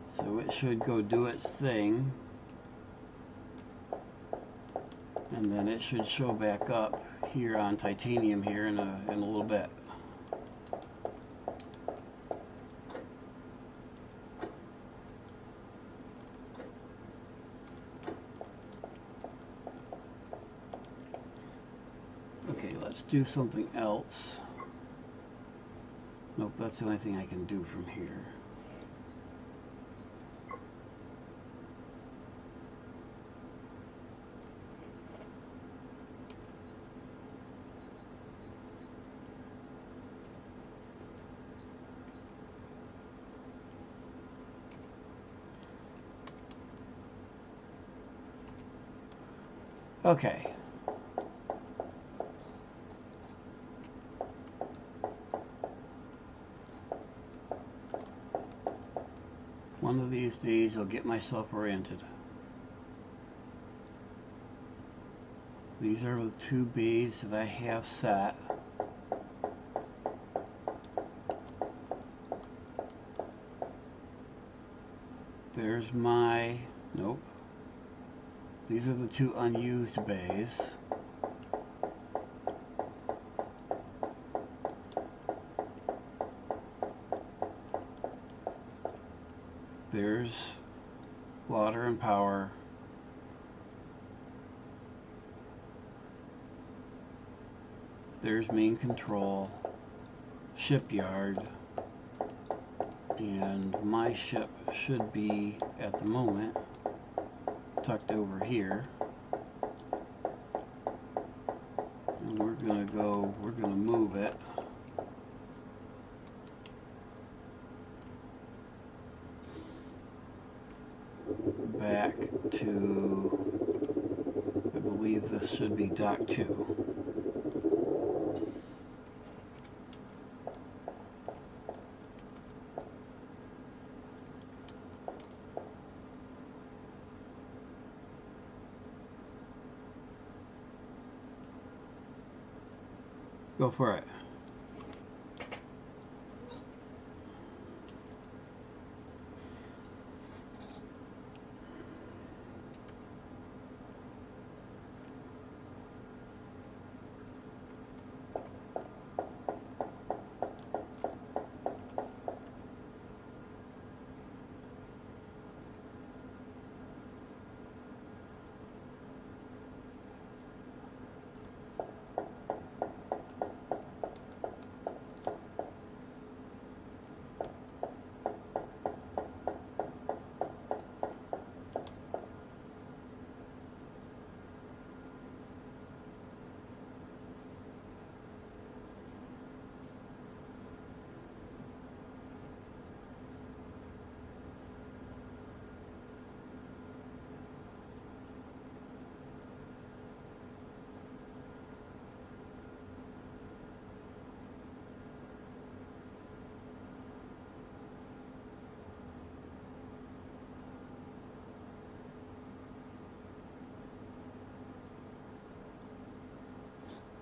So it should go do its thing. And then it should show back up here on titanium here in a little bit. Okay, let's do something else. Nope, that's the only thing I can do from here. Okay. One of these days I'll get myself oriented. These are the two bays that I have set. There's my, nope. These are the two unused bays. There's water and power. There's main control, shipyard, and my ship should be, at the moment, tucked over here. And we're gonna move it. Back to, I believe this should be dock 2. Go for it.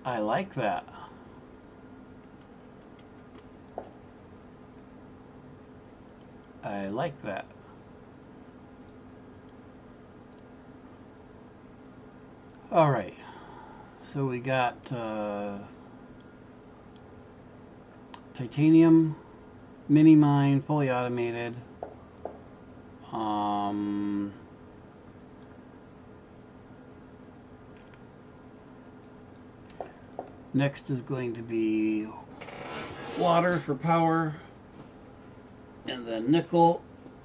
I like that. I like that. All right. So we got titanium, mini mine, fully automated. Next is going to be water for power, and then nickel,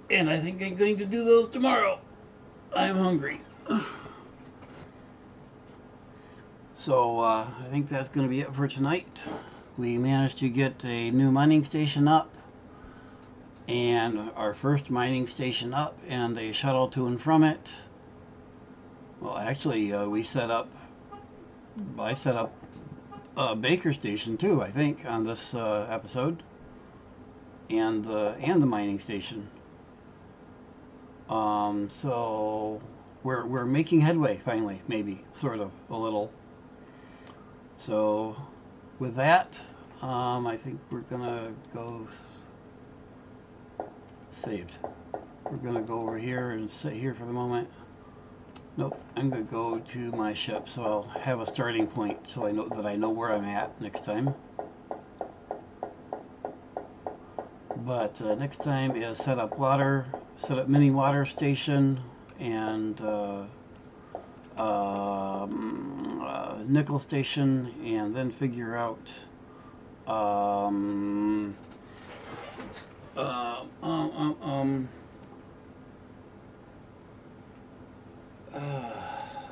and I think I'm going to do those tomorrow. I'm hungry. So I think that's going to be it for tonight. We managed to get a new mining station up, and our first mining station up, and a shuttle to and from it. Well, actually, I set up a Baker station too, I think, on this episode, and the mining station. So we're making headway finally, maybe sort of a little. So with that, I think we're gonna go saved. We're gonna go over here and sit here for the moment. Nope, I'm gonna go to my ship so I'll have a starting point so I know that I know where I'm at next time. But next time is set up mini water station, and nickel station, and then figure out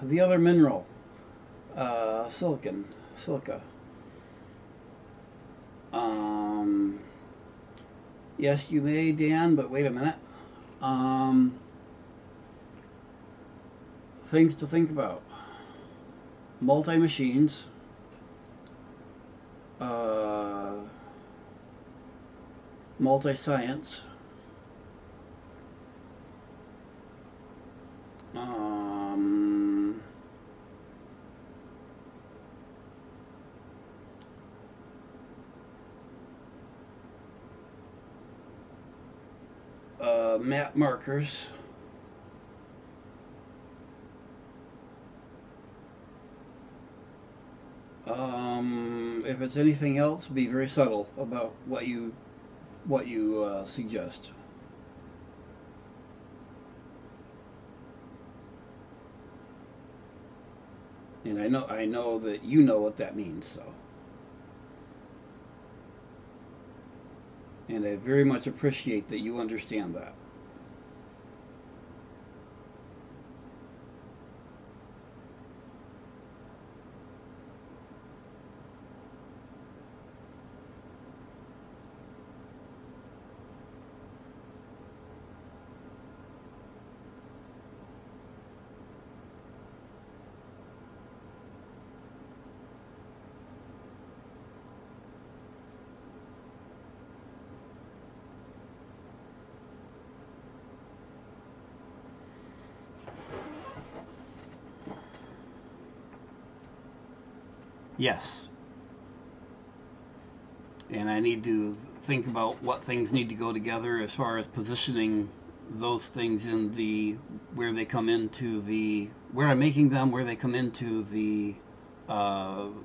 the other mineral, silica. Yes, you may, Dan, but wait a minute. Things to think about. Multi-machines. Multi-science. Map markers. If it's anything else, be very subtle about what you suggest. And I know that you know what that means, so. And I very much appreciate that you understand that. Yes. And I need to think about what things need to go together as far as positioning those things in where they come into where I'm making them, where they come into the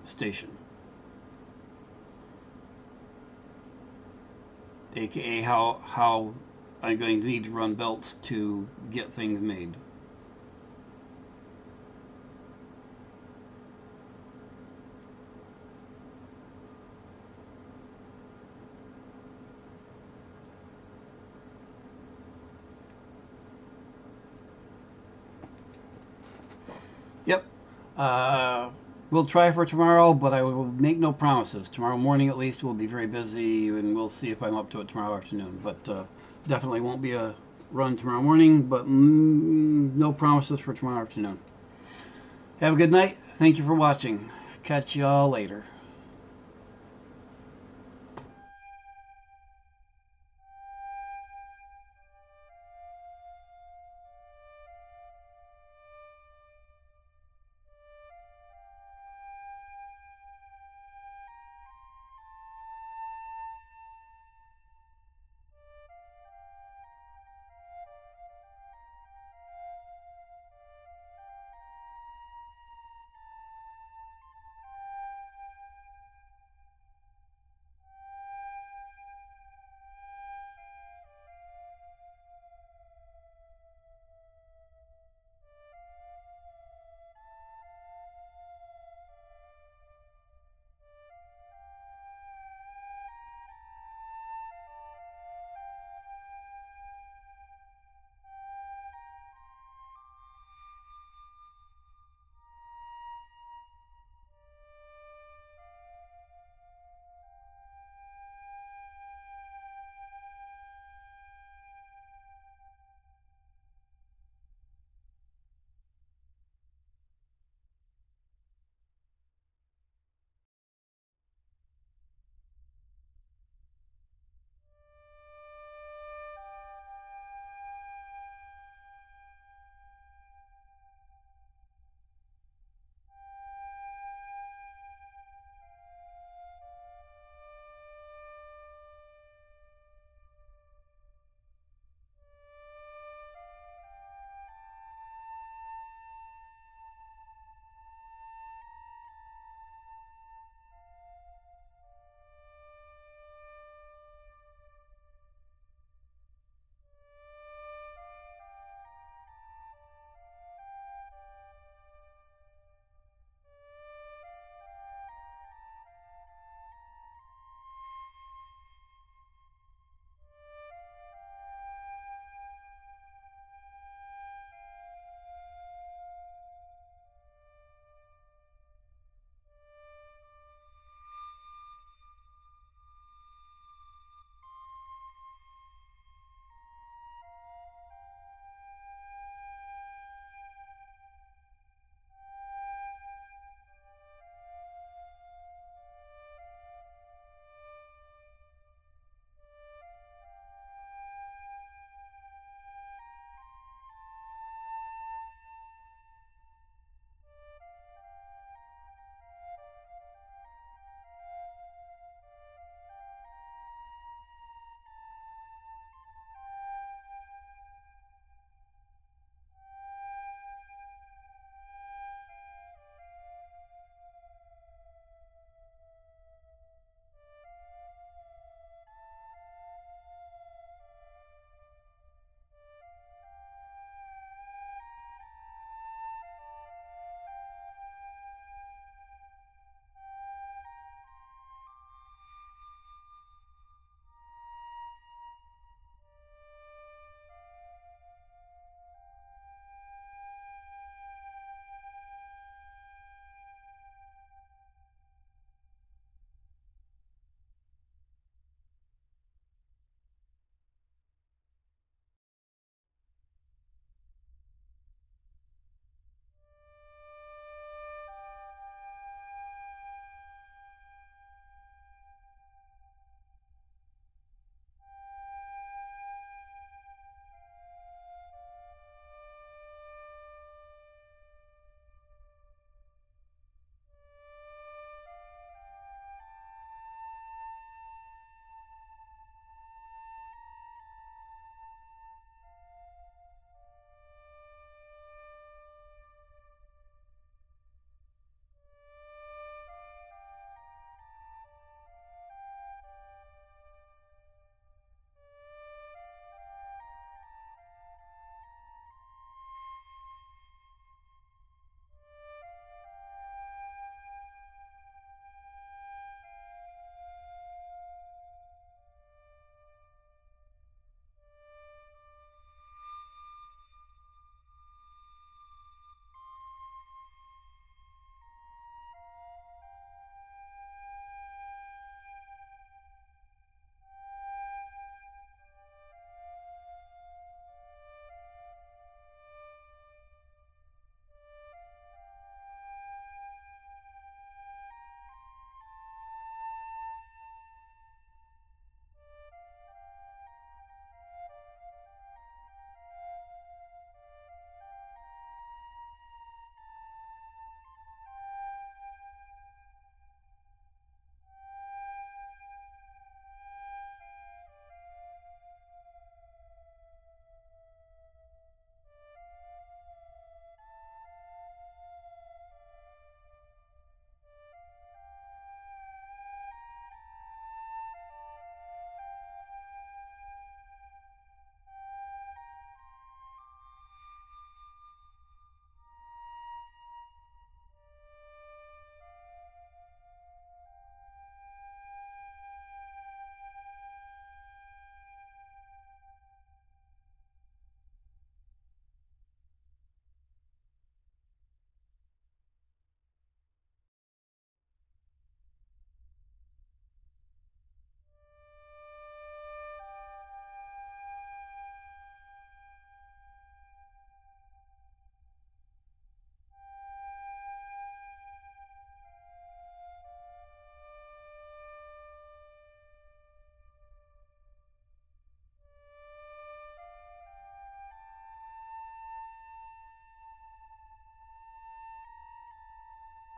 station. AKA how I'm going to need to run belts to get things made. Yep. We'll try for tomorrow, but I will make no promises. Tomorrow morning, at least, we'll be very busy, and we'll see if I'm up to it tomorrow afternoon. But definitely won't be a run tomorrow morning, but no promises for tomorrow afternoon. Have a good night. Thank you for watching. Catch y'all later.